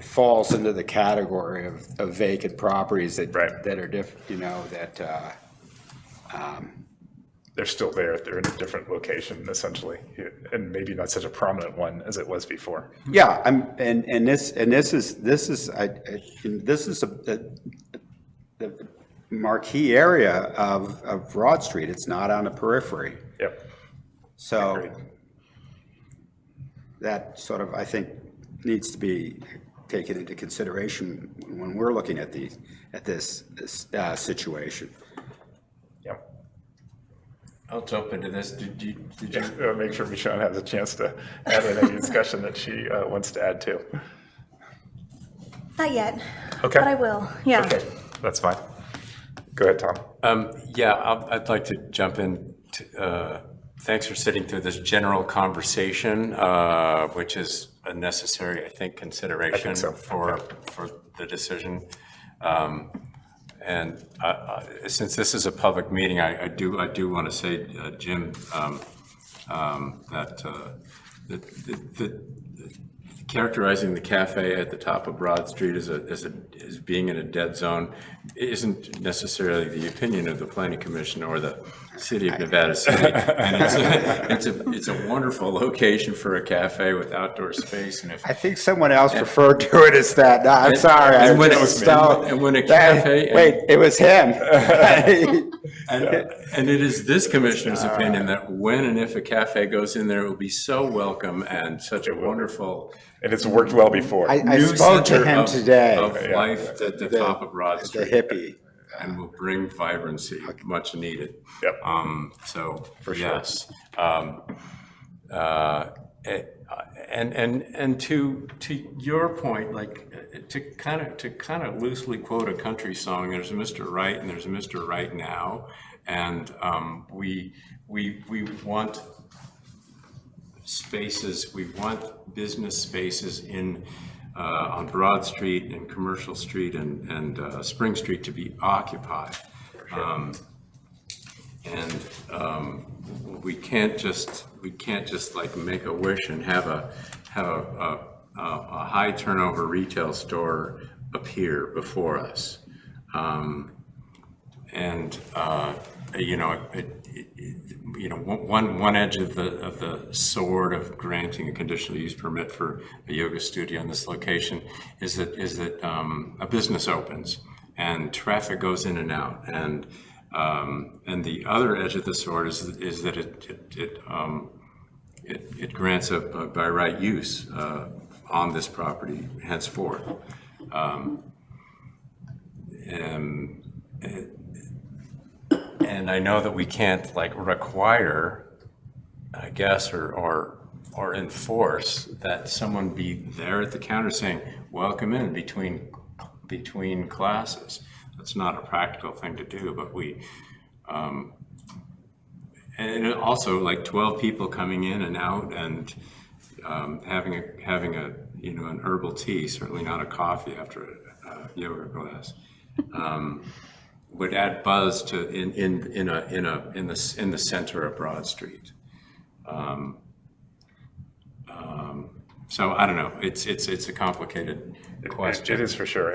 falls into the category of vacant properties that are they're still there. They're in a different location essentially, and maybe not such a prominent one as it was before. Yeah, this is the marquee area of Broad Street. It's not on the periphery. Yep. So that sort of, I think, needs to be taken into consideration when we're looking at this situation. Yep. I'll jump into this. Did you? Make sure Michonne has a chance to add in any discussion that she wants to add to. Not yet. Okay. But I will, yeah. Okay, that's fine. Go ahead, Tom. I'd like to jump in. Thanks for sitting through this general conversation, which is a necessary, I think, consideration for the decision. And since this is a public meeting, I do want to say, Jim, that characterizing the cafe at the top of Broad Street as being in a dead zone isn't necessarily the opinion of the Planning Commission or the City of Nevada City. And it's a wonderful location for a cafe with outdoor space. And I think someone else referred to it as that. No, I'm sorry. And when a cafe, it was him. And it is this commissioner's opinion that when and if a cafe goes in there, it will be so welcome and such a wonderful. And it's worked well before. I spoke to him today. Of life at the top of Broad Street. The hippie. And will bring vibrancy, much needed. Yep. So for yes. And to your point, like to kind of loosely quote a country song, there's a Mr. Right and there's a Mr. Right Now, and we want spaces, we want business spaces on Broad Street and Commercial Street and Spring Street to be occupied. We can't just like make a wish and have a high turnover retail store appear before us. One edge of the sword of granting a conditional use permit for a yoga studio in this location is that a business opens and traffic goes in and out, and the other edge of the sword is that it grants a by right use on this property henceforth. And I know that we can't like require, I guess, or enforce that someone be there at the counter saying, welcome in between classes. That's not a practical thing to do, but we And also like 12 people coming in and out and having a an herbal tea, certainly not a coffee after a yoga class, would add buzz to in the center of Broad Street. So I don't know. It's a complicated question. It is for sure.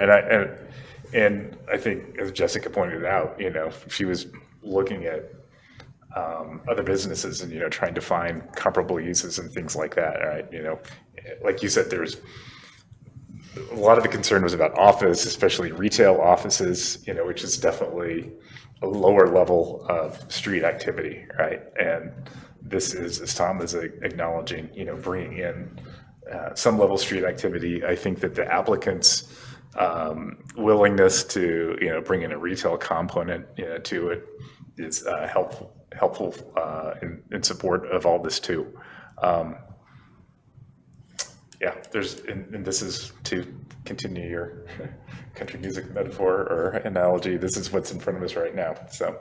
And I think, as Jessica pointed out, she was looking at other businesses and, trying to find comparable uses and things like that, right? Like you said, there's a lot of the concern was about office, especially retail offices, which is definitely a lower level of street activity, right? And this is, as Tom is acknowledging, bringing in some level of street activity. I think that the applicant's willingness to, bring in a retail component to it is helpful in support of all this too. And this is, to continue your country music metaphor or analogy, this is what's in front of us right now, so.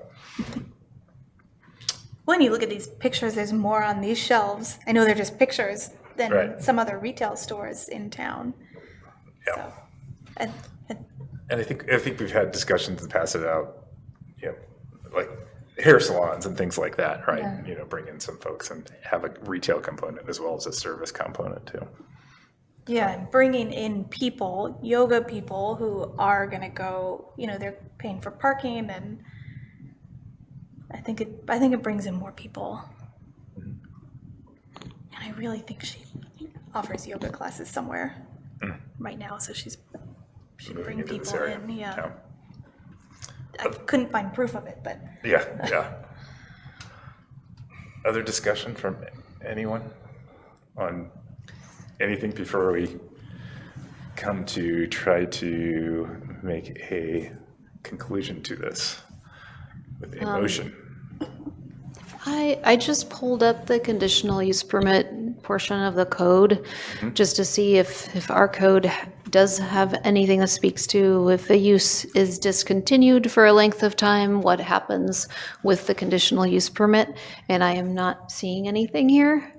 When you look at these pictures, there's more on these shelves. I know they're just pictures than Right. some other retail stores in town. Yeah. So, and And I think we've had discussions in the past about, like hair salons and things like that, right? Yeah. Bring in some folks and have a retail component as well as a service component too. yeah, and bringing in people, yoga people who are gonna go, they're paying for parking, and I think it brings in more people. And I really think she offers yoga classes somewhere right now, so she should bring Into this people area. in, yeah. I couldn't find proof of it, but Yeah. Other discussion from anyone on anything before we come to try to make a conclusion to this with a motion? I just pulled up the conditional use permit portion of the code, just to see if our code does have anything that speaks to if a use is discontinued for a length of time, what happens with the conditional use permit. And I am not seeing anything here,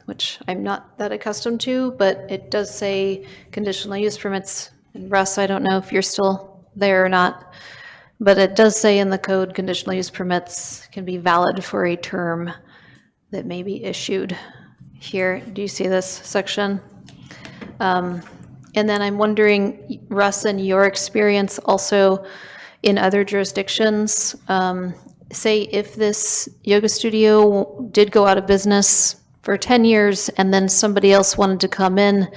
which I'm not that accustomed to, but it does say conditional use permits. And Russ, I don't know if you're still there or not, but it does say in the code, conditional use permits can be valid for a term that may be issued. Here, do you see this section? And then I'm wondering, Russ, in your experience also in other jurisdictions, say if this yoga studio did go out of business for 10 years and then somebody else wanted to come in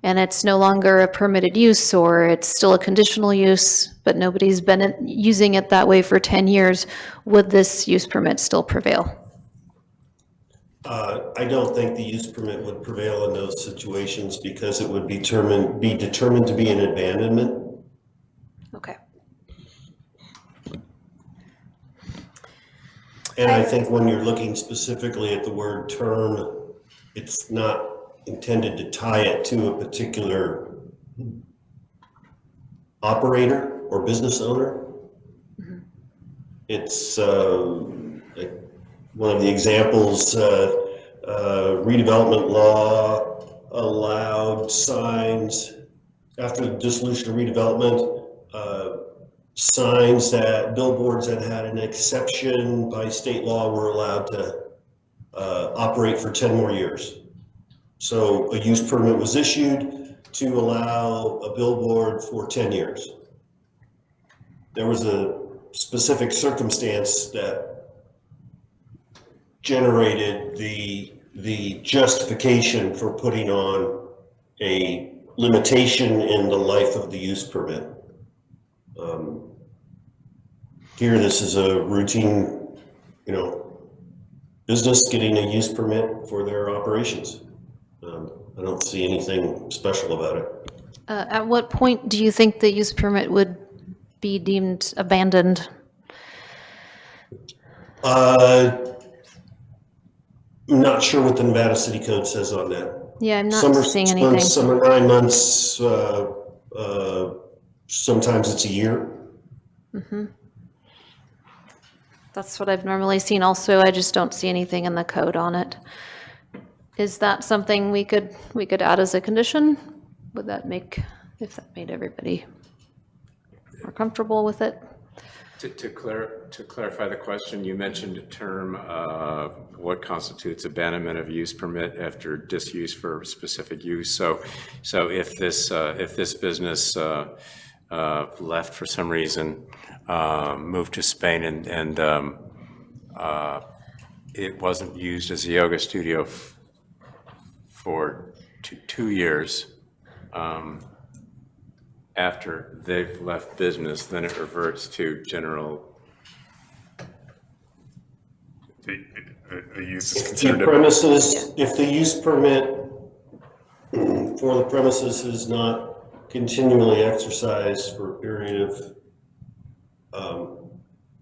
and it's no longer a permitted use or it's still a conditional use, but nobody's been using it that way for 10 years, would this use permit still prevail? I don't think the use permit would prevail in those situations because it would be determined to be an abandonment. Okay. And I think when you're looking specifically at the word term, it's not intended to tie it to a particular operator or business owner. It's like one of the examples, redevelopment law allowed signs after the dissolution of redevelopment, signs that billboards that had an exception by state law were allowed to operate for 10 more years. So a use permit was issued to allow a billboard for 10 years. There was a specific circumstance that generated the justification for putting on a limitation in the life of the use permit. Here, this is a routine, business getting a use permit for their operations. I don't see anything special about it. At what point do you think the use permit would be deemed abandoned? I'm not sure what the Nevada City Code says on that. Yeah, I'm not Some are seeing 6 anything. months, some are 9 months, sometimes it's a year. That's what I've normally seen also. I just don't see anything in the code on it. Is that something we could add as a condition? Would that make, if that made everybody more comfortable with it? To clarify the question, you mentioned a term, what constitutes abandonment of use permit after disuse for specific use. So if this business left for some reason, moved to Spain and it wasn't used as a yoga studio for 2 years, after they've left business, then it reverts to general. The use is If the considered. premises, if the use permit for the premises is not continually exercised for a period of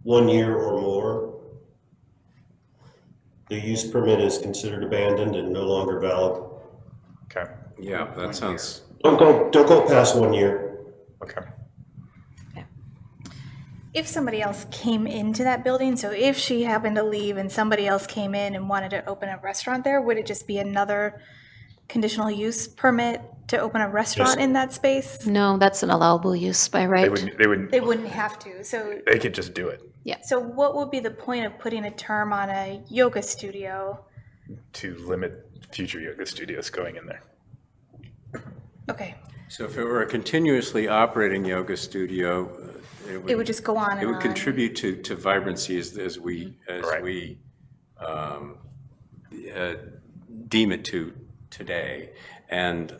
1 year or more, the use permit is considered abandoned and no longer valid. Okay, Yeah, that sounds. Don't go past 1 year. okay. If somebody else came into that building, so if she happened to leave and somebody else came in and wanted to open a restaurant there, would it just be another conditional use permit to open a restaurant in that space? No, that's an allowable use by right. They Wouldn't have to, so, they could just do it so what would be the point of putting a term on a yoga studio? to limit future yoga studios going in there. Okay, So if it were a continuously operating yoga studio, it would just go on it and would on. contribute to vibrancy as we Right. deem it to today. And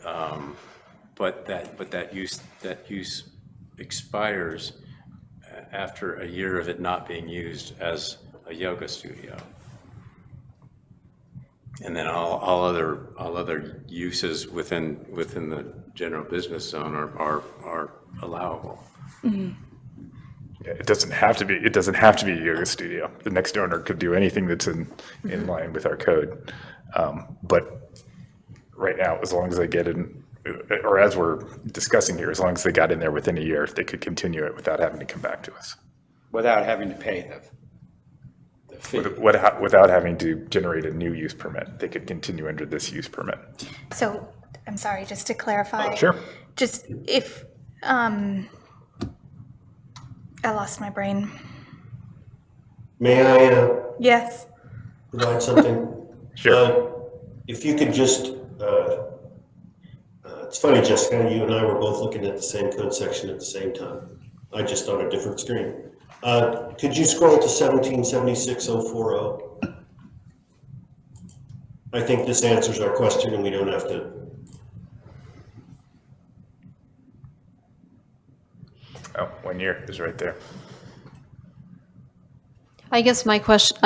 but that use expires after a year of it not being used as a yoga studio. And then all other uses within the general business zone are allowable. Yeah, it doesn't have to be a yoga studio. The next owner could do anything that's in line with our code. But right now, as long as they get in, or as we're discussing here, as long as they got in there within a year, they could continue it without having to come back to us. Without having to pay the fee. Without having to generate a new use permit, they could continue under this use permit. So, I'm sorry, just to clarify. Sure. Just if, I lost my brain. May I Yes. provide something? Sure. If you could just, it's funny, Jessica, you and I were both looking at the same code section at the same time. I just on a different screen. Could you scroll to 1776.040? I think this answers our question and we don't have to. Oh, 1 year is right there. I guess my question,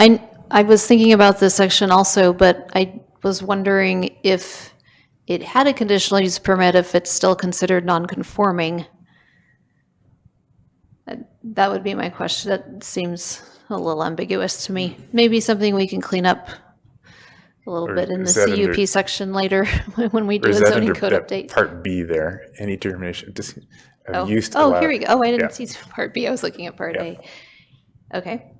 I was thinking about this section also, but I was wondering if it had a conditional use permit, if it's still considered non-conforming. That would be my question. That seems a little ambiguous to me. Maybe something we can clean up a little Or bit in the is that under- CUP section later when we Or do a is that zoning under code that update. Part B there? Any termination Oh, of use. oh, here we go. Oh, I Yeah. didn't see part B. I was looking at part Yeah. A. Okay.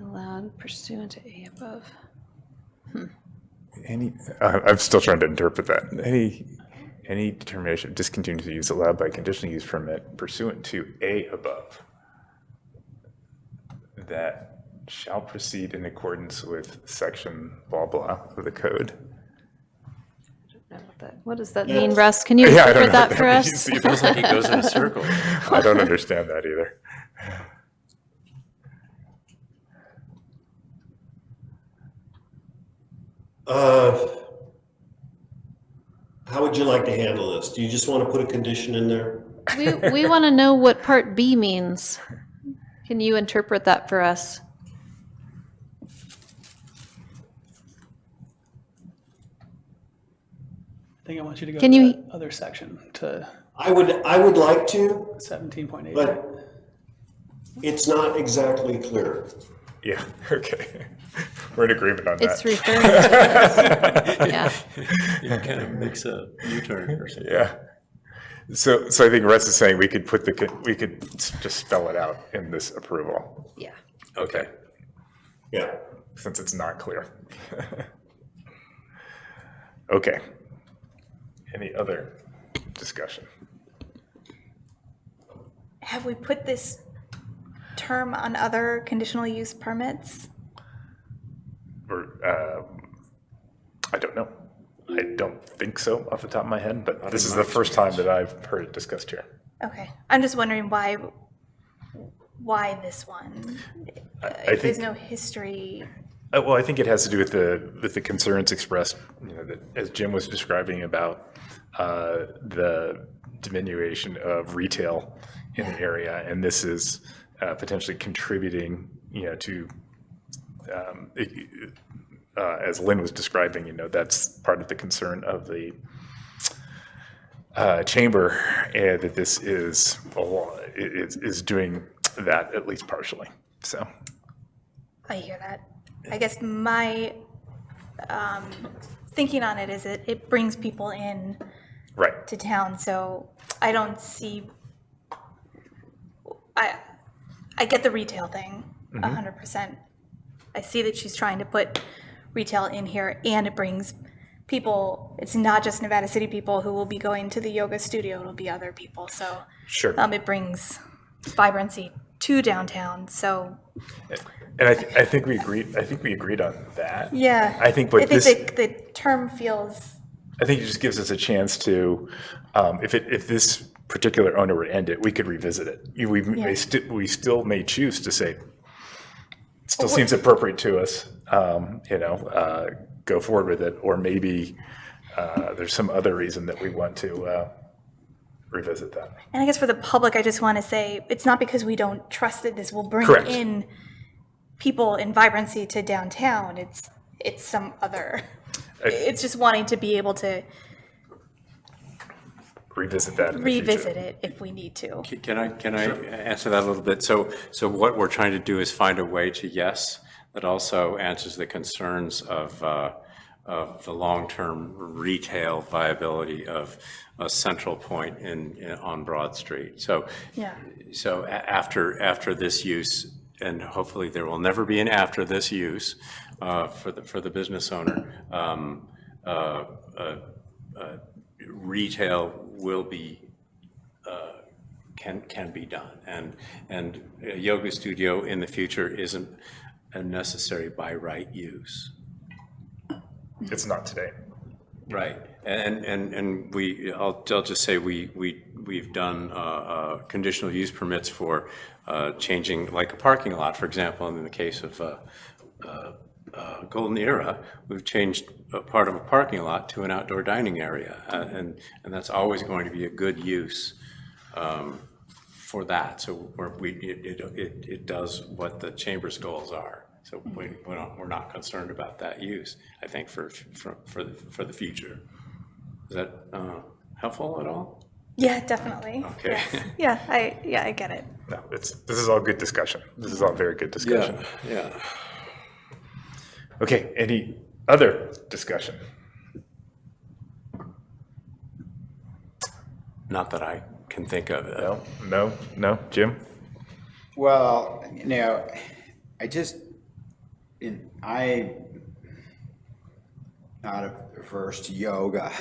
Allowed pursuant to A above. I'm still trying to interpret that. Any determination of discontinued use allowed by conditional use permit pursuant to A above that shall proceed in accordance with section blah blah of the code. What does that mean, Russ? Can you Yeah, I don't interpret know that what for us? means either. Feels like he goes in a circle. I don't understand that either. How would you like to handle this? Do you just want to put a condition in there? We want to know what part B means. Can you interpret that for us? I think I want you to go Can to you- that other section, to I would like to, 17.8. but it's not exactly clear. Yeah, okay. We're in agreement on It's that. referring to this. Yeah. It kind of makes a U-turn or something. Yeah. So I think Russ is saying we could we could just spell it out in this approval. Yeah. Okay, Yeah. since it's not clear. Okay. Any other discussion? Have we put this term on other conditional use permits? Or, I don't know. I don't think so off the top of my head, but this is the first time that I've heard it discussed here. Okay, I'm just wondering why this one? If there's no history. Well, I think it has to do with the concerns expressed, that as Jim was describing about the diminution of retail in the area, and this is potentially contributing, to, as Lynn was describing, that's part of the concern of the chamber, and that this is doing that at least partially. So I hear that. I guess my thinking on it is it brings people in right to town, so I don't see, I get the retail thing 100%. I see that she's trying to put retail in here, and it brings people, it's not just Nevada City people who will be going to the yoga studio, it'll be other people, so sure. it brings vibrancy to downtown, so. And I think we agreed. I think we agreed on that. Yeah. I think the term feels. I think it just gives us a chance to, if this particular owner would end it, we could revisit it. We still may choose to say, it still seems appropriate to us, go forward with it, or maybe there's some other reason that we want to revisit that. And I guess for the public, I just want to say, it's not because we don't trust that this will bring Correct. in people in vibrancy to downtown. It's some other, it's just wanting to be able to revisit that in the revisit future. it if we need to. Can I answer that a little bit? So what we're trying to do is find a way to yes, that also answers the concerns of the long-term retail viability of a central point on Broad Street. So Yeah. so after this use, and hopefully there will never be an after this use for the business owner, retail will be can be done, and a yoga studio in the future isn't a necessary by right use. It's not today. Right, and I'll just say we've done conditional use permits for changing, like a parking lot, for example, in the case of Golden Era, we've changed a part of a parking lot to an outdoor dining area, and that's always going to be a good use for that. So it does what the chamber's goals are. So we're not concerned about that use, I think, for the future. Is that helpful at all? Yeah, definitely. Okay. Yes. I get it. No, this is all good discussion. This is all very good discussion. Yeah. Okay, any other discussion? Not that I can think of it. No, Jim? Well, I'm not averse to yoga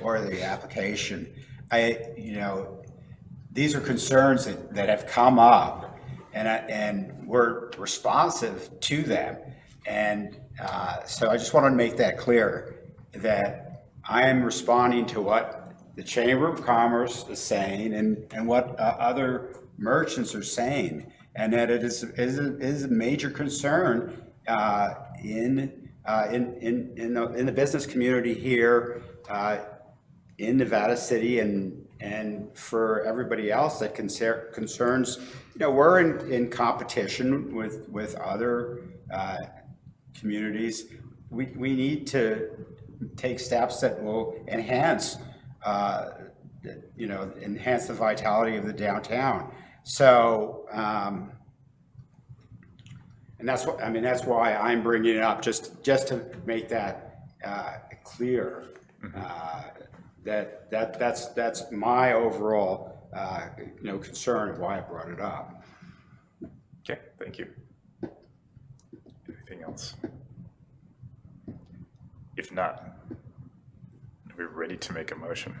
or the application. These are concerns that have come up, and we're responsive to them. And so I just want to make that clear, that I am responding to what the Chamber of Commerce is saying and what other merchants are saying, and that it is a major concern in the business community here in Nevada City, and for everybody else that concerns. We're in competition with other communities. We need to take steps that will enhance enhance the vitality of the downtown. So, and that's why I'm bringing it up, just to make that clear. That's my overall, concern of why I brought it up. Okay, thank you. Anything else? If not, we're ready to make a motion.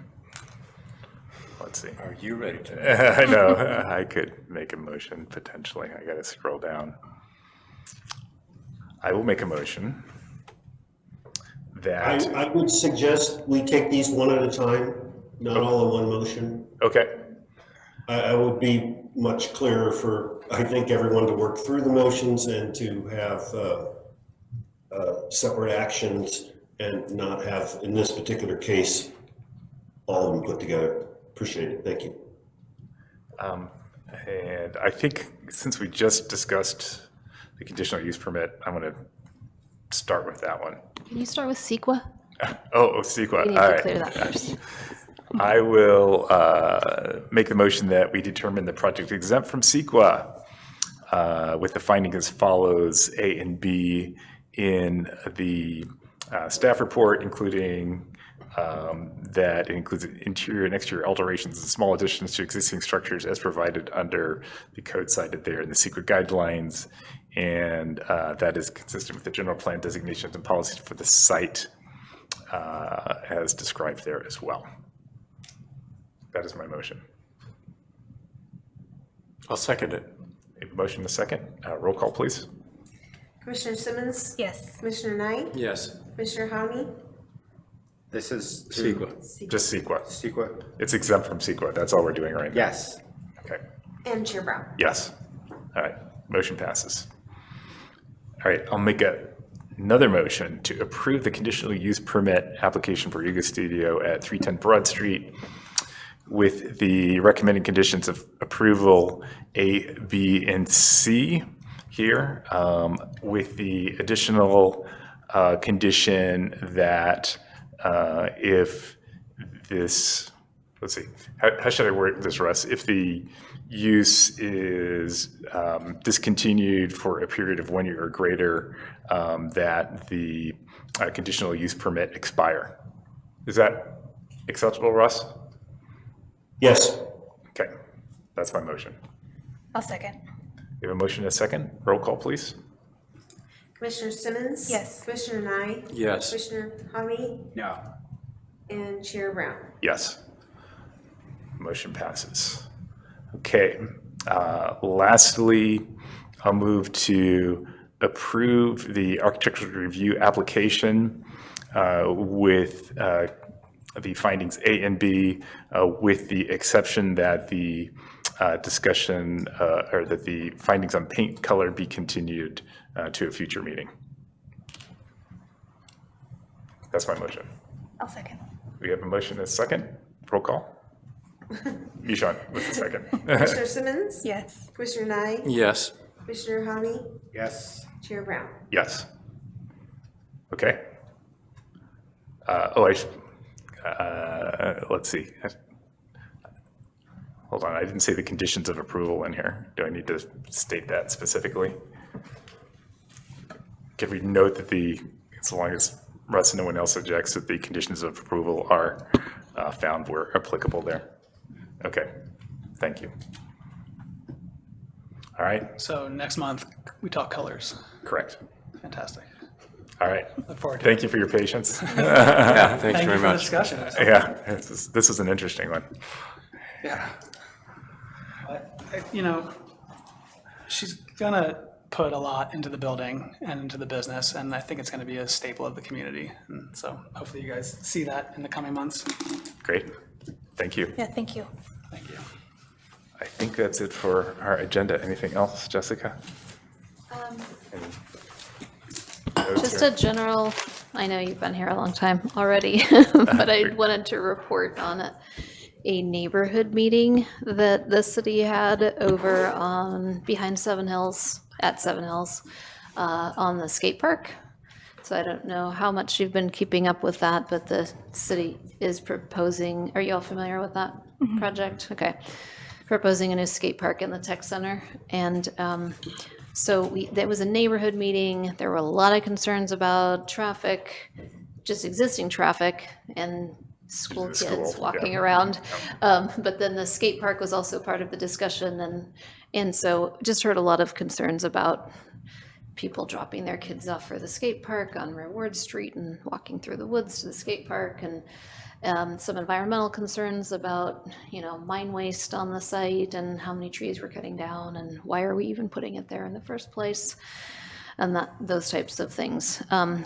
Let's see. Are you ready to? I know, I could make a motion potentially. I gotta scroll down. I will make a motion that, I would suggest we take these one at a time, not all in one motion. okay, I would be much clearer for, I think, everyone to work through the motions and to have separate actions and not have, in this particular case, all of them put together. Appreciate it. Thank you. and I think since we just discussed the conditional use permit, I'm gonna start with that one. Can you start with CEQA? Oh, CEQA, We need all to right. clear that first. I will make the motion that we determine the project exempt from CEQA with the finding as follows: A and B in the staff report, including that it includes interior and exterior alterations and small additions to existing structures as provided under the code cited there in the CEQA guidelines, and that is consistent with the general plan designations and policies for the site as described there as well. That is my motion. I'll second it. A motion and a second. Roll call, please. Commissioner Simmons? Yes. Commissioner Knight? Yes. Commissioner Hammy? This is CEQA. Just CEQA. CEQA? It's exempt from CEQA. That's all we're doing right now. Yes. Okay. And Chair Brown? Yes. All right. Motion passes. All right. I'll make another motion to approve the conditional use permit application for Yoga Studio at 310 Broad Street with the recommended conditions of approval A, B, and C here, with the additional condition that if this, let's see, how should I word this, Russ? If the use is discontinued for a period of 1 year or greater, that the conditional use permit expire. Is that acceptable, Russ? Yes. Okay, that's my motion. I'll second. We have a motion and a second. Roll call, please. Commissioner Simmons? Yes. Commissioner Knight? Yes. Commissioner Hammy? No. And Chair Brown? Yes. Motion passes. Okay, lastly, I'll move to approve the architectural review application with the findings A and B, with the exception that the discussion or that the findings on paint color be continued to a future meeting. That's my motion. I'll second. We have a motion and a second. Roll call. Mishan, what's the second? Commissioner Simmons? Yes. Commissioner Knight? Yes. Commissioner Hammy? Yes. Chair Brown? Yes. Okay. Let's see. Hold on, I didn't say the conditions of approval in here. Do I need to state that specifically? Can we note that as long as Russ and no one else objects, that the conditions of approval are found where applicable there? Okay, thank you. All right, So next month, we talk colors. correct. Fantastic. All right. Look forward to Thank you for your patience. Yeah, thank you Thank very you for the much. discussion. Yeah, this is an interesting one. Yeah. She's gonna put a lot into the building and into the business, and I think it's gonna be a staple of the community. And so hopefully you guys see that in the coming months. Great, thank you. Yeah, thank you. Thank you. I think that's it for our agenda. Anything else, Jessica? Any notes Just or- a general, I know you've been here a long time already, but I wanted to report on a neighborhood meeting that the city had over on, behind Seven Hills, at Seven Hills, on the skate park. So I don't know how much you've been keeping up with that, but the city is proposing, are you all familiar with that project? Okay. Proposing a new skate park in the tech center. And so there was a neighborhood meeting. There were a lot of concerns about traffic, just existing traffic, and school The kids school, walking yeah. around. But then the skate park was also part of the discussion, and so just heard a lot of concerns about people dropping their kids off for the skate park on Reward Street and walking through the woods to the skate park, and some environmental concerns about, mine waste on the site and how many trees we're cutting down and why are we even putting it there in the first place, and those types of things.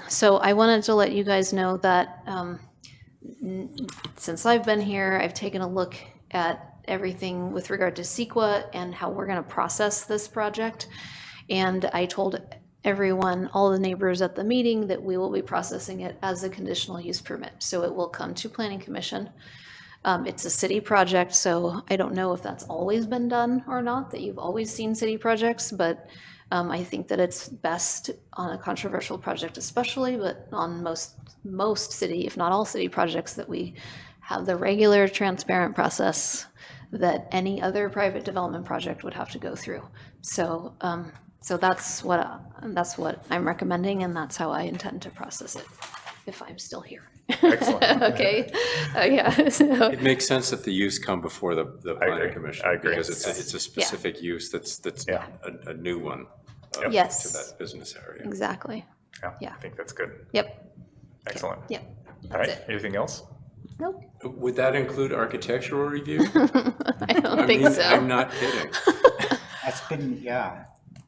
So I wanted to let you guys know that since I've been here, I've taken a look at everything with regard to CEQA and how we're going to process this project. And I told everyone, all the neighbors at the meeting, that we will be processing it as a conditional use permit. So it will come to Planning Commission. It's a city project, so I don't know if that's always been done or not, that you've always seen city projects, but I think that it's best on a controversial project especially, but on most city, if not all city projects, that we have the regular transparent process that any other private development project would have to go through. So so that's what I'm recommending, and that's how I intend to process it, if I'm still here. Excellent. Okay, yeah. So, It makes sense that the use come before the planning commission. I agree. Because it's a specific use that's Yeah. a new one Yes. to that business area. exactly. Yeah, I think that's good. Yep. Excellent. Yep. All right, it. anything else? Nope. Would that include architectural review? I don't think so. I'm not kidding. That's been,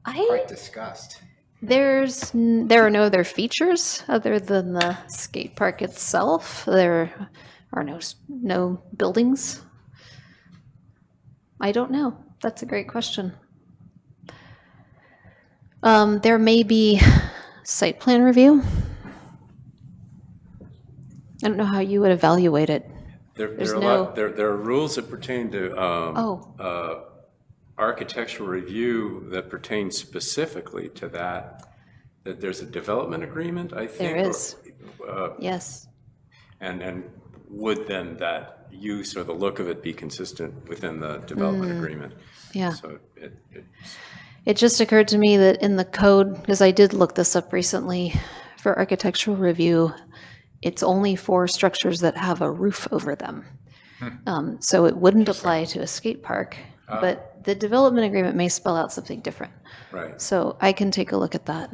I quite discussed. there are no other features other than the skate park itself. There are no buildings. I don't know. That's a great question. There may be site plan review. I don't know how you would evaluate it. There There's are no- there are rules that pertain to Oh. architectural review that pertain specifically to that there's a development agreement, I think. There is. or, Yes. And would then that use or the look of it be consistent within the development agreement? Yeah. So It just occurred to me that in the code, because I did look this up recently, for architectural review, it's only for structures that have a roof over them. So it wouldn't apply to a skate park, but the development agreement may spell out something different. right. So I can take a look at that.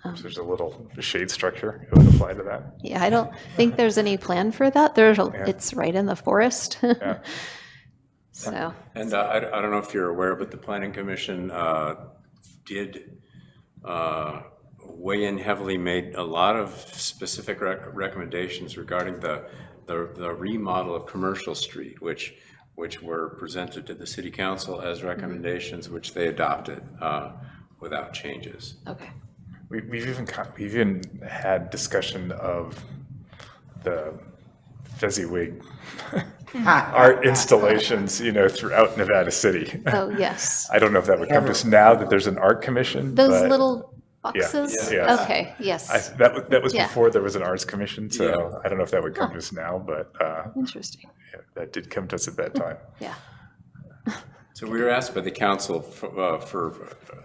So there's a little shade structure, it would apply to that. Yeah, I don't think there's any plan for that. It's right in the forest. Yeah. So, And I don't know if you're aware, but the Planning Commission did weigh in heavily, made a lot of specific recommendations regarding the remodel of Commercial Street, which were presented to the City Council as recommendations, which they adopted without changes. okay. We've even had discussion of the Fezziwig art installations, throughout Nevada City. Oh, yes. I don't know if that would come to us now that there's an art commission. Those but little boxes? yeah. Okay, yes. that was Yeah. before there was an arts commission, so Yeah. I don't know if that would come to us now, but Interesting. that did come to us at that time. Yeah. So we were asked by the council for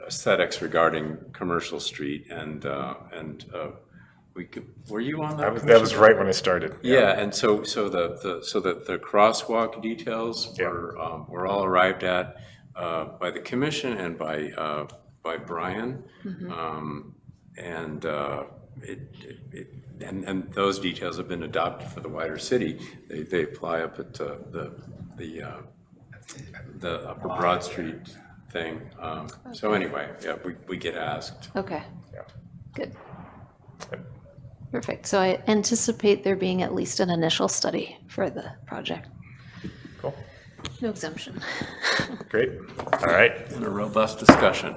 aesthetics regarding Commercial Street, and were you on that? That was right when I started. Yeah, and so the crosswalk details were all arrived at by the commission and by Brian. And and those details have been adopted for the wider city. They apply up at the Upper Broad Street thing. So anyway, yeah, we get asked. Okay. Yeah. Good. Perfect. So I anticipate there being at least an initial study for the project. Cool. No exemption. Great. All right. And a robust discussion.